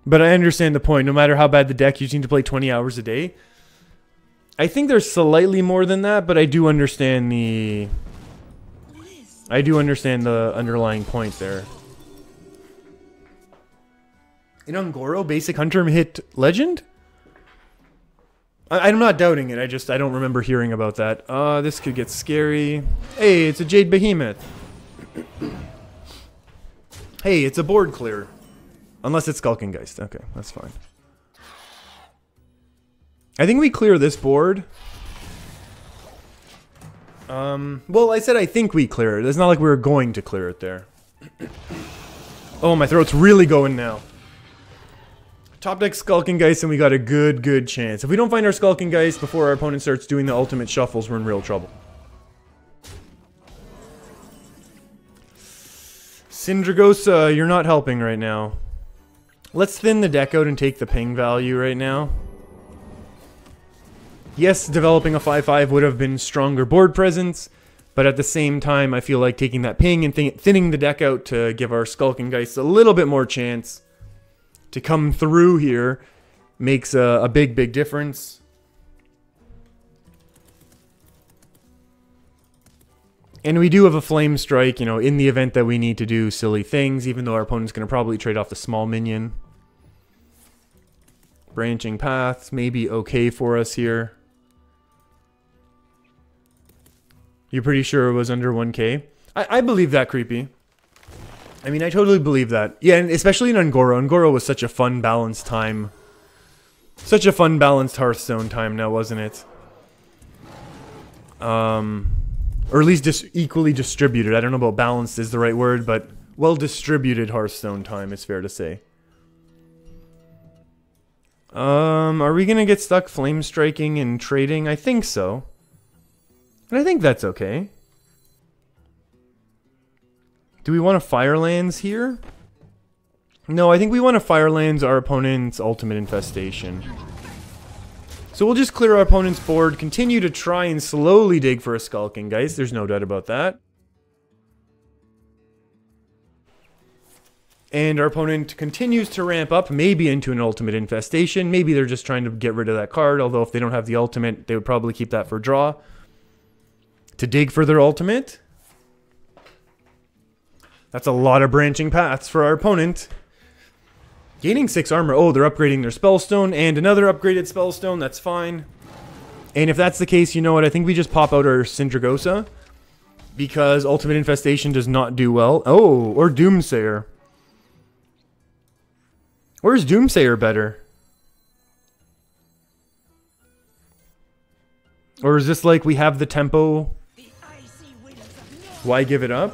But I understand the point. No matter how bad the deck, you seem to play 20 hours a day. I think there's slightly more than that, but I do understand the... underlying point there. In Ungoro, Basic Hunter hit Legend? I'm not doubting it. I don't remember hearing about that. This could get scary. Hey, it's a Jade Behemoth. Hey, it's a board clear. Unless it's Skulking Geist. Okay, that's fine. I think we clear this board. Well, I said I think we clear it. It's not like we were going to clear it there. Oh, my throat's really going now. Top deck Skulking Geist, and we got a good chance. If we don't find our Skulking Geist before our opponent starts doing the ultimate shuffles, we're in real trouble. Syndragosa, you're not helping right now. Let's thin the deck out and take the ping value right now. Yes, developing a 5/5 would have been stronger board presence, but at the same time, I feel like taking that ping and thinning the deck out to give our Skulking Geist a little bit more chance to come through here makes a big difference. And we do have a Flame Strike, you know, in the event that we need to do silly things, even though our opponent's going to probably trade off the small minion. Branching Paths may be okay for us here. You're pretty sure it was under 1k? I believe that, Creepy. I mean, I totally believe that. Yeah, and especially in Un'Goro. Un'Goro was such a fun, balanced time. Such a fun, balanced Hearthstone time now, wasn't it? Or at least equally distributed. I don't know about balanced is the right word, but well-distributed Hearthstone time, it's fair to say. Are we gonna get stuck flame striking and trading? I think so. And I think that's okay. Do we want to Firelands here? No, I think we want to Firelands our opponent's ultimate infestation. So we'll just clear our opponent's board, continue to try and slowly dig for a Skulking Geist. There's no doubt about that. And our opponent continues to ramp up, maybe into an ultimate infestation. Maybe they're just trying to get rid of that card, although if they don't have the ultimate, they would probably keep that for draw. To dig for their ultimate. That's a lot of branching paths for our opponent. Gaining 6 armor. Oh, they're upgrading their Spellstone and another upgraded Spellstone. That's fine. And if that's the case, you know what? I think we just pop out our Syndragosa. Because Ultimate Infestation does not do well. Oh, or Doomsayer. Or is Doomsayer better? Or is this like we have the tempo? Why give it up?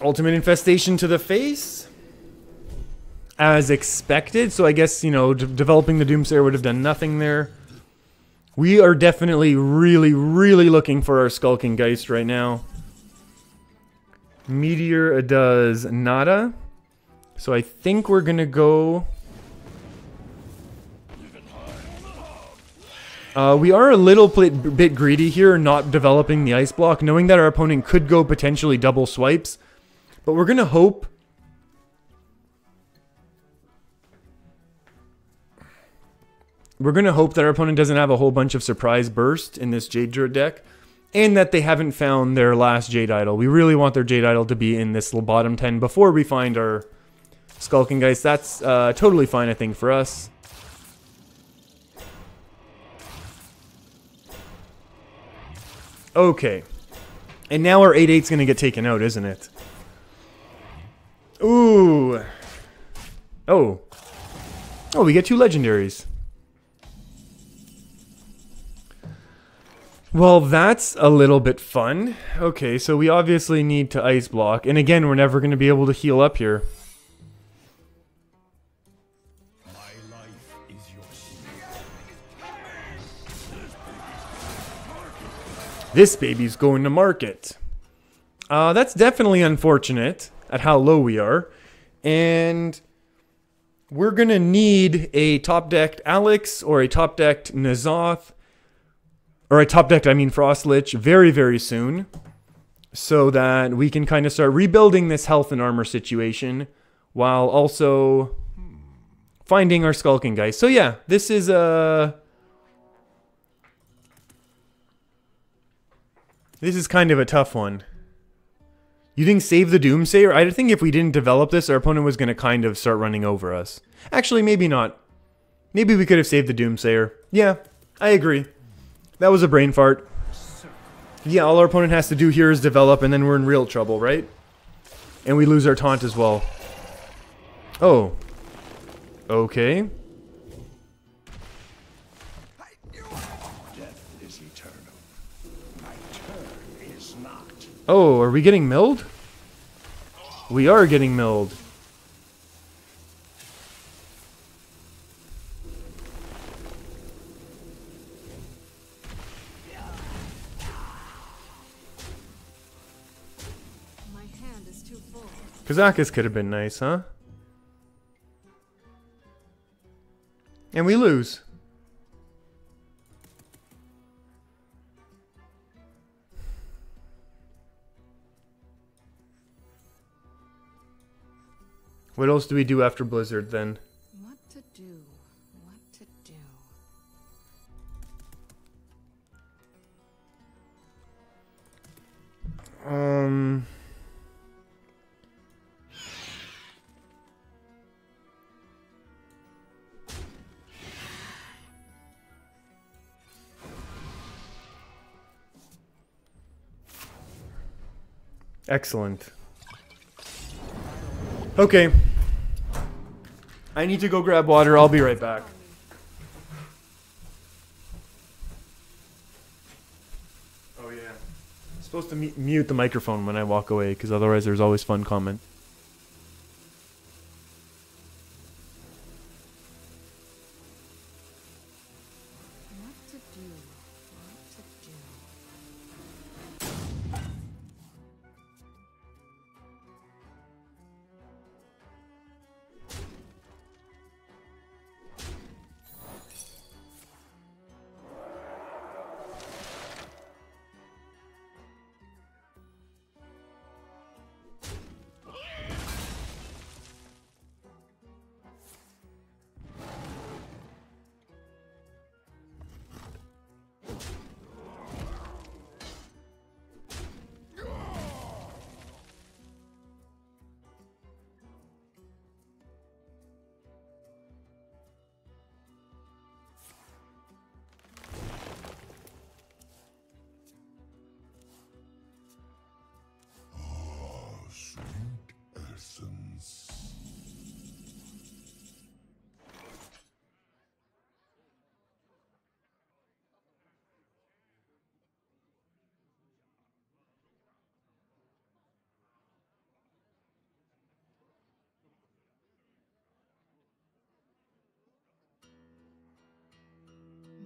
Ultimate Infestation to the face. As expected. So I guess, you know, developing the Doomsayer would have done nothing there. We are definitely really looking for our Skulking Geist right now. Meteor does nada. So I think we're going to go... we are a little bit greedy here, not developing the Ice Block, knowing that our opponent could go potentially double swipes. But we're going to hope... We're going to hope that our opponent doesn't have a whole bunch of surprise burst in this Jade Druid deck. And that they haven't found their last Jade Idol. We really want their Jade Idol to be in this bottom 10 before we find our Skulking Geist. That's totally fine, I think, for us. Okay. And now our 8/8's going to get taken out, isn't it? Ooh. Oh. Oh, we get 2 legendaries. Well, that's a little bit fun. Okay, so we obviously need to Ice Block. And again, we're never going to be able to heal up here. My life is your shield. This baby's going to market. That's definitely unfortunate at how low we are. And we're going to need a top-decked Alex or a top-decked N'Zoth. Or a top-decked, I mean Frost Lich, very soon. So that we can kind of start rebuilding this health and armor situation. While also finding our Skulking Geist. So yeah, this is this is kind of a tough one. You think save the Doomsayer? I think if we didn't develop this, our opponent was going to kind of start running over us. Actually, maybe not. Maybe we could have saved the Doomsayer. Yeah, I agree. That was a brain fart. Yeah, all our opponent has to do here is develop, and then we're in real trouble, right? And we lose our taunt as well. Oh. Okay. Death is eternal. My turn is not. Oh, are we getting milled? We are getting milled. My hand is too full. Kazakus could have been nice, huh? And we lose. What else do we do after Blizzard then? What to do? What to do? Excellent. Okay. I need to go grab water. I'll be right back. Oh yeah. I'm supposed to mute the microphone when I walk away, because otherwise there's always fun comment. What to do?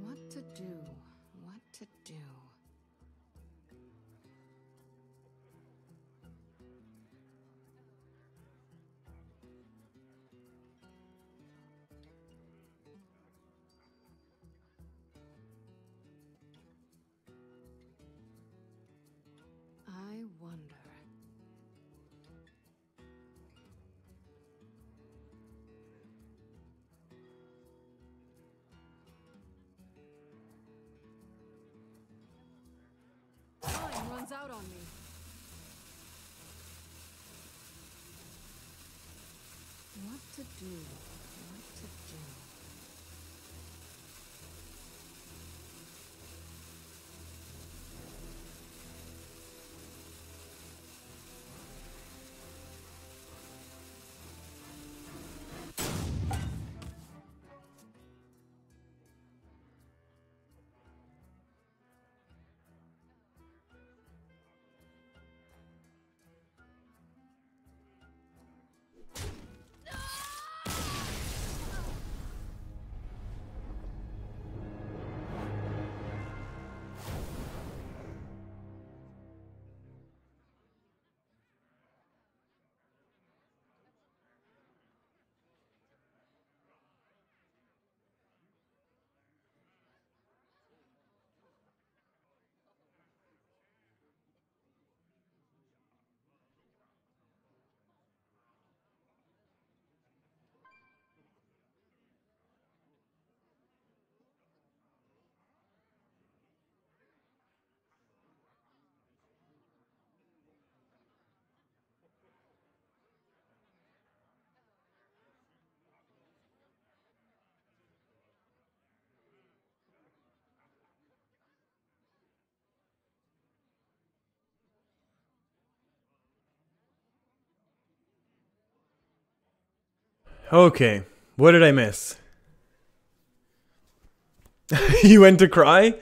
What to do? What to do? What to do? I wonder. Time runs out on me. What to do? What to do? Okay. What did I miss? You went to cry?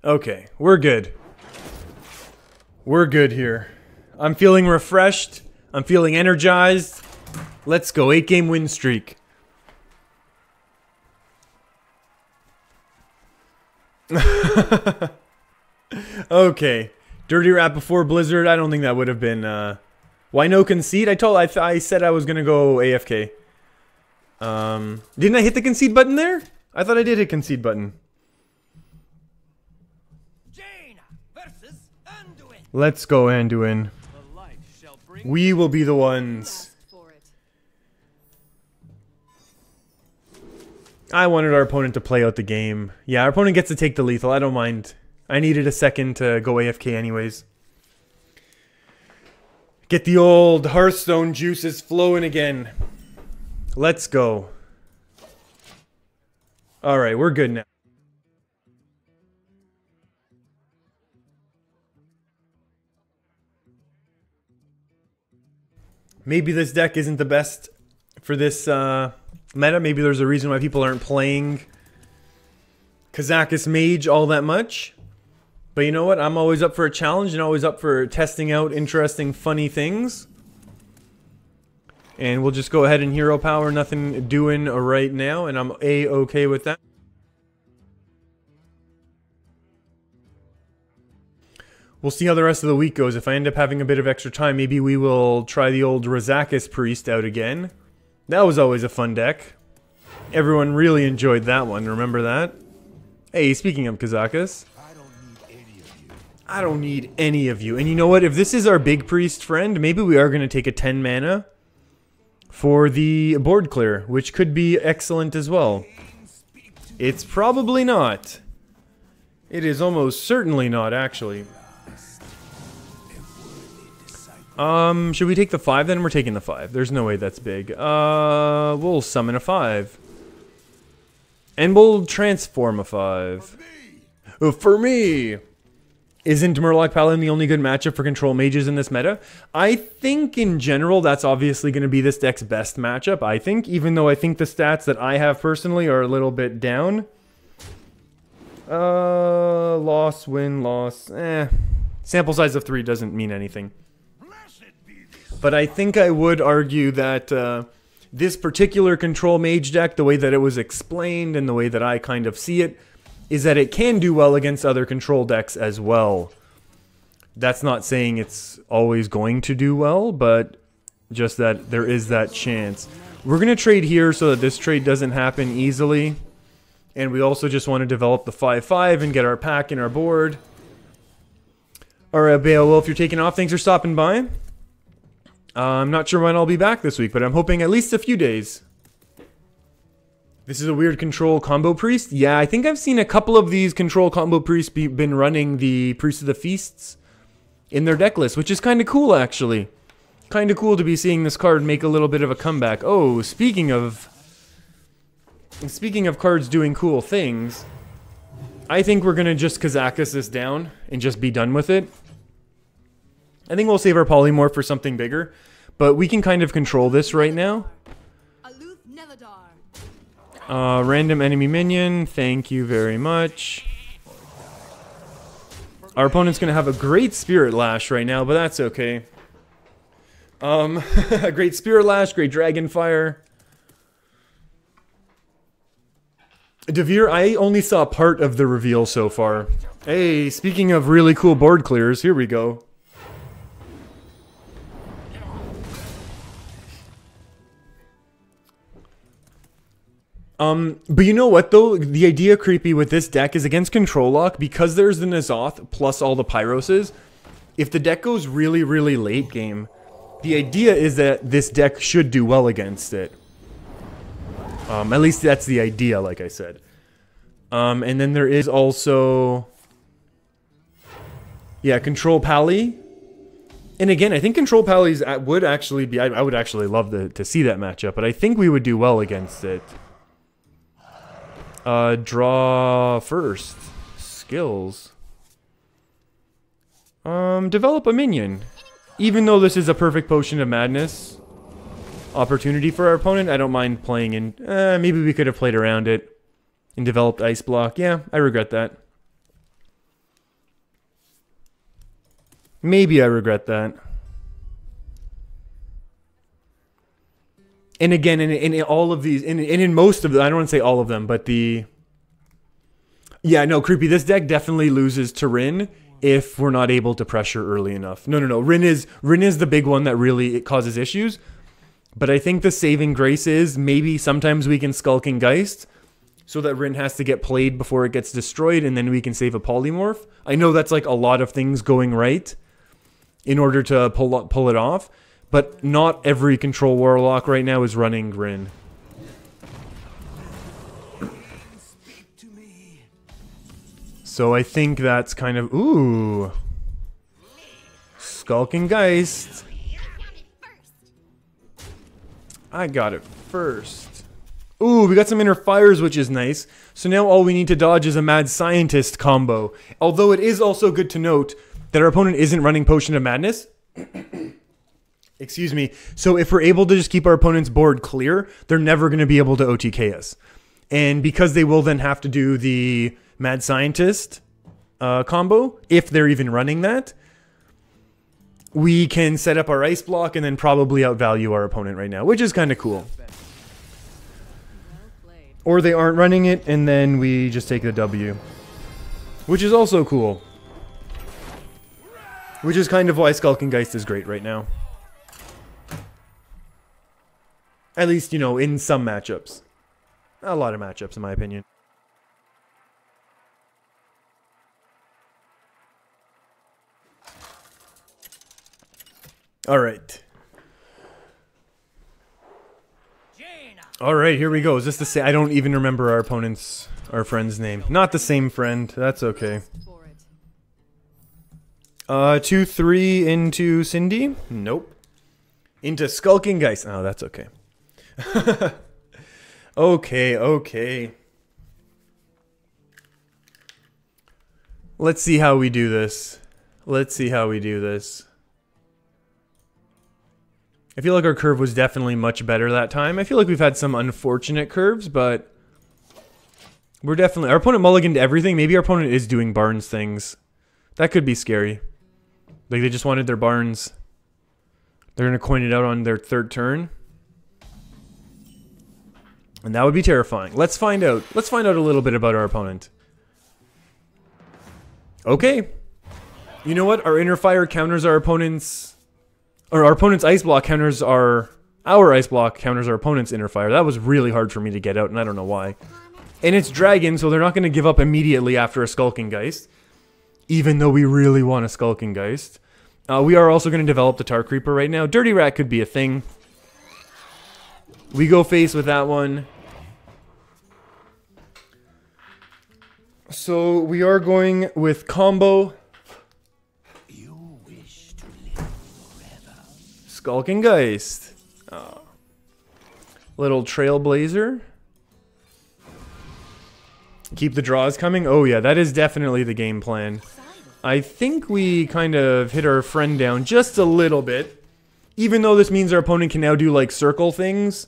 Okay. We're good. We're good here. I'm feeling refreshed. I'm feeling energized. Let's go. 8-game win streak. Okay. Dirty rap before Blizzard. I don't think that would have been, why no concede? I said I was gonna go AFK. Didn't I hit the concede button there? I thought I did hit concede button. Jaina versus Anduin. Let's go, Anduin. The light shall bring We will be the ones. Asked for it. I wanted our opponent to play out the game. Yeah, our opponent gets to take the lethal. I don't mind. I needed a second to go AFK anyways. Get the old Hearthstone juices flowing again. Let's go. Alright, we're good now. Maybe this deck isn't the best for this meta. Maybe there's a reason why people aren't playing Kazakus Mage all that much. But you know what? I'm always up for a challenge and always up for testing out interesting, funny things. And we'll just go ahead and hero power, nothing doing right now, and I'm A-okay with that. We'll see how the rest of the week goes. If I end up having a bit of extra time, maybe we will try the old Kazakus Priest out again. That was always a fun deck. Everyone really enjoyed that one, remember that? Hey, speaking of Kazakus, I don't need any of you. And you know what? If this is our big priest friend, maybe we are going to take a 10 mana for the board clear, which could be excellent as well. It's probably not. It is almost certainly not, actually. Should we take the 5 then? We're taking the 5. There's no way that's big. We'll summon a 5. And we'll transform a 5. For me! Isn't Murloc Paladin the only good matchup for control mages in this meta? I think in general that's obviously going to be this deck's best matchup, I think. Even though I think the stats that I have personally are a little bit down. Loss, win, loss. Sample size of 3 doesn't mean anything. But I think I would argue that this particular control mage deck, the way that it was explained and the way that I kind of see it, is that it can do well against other control decks as well. That's not saying it's always going to do well, but just that there is that chance. We're going to trade here so that this trade doesn't happen easily. And we also just want to develop the 5/5 and get our pack in our board. Alright, Beowulf, you're taking off. Thanks for stopping by. I'm not sure when I'll be back this week, but I'm hoping at least a few days. This is a weird control combo priest? Yeah, I think I've seen a couple of these control combo priests been running the Priest of the Feasts in their deck list, which is kind of cool, actually. Kind of cool to be seeing this card make a little bit of a comeback. Oh, speaking of cards doing cool things, I think we're going to just Kazakus this down and just be done with it. I think we'll save our polymorph for something bigger, but we can kind of control this right now. Aloof Neladar. Random enemy minion, thank you very much. Our opponent's gonna have a great Spirit Lash right now, but that's okay. A great Spirit Lash, great Dragon Fire. Devere, I only saw part of the reveal so far. Hey, speaking of really cool board clears, here we go. But you know what though? The idea creepy with this deck is against control lock, because there's the N'Zoth plus all the Pyroses. If the deck goes really, really late game, the idea is that this deck should do well against it. At least that's the idea, like I said. And then there is also... yeah, Control Pally. And again, I think Control Pallies would actually be... I would actually love to see that matchup, but I think we would do well against it. Draw first. Skills. Develop a minion. Even though this is a perfect potion of madness, opportunity for our opponent. I don't mind playing in... maybe we could have played around it and developed Ice Block. Yeah, I regret that. Maybe I regret that. And again, in all of these, in most of them, I don't want to say all of them, but the... Yeah, no, Creepy, this deck definitely loses to Rin if we're not able to pressure early enough. No. Rin is the big one that really causes issues. But I think the saving grace is maybe sometimes we can Skulking Geist so that Rin has to get played before it gets destroyed, and then we can save a Polymorph. I know that's like a lot of things going right in order to pull it off, but not every Control Warlock right now is running Rin. So I think that's kind of... Ooh. Skulking Geist. I got it first. Ooh, we got some Inner Fires, which is nice. So now all we need to dodge is a Mad Scientist combo. Although it is also good to note that our opponent isn't running Potion of Madness. Excuse me. So if we're able to just keep our opponent's board clear, they're never going to be able to OTK us. And because they will then have to do the Mad Scientist combo, if they're even running that, we can set up our Ice Block and then probably outvalue our opponent right now, which is kind of cool. Or they aren't running it, and then we just take the W, which is also cool. Which is kind of why Skulking Geist is great right now. At least, you know, in some matchups. A lot of matchups, in my opinion. Alright. Alright, here we go. Is this the same? I don't even remember our friend's name. Not the same friend. That's okay. 2-3 into Cindy? Nope. Into Skulking Geist. Oh, that's okay. Okay. Let's see how we do this. I feel like our curve was definitely much better that time. I feel like we've had some unfortunate curves, but we're definitely... Our opponent mulliganed everything. Maybe our opponent is doing Barnes things. That could be scary. Like, they just wanted their Barnes. They're going to coin it out on their third turn. And that would be terrifying. Let's find out. Let's find out a little bit about our opponent. Okay. You know what? Our Inner Fire counters our opponent's... Or our opponent's Ice Block counters our Ice Block counters our opponent's Inner Fire. That was really hard for me to get out, and I don't know why. And it's Dragon, so they're not going to give up immediately after a Skulking Geist. Even though we really want a Skulking Geist. We are also going to develop the Tar Creeper right now. Dirty Rat could be a thing. We go face with that one. So we are going with combo. You wish to live forever. Skulking Geist. Oh. Little Trailblazer. Keep the draws coming. Oh yeah, that is definitely the game plan. I think we kind of hit our friend down just a little bit. Even though this means our opponent can now do like circle things.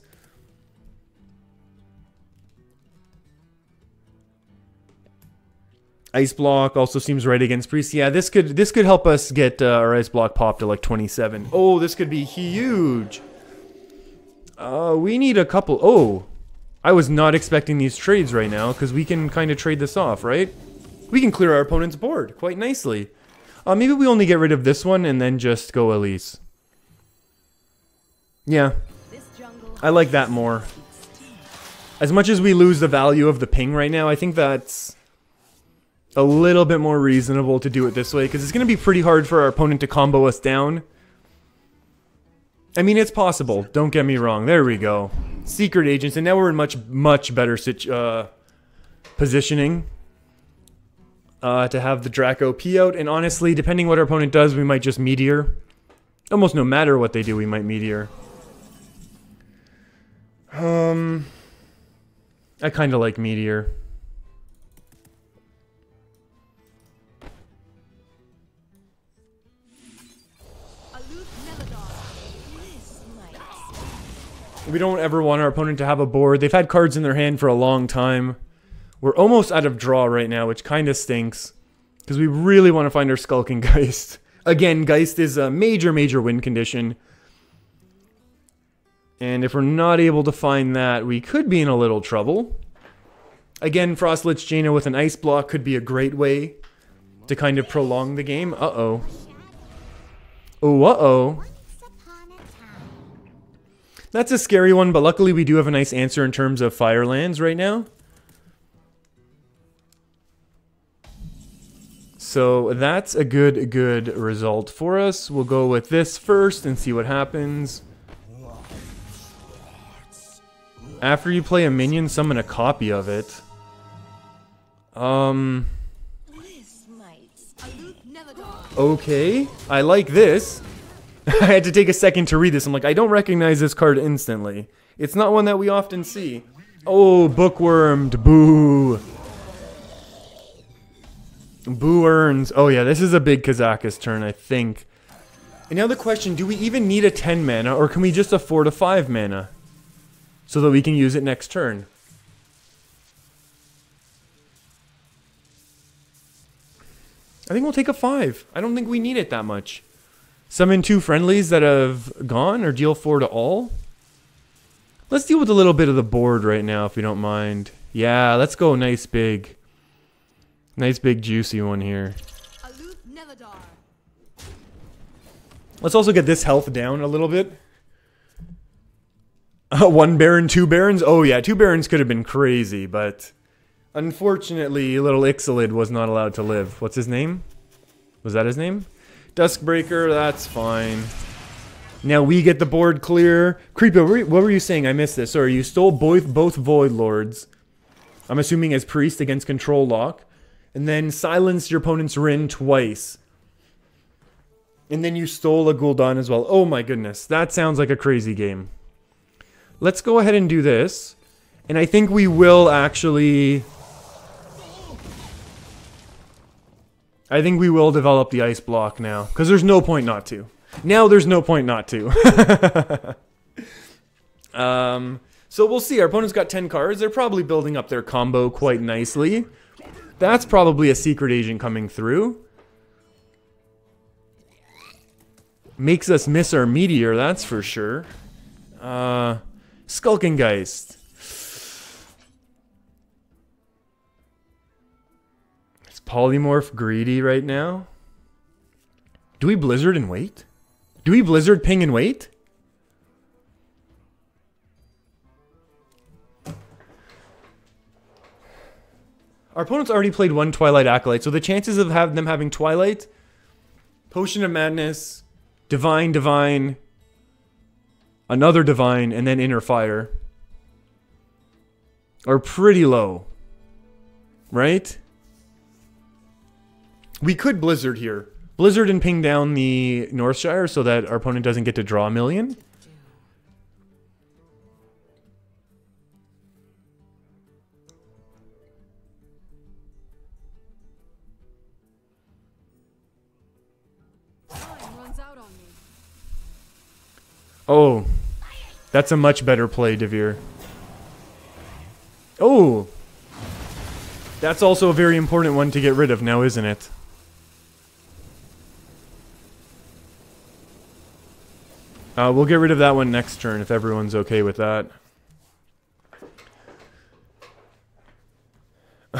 Ice Block also seems right against Priest. Yeah, this could help us get our Ice Block popped to like 27. Oh, this could be huge. We need a couple. Oh, I was not expecting these trades right now because we can kind of trade this off, right? We can clear our opponent's board quite nicely. Maybe we only get rid of this one and then just go Elise. Yeah, I like that more. As much as we lose the value of the ping right now, I think that's a little bit more reasonable to do it this way because it's going to be pretty hard for our opponent to combo us down. I mean, it's possible. Don't get me wrong. There we go. Secret Agents, and now we're in much better positioning to have the Draco P out. And honestly, depending what our opponent does, we might just Meteor. Almost no matter what they do, we might Meteor. I kind of like Meteor. We don't ever want our opponent to have a board. They've had cards in their hand for a long time. We're almost out of draw right now, which kind of stinks. Because we really want to find our Skulking Geist. Again, Geist is a major, major win condition. And if we're not able to find that, we could be in a little trouble. Again, Frostlich Jaina with an Ice Block could be a great way to kind of prolong the game. Uh-oh. Oh, uh-oh. That's a scary one, but luckily we do have a nice answer in terms of Firelands right now. So that's a good result for us. We'll go with this first and see what happens. After you play a minion, summon a copy of it. Okay, I like this. I had to take a second to read this. I'm like, I don't recognize this card instantly. It's not one that we often see. Oh, bookwormed, boo. Boo earns. Oh yeah, this is a big Kazakus turn, I think. And now the question, do we even need a 10 mana, or can we just afford a 5 mana? So that we can use it next turn. I think we'll take a 5. I don't think we need it that much. Summon 2 friendlies that have gone, or deal 4 to all. Let's deal with a little bit of the board right now, if you don't mind. Yeah, let's go nice big juicy one here. Let's also get this health down a little bit. 1 Baron, 2 Barons? Oh yeah, 2 Barons could have been crazy, but unfortunately, little Ixalid was not allowed to live. What's his name? Was that his name? Duskbreaker, that's fine. Now we get the board clear. Creepy, what were you saying? I missed this. Sorry, you stole both Void Lords. I'm assuming as Priest against Control Lock. And then silenced your opponent's Rin twice. And then you stole a Gul'dan as well. Oh my goodness, that sounds like a crazy game. Let's go ahead and do this. And I think we will actually... I think we will develop the Ice Block now. Because there's no point not to. Now there's no point not to. So we'll see. Our opponent's got 10 cards. They're probably building up their combo quite nicely. That's probably a secret agent coming through. Makes us miss our meteor, that's for sure. Skulking Geist. Is Polymorph greedy right now? Do we Blizzard and wait? Do we Blizzard, ping, and wait? Our opponent's already played 1 Twilight Acolyte, so the chances of them having Twilight, Potion of Madness, Divine, another Divine, and then Inner Fire are pretty low. Right? We could Blizzard here. Blizzard and ping down the Northshire so that our opponent doesn't get to draw a million. Oh, that's a much better play, Devere. Oh, that's also a very important one to get rid of now, isn't it? We'll get rid of that one next turn if everyone's okay with that.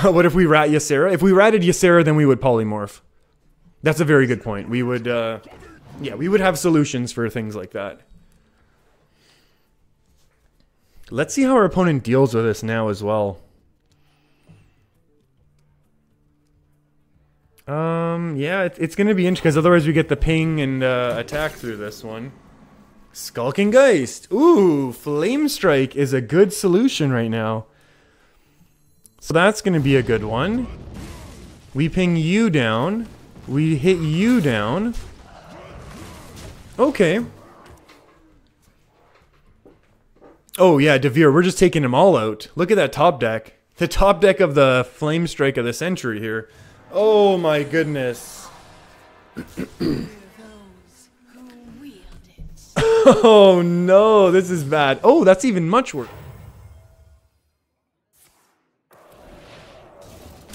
What if we rat Ysera? If we ratted Ysera, then we would polymorph. That's a very good point. We would, yeah, we would have solutions for things like that. Let's see how our opponent deals with this now as well. Yeah, it's going to be interesting because otherwise we get the ping and attack through this one. Skulking Geist. Ooh, Flame Strike is a good solution right now. So that's going to be a good one. We ping you down. We hit you down. Okay. Oh yeah, Devere, we're just taking them all out. Look at that top deck. The top deck of the Flame Strike of the century here. Oh my goodness. Oh no, this is bad. Oh, that's even much worse.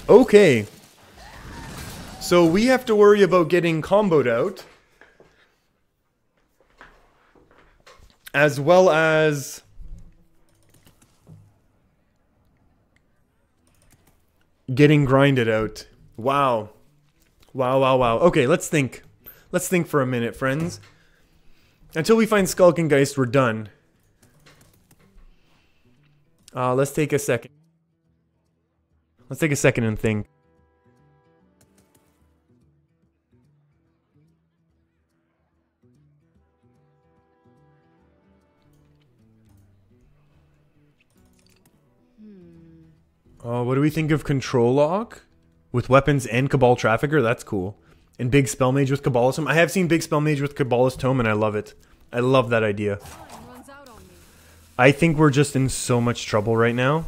Okay. So we have to worry about getting comboed out. As well as getting grinded out. Wow. Wow, wow, wow. Okay, let's think. Let's think for a minute, friends. Until we find Skulkengeist, we're done. Let's take a second. Let's take a second and think. What do we think of Control Lock? With weapons and Cabal Trafficker? That's cool. And Big Spell Mage with Cabalist Tome. I have seen Big Spell Mage with Cabalist Tome and I love it. I love that idea. I think we're just in so much trouble right now.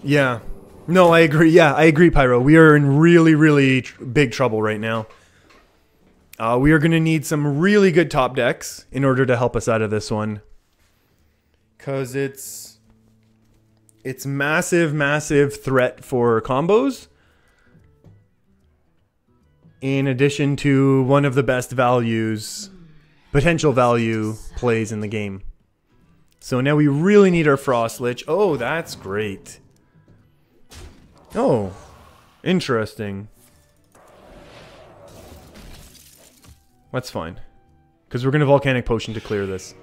Yeah. No, I agree. Yeah, I agree, Pyro. We are in really, really big trouble right now. We are going to need some really good top decks in order to help us out of this one. Because it's massive, massive threat for combos. In addition to one of the best values, potential value plays in the game. So now we really need our Frost Lich. Oh, that's great. Oh, interesting. That's fine. Because we're going to Volcanic Potion to clear this.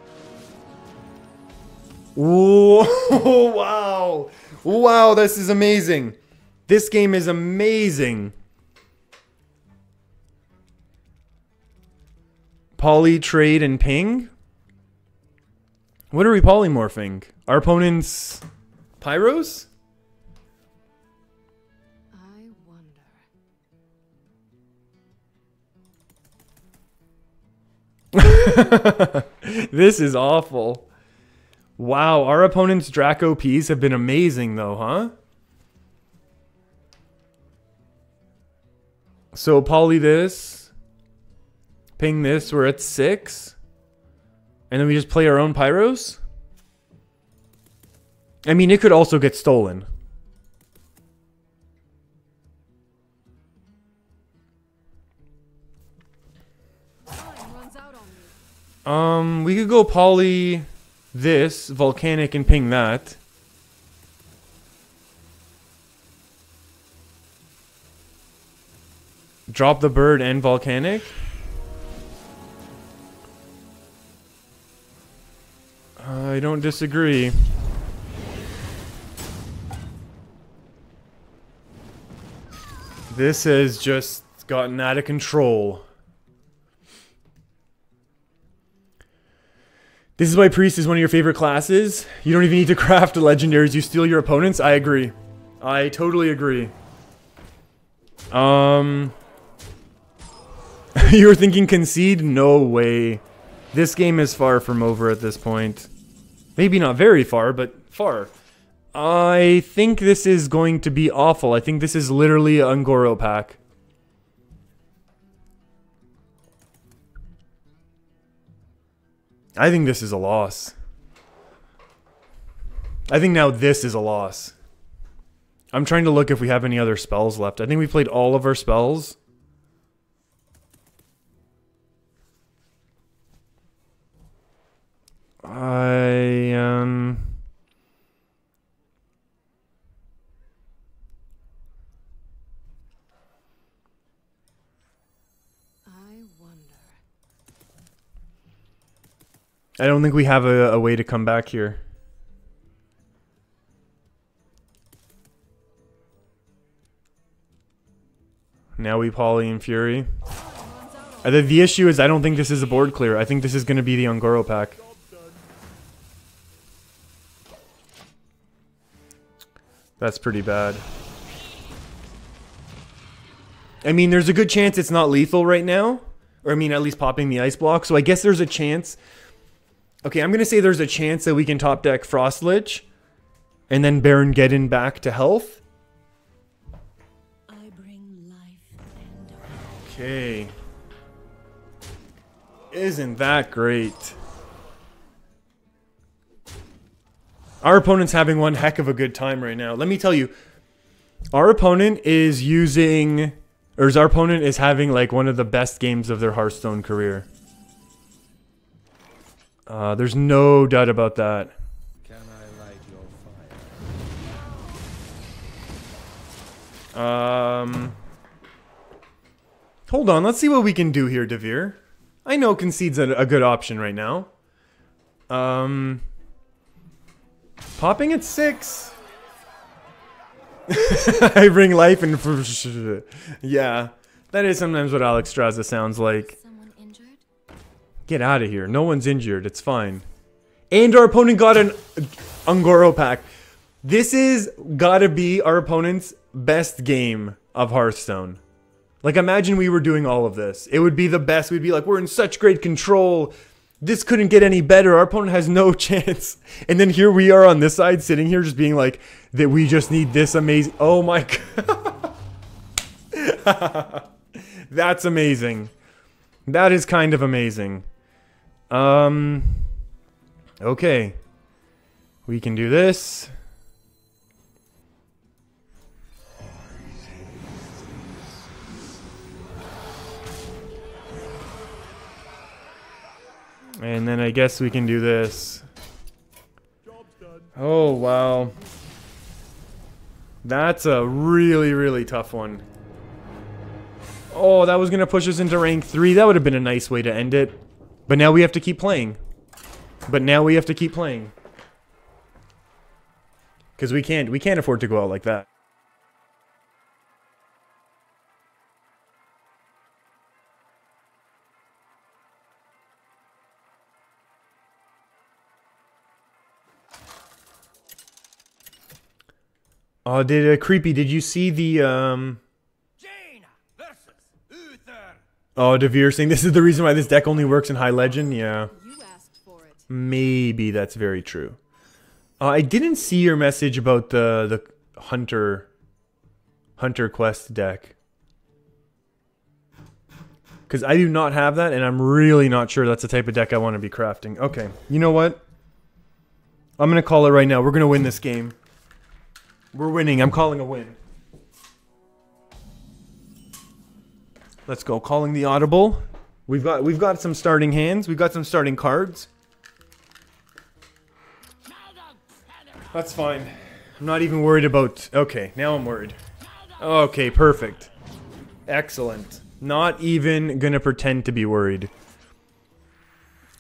Whoa, wow. Wow, this is amazing. This game is amazing. Poly, Trade, and Ping? What are we polymorphing? Our opponent's Pyros? I wonder. This is awful. Wow, our opponent's Draco Ps have been amazing though, huh? So poly this, ping this, we're at 6. And then we just play our own Pyros? I mean, it could also get stolen. We could go poly this, volcanic, and ping that. Drop the bird and volcanic. I don't disagree. This has just gotten out of control. This is why Priest is one of your favorite classes. You don't even need to craft legendaries. You steal your opponents. I agree. I totally agree. You were thinking concede? No way. This game is far from over at this point. Maybe not very far, but far. I think this is going to be awful. I think this is literally an Ungoro pack. I think this is a loss. I think now this is a loss. I'm trying to look if we have any other spells left. I think we played all of our spells. I wonder. I don't think we have a way to come back here. Now we Poly and Fury. The issue is I don't think this is a board clear. I think this is going to be the Ungoro pack. That's pretty bad. I mean, there's a good chance it's not lethal right now. Or I mean, at least popping the ice block. So I guess there's a chance Okay, I'm going to say there's a chance that we can top deck Frost Lich and then Baron Geddon back to health. I bring life and Okay. Isn't that great? Our opponent's having one heck of a good time right now. Let me tell you, our opponent is using, or our opponent is having like one of the best games of their Hearthstone career. There's no doubt about that. Can I light your fire? Hold on, let's see what we can do here, Devere. I know Concede's a good option right now. Popping at 6. I bring life and yeah, that is sometimes what Alex Straza sounds like. Someone injured? Get out of here. No one's injured. It's fine. And our opponent got an Ungoro pack. This is gotta be our opponent's best game of Hearthstone. Like, imagine we were doing all of this. It would be the best. We'd be like, we're in such great control. This couldn't get any better. Our opponent has no chance. And then here we are on this side, sitting here just being like, that we just need this amazing... Oh my god. That's amazing. That is kind of amazing. Okay. We can do this. And then I guess we can do this. Job's done. Oh, wow. That's a really, really tough one. Oh, that was going to push us into rank 3. That would have been a nice way to end it. But now we have to keep playing. Because we can't afford to go out like that. Oh, Creepy, did you see the, Jaina versus Uther. Oh, Devere saying this is the reason why this deck only works in High Legend? Yeah. You asked for it. Maybe that's very true. I didn't see your message about the Hunter Quest deck. Because I do not have that, and I'm really not sure that's the type of deck I want to be crafting. Okay, you know what? I'm going to call it right now. We're going to win this game. We're winning. I'm calling a win. Let's go. Calling the audible. We've got some starting hands. We've got some starting cards. That's fine. I'm not even worried about... Okay, now I'm worried. Okay, perfect. Excellent. Not even gonna pretend to be worried.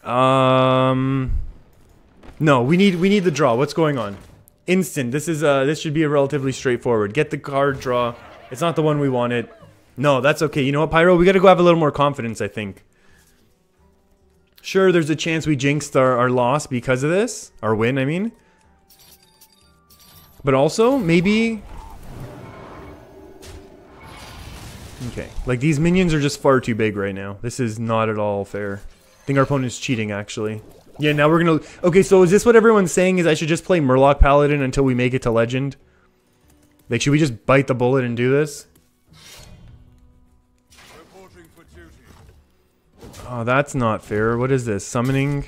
No, we need the draw. What's going on? Instant. This should be a relatively straightforward. Get the card draw. It's not the one we wanted. No, that's okay. You know what, Pyro? We gotta go have a little more confidence, I think. Sure, there's a chance we jinxed our loss because of this. Our win, I mean. But also, maybe... Okay. Like, these minions are just far too big right now. This is not at all fair. I think our opponent's cheating, actually. Yeah, now we're gonna... Okay, so is this what everyone's saying? Is I should just play Murloc Paladin until we make it to Legend? Like, should we just bite the bullet and do this? Reporting for duty. Oh, that's not fair. What is this? Summoning?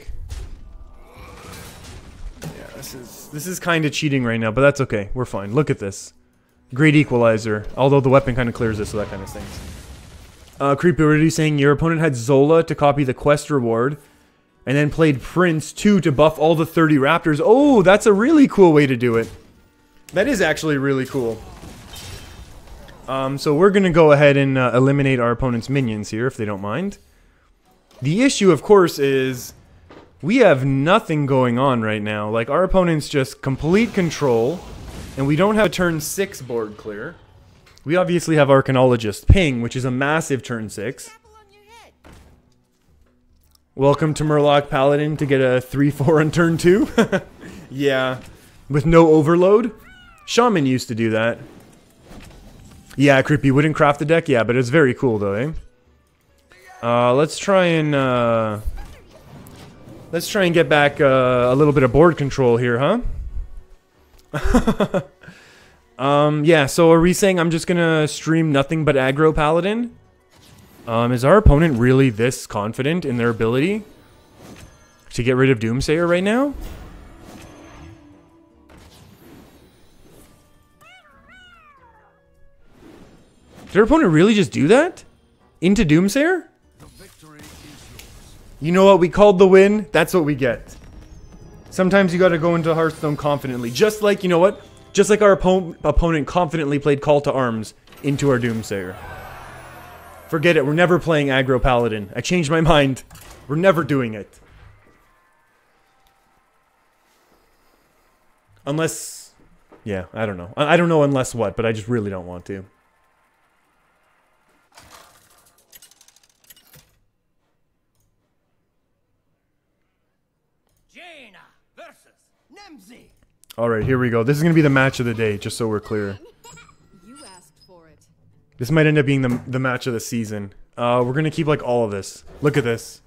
Yeah, this is kind of cheating right now, but that's okay. We're fine. Look at this. Great Equalizer. Although the weapon kind of clears this, so that kind of stings. Creepy, what are you saying? Your opponent had Zola to copy the quest reward, and then played Prince 2 to buff all the 30 Raptors. Oh, that's a really cool way to do it. That is actually really cool. So we're going to go ahead and eliminate our opponent's minions here, if they don't mind. The issue, of course, is we have nothing going on right now. Like, our opponent's just complete control, and we don't have a turn 6 board clear. We obviously have Arcanologist Ping, which is a massive turn 6. Welcome to Murloc Paladin to get a 3-4 on turn 2. Yeah, with no overload. Shaman used to do that. Yeah, Creepy wouldn't craft the deck. Yeah, but it's very cool though, eh? Let's try and Let's try and get back a little bit of board control here, huh? Yeah, so are we saying I'm just gonna stream nothing but aggro paladin? Is our opponent really this confident in their ability to get rid of Doomsayer right now? Did our opponent really just do that? Into Doomsayer? You know what? We called the win. That's what we get. Sometimes you gotta go into Hearthstone confidently. Just like, you know what? Just like our opponent confidently played Call to Arms into our Doomsayer. Forget it. We're never playing aggro paladin. I changed my mind. We're never doing it. Unless... yeah, I don't know. I don't know unless what, but I just really don't want to. Alright, here we go. This is going to be the match of the day, just so we're clear. You asked for it. This might end up being the match of the season. We're going to keep, like, all of this. Look at this.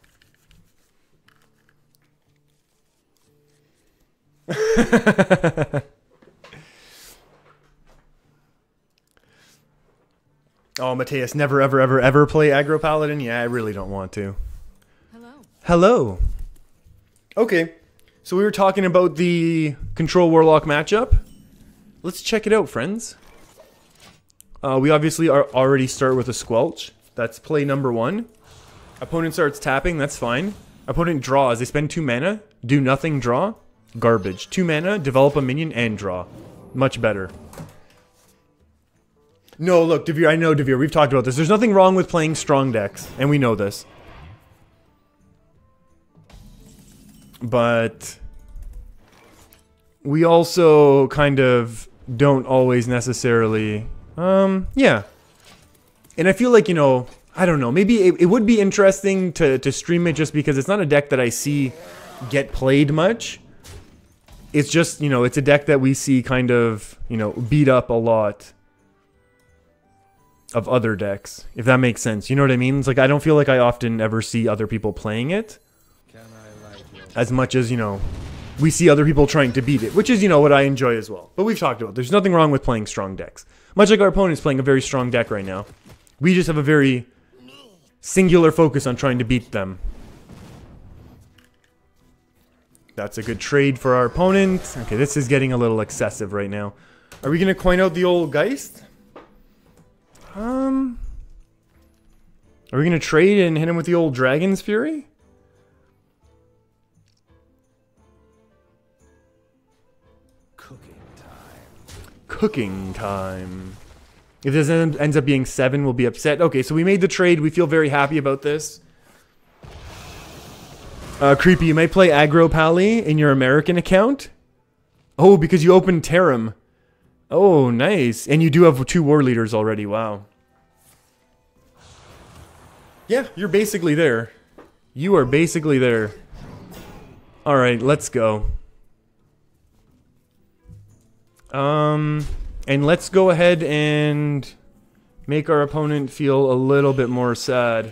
Oh, Mateus, never, ever, ever, ever play aggro paladin? Yeah, I really don't want to. Hello. Hello. Okay. So we were talking about the Control Warlock matchup. Let's check it out, friends. We obviously already start with a Squelch. That's play number 1. Opponent starts tapping, that's fine. Opponent draws, they spend 2 mana, do nothing, draw. Garbage. 2 mana, develop a minion, and draw. Much better. No, look, Devere, I know Devere, we've talked about this. There's nothing wrong with playing strong decks, and we know this. But we also kind of don't always necessarily, yeah. And I feel like, you know, I don't know, maybe it would be interesting to stream it just because it's not a deck that I see get played much. It's just, you know, it's a deck that we see kind of, you know, beat up a lot of other decks, if that makes sense. You know what I mean? It's like, I don't feel like I often ever see other people playing it. As much as, you know, we see other people trying to beat it, which is, you know, what I enjoy as well. But we've talked about, there's nothing wrong with playing strong decks. Much like our opponent's playing a very strong deck right now. We just have a very singular focus on trying to beat them. That's a good trade for our opponent. Okay, this is getting a little excessive right now. Are we going to coin out the old Geist? Are we going to trade and hit him with the old Dragon's Fury? Cooking time. If this ends up being 7, we'll be upset. Okay, so we made the trade. We feel very happy about this. Creepy, you might play aggro pally in your American account. Oh, because you opened Tarim. Oh, nice. And you do have 2 war leaders already. Wow. Yeah, you're basically there. You are basically there. Alright, let's go. And let's go ahead and make our opponent feel a little bit more sad.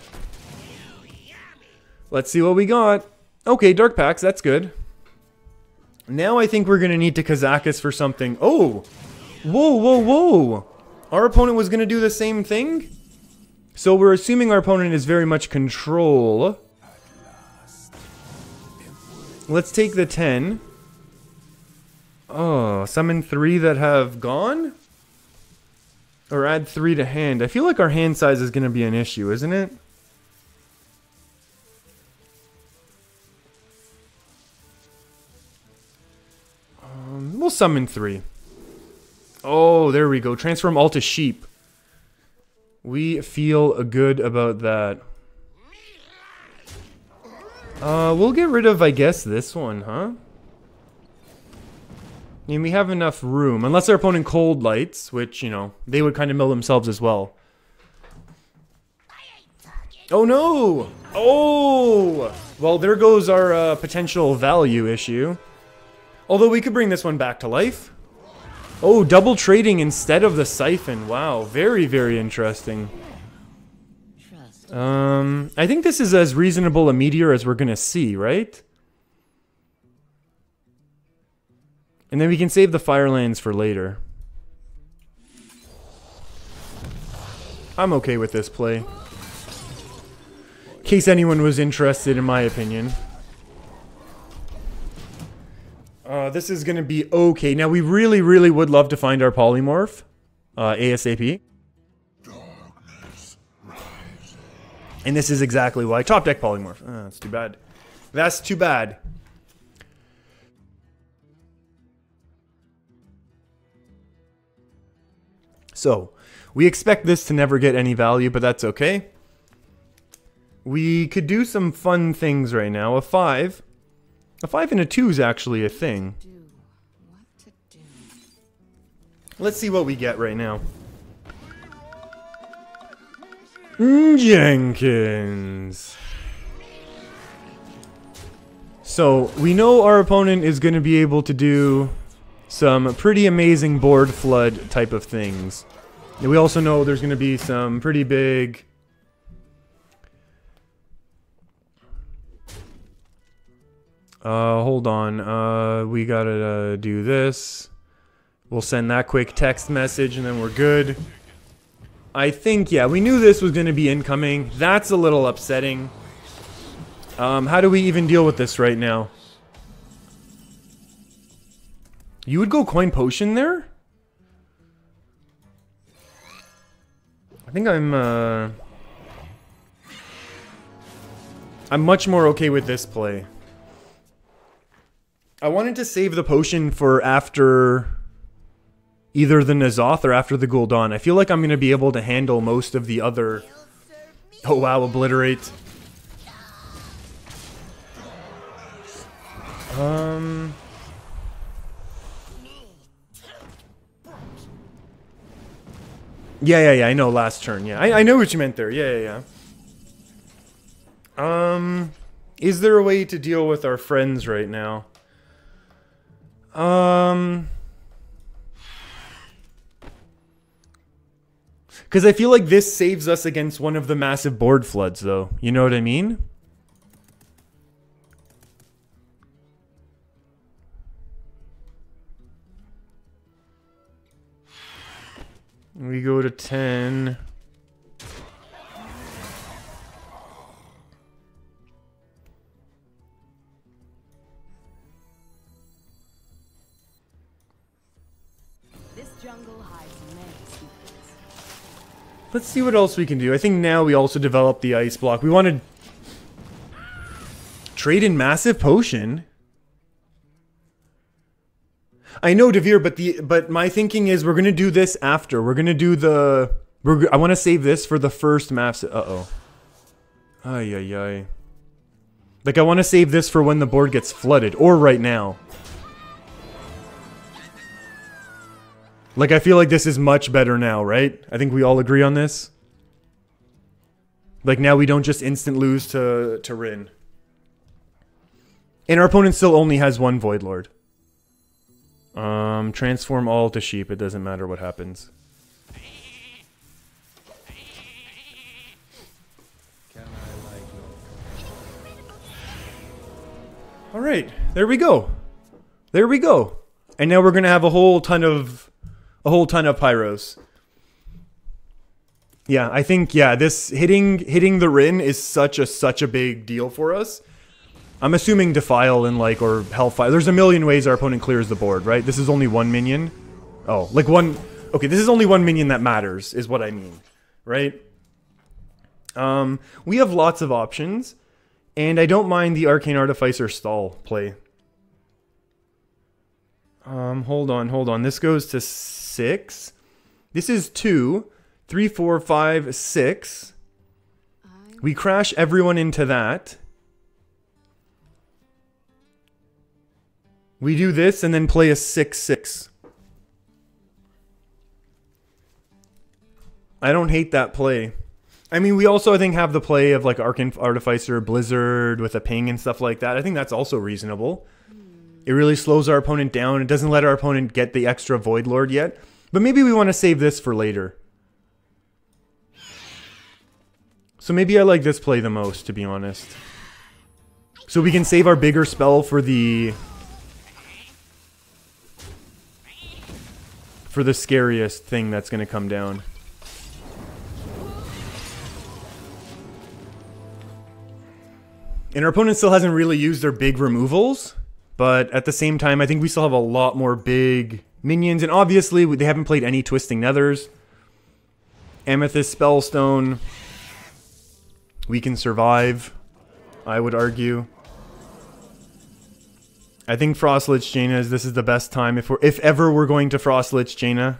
Let's see what we got. Okay, Dark Packs, that's good. Now I think we're going to need to Kazakus for something. Oh! Whoa, whoa, whoa! Our opponent was going to do the same thing? So we're assuming our opponent is very much control. Let's take the 10. Oh, summon 3 that have gone? Or add 3 to hand. I feel like our hand size is going to be an issue, isn't it? We'll summon 3. Oh, there we go. Transform all to sheep. We feel good about that. We'll get rid of, I guess, this one, huh? I mean, we have enough room. Unless our opponent cold lights, which, you know, they would kind of mill themselves as well. Oh, no! Oh! Well, there goes our potential value issue. Although we could bring this one back to life. Oh, double trading instead of the Siphon. Wow, very, very interesting. I think this is as reasonable a meteor as we're gonna see, right? And then we can save the Firelands for later. I'm okay with this play. In case anyone was interested, in my opinion. This is going to be okay. Now, we really, really would love to find our polymorph. ASAP. And this is exactly why. Top deck polymorph. That's too bad. That's too bad. So, we expect this to never get any value, but that's okay. We could do some fun things right now. A 5. A 5 and a 2 is actually a thing. What to do? Let's see what we get right now. Jenkins. So, we know our opponent is going to be able to do some pretty amazing board flood type of things. And we also know there's going to be some pretty big... hold on. We gotta do this. We'll send that quick text message and then we're good. I think, yeah, we knew this was going to be incoming. That's a little upsetting. How do we even deal with this right now? You would go coin potion there? I think I'm much more okay with this play. I wanted to save the potion for after either the N'Zoth or after the Gul'dan. I feel like I'm going to be able to handle most of the other... Oh wow, obliterate. Yeah, I know, last turn, yeah. I know what you meant there, yeah. Is there a way to deal with our friends right now? Because I feel like this saves us against one of the massive board floods, though. You know what I mean? We go to 10. This jungle hides many secrets. Let's see what else we can do. I think now we also develop the ice block. We want to trade in massive potion. I know, Devere, but my thinking is we're gonna do this after. We're gonna do the. I want to save this for the first maps. Ay. Like I want to save this for when the board gets flooded, or right now. Like I feel like this is much better now, right? I think we all agree on this. Like now we don't just instant lose to Rin. And our opponent still only has one Void Lord. Transform all to sheep. It doesn't matter what happens. All right, there we go. There we go. And now we're gonna have a whole ton of pyros. Yeah, I think this hitting the Rin is such a big deal for us. I'm assuming Defile and or Hellfire. There's a million ways our opponent clears the board, right? This is only one minion. Oh, like one. Okay, this is only one minion that matters, is what I mean, right? We have lots of options, and I don't mind the Arcane Artificer stall play. Hold on. This goes to 6. This is 2, 3, 4, 5, 6. We crash everyone into that. We do this and then play a 6/6. I don't hate that play. I mean, we also, I think, have the play of Arcane Artificer, Blizzard with a ping and stuff like that. I think that's also reasonable. It really slows our opponent down. It doesn't let our opponent get the extra Void Lord yet. But maybe we want to save this for later. So maybe I like this play the most, to be honest. So we can save our bigger spell for the... for the scariest thing that's going to come down. And our opponent still hasn't really used their big removals, but at the same time, I think we still have a lot more big minions, and obviously they haven't played any Twisting Nethers. Amethyst Spellstone, we can survive, I would argue. I think Frostlich Jaina this is the best time if ever we're going to Frostlich Jaina.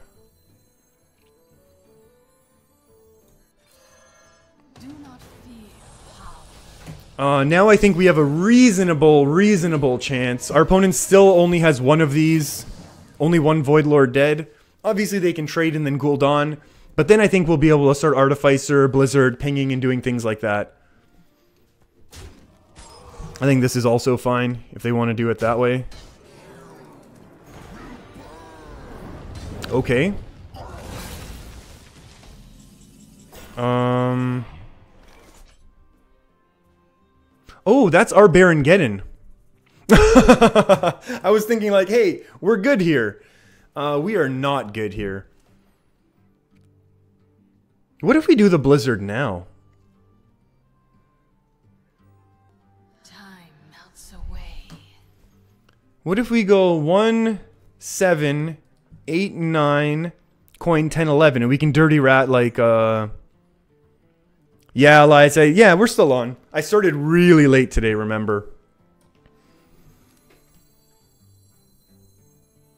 Now I think we have a reasonable chance. Our opponent still only has one of these. Only one Void Lord dead. Obviously they can trade and then Gul'dan. But then I think we'll be able to start Artificer, Blizzard, pinging and doing things like that. I think this is also fine if they want to do it that way. Okay. Oh, that's our Baron Geddon. I was thinking like, hey, we're good here. We are not good here. What if we do the Blizzard now? Time melts away. What if we go 1, 7, 8, 9, coin 10, 11, and we can Dirty Rat like, yeah, Elias, yeah, we're still on. I started really late today, remember?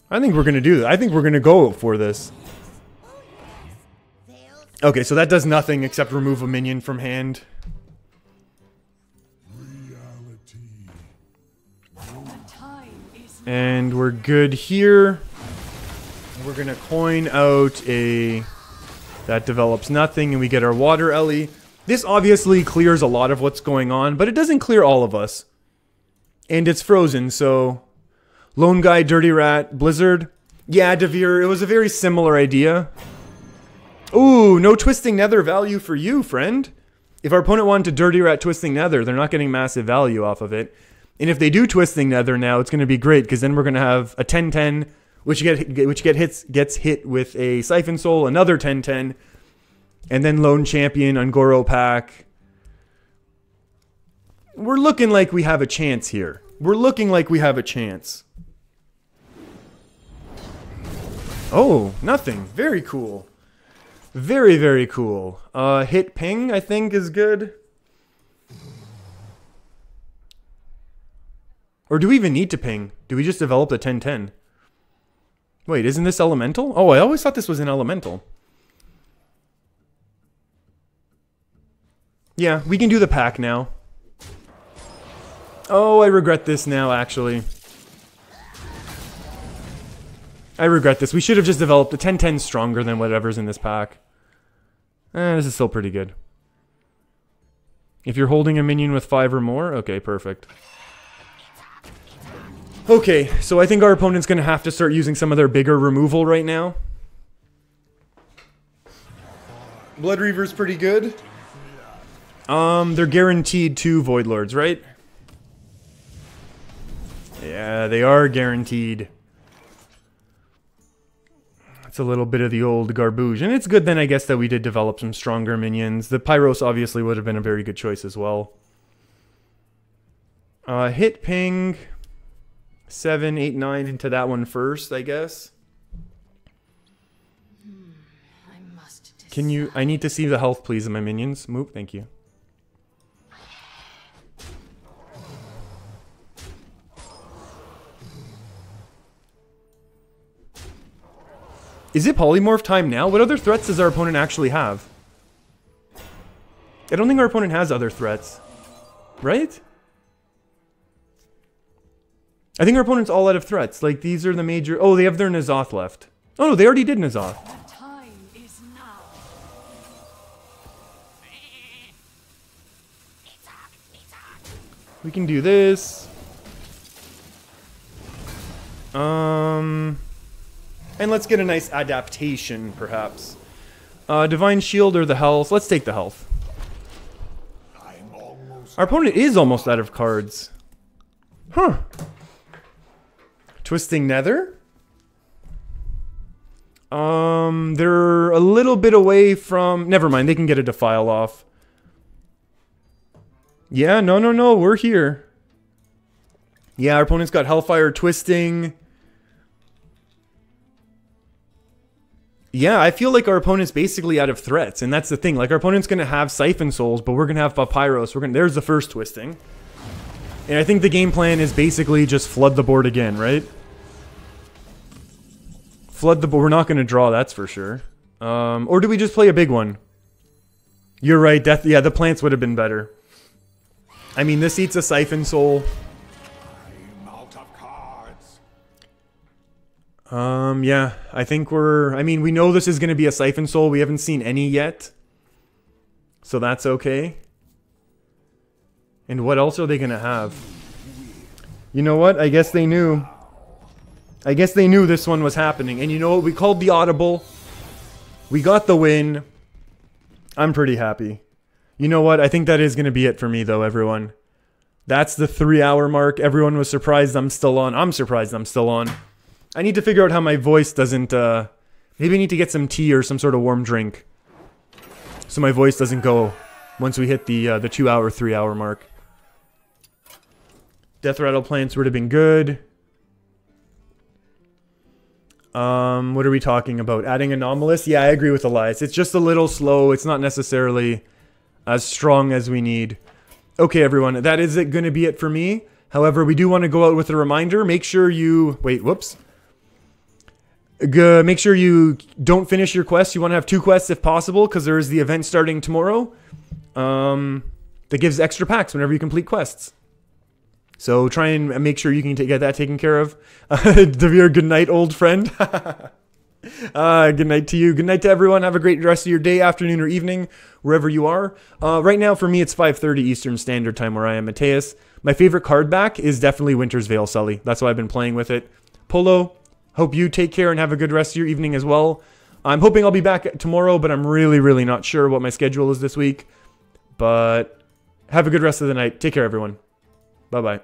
I think we're going to do that. I think we're going to go for this. Okay, so that does nothing except remove a minion from hand. And we're good here. We're going to coin out a... That develops nothing, and we get our Water Ellie. This obviously clears a lot of what's going on, but it doesn't clear all of us. And it's frozen, so... Lone Guy, Dirty Rat, Blizzard. Yeah, Devere, it was a very similar idea. Ooh, no Twisting Nether value for you, friend. If our opponent wanted to Dirty Rat Twisting Nether, they're not getting massive value off of it. And if they do Twisting Nether now, it's going to be great, because then we're going to have a 10-10, which gets hit with a Siphon Soul, another 10-10, and then Lone Champion, Ungoro Pack. We're looking like we have a chance here. We're looking like we have a chance. Oh, nothing. Very cool. Very, very cool. Hit ping, I think, is good. Or do we even need to ping? Do we just develop the 10-10? Wait, isn't this elemental? Oh, I always thought this was an elemental. Yeah, we can do the pack now. Oh, I regret this now, actually. I regret this. We should have just developed the 10-10 stronger than whatever's in this pack. This is still pretty good. If you're holding a minion with 5 or more, okay, perfect. Okay, so I think our opponent's going to have to start using some of their bigger removal right now. Blood Reaver's pretty good. They're guaranteed 2 Void Lords, right? Yeah, they are guaranteed. It's a little bit of the old garbage. And it's good then, I guess, that we did develop some stronger minions. The Pyros obviously would have been a very good choice as well. Hit ping. 7, 8, 9 into that one first, I guess. I must decide. Can you... I need to see the health, please, of my minions. Move, thank you. Is it polymorph time now? What other threats does our opponent actually have? I don't think our opponent has other threats. Right? I think our opponent's all out of threats. Like, these are the major... Oh, they have their N'Zoth left. Oh, no, they already did N'Zoth. The time is now. We can do this. And let's get a nice adaptation, perhaps. Divine Shield or the health. Let's take the health. Our opponent is almost out of cards. Huh. Twisting Nether. They're a little bit away from... Never mind, they can get a Defile off. Yeah, no, we're here. Yeah, our opponent's got Hellfire Twisting. Yeah, I feel like our opponent's basically out of threats, and that's the thing. Like, our opponent's going to have Siphon Souls, but we're going to have Papyrus. There's the first Twisting. And I think the game plan is basically just flood the board again, right? Flood the board. We're not going to draw, that's for sure. Or do we just play a big one? You're right. Yeah, the plants would have been better. I mean, this eats a Siphon Soul. I'm out of cards. Yeah, I think I mean, we know this is going to be a Siphon Soul. We haven't seen any yet. So that's okay. And what else are they going to have? You know what? I guess they knew. I guess they knew this one was happening. And you know what? We called the audible. We got the win. I'm pretty happy. You know what? I think that is going to be it for me, though, everyone. That's the 3-hour mark. Everyone was surprised I'm still on. I'm surprised I'm still on. I need to figure out how my voice doesn't... maybe I need to get some tea or some sort of warm drink. So my voice doesn't go once we hit the 2-hour, 3-hour mark. Death Rattle Plants would have been good. What are we talking about? Adding Anomalous? Yeah, I agree with Elias. It's just a little slow. It's not necessarily as strong as we need. Okay, everyone. That is going to be it for me. However, we do want to go out with a reminder. Make sure you... Wait, whoops. Make sure you don't finish your quests. You want to have 2 quests if possible, because there is the event starting tomorrow. That gives extra packs whenever you complete quests. So try and make sure you can get that taken care of. Devere, good night, old friend. Good night to you. Good night to everyone. Have a great rest of your day, afternoon, or evening, wherever you are. Right now, for me, it's 5:30 Eastern Standard Time where I am, Mateus. My favorite card back is definitely Winter's Veil Sully. That's why I've been playing with it. Polo, hope you take care and have a good rest of your evening as well. I'm hoping I'll be back tomorrow, but I'm really not sure what my schedule is this week. But have a good rest of the night. Take care, everyone. Bye-bye.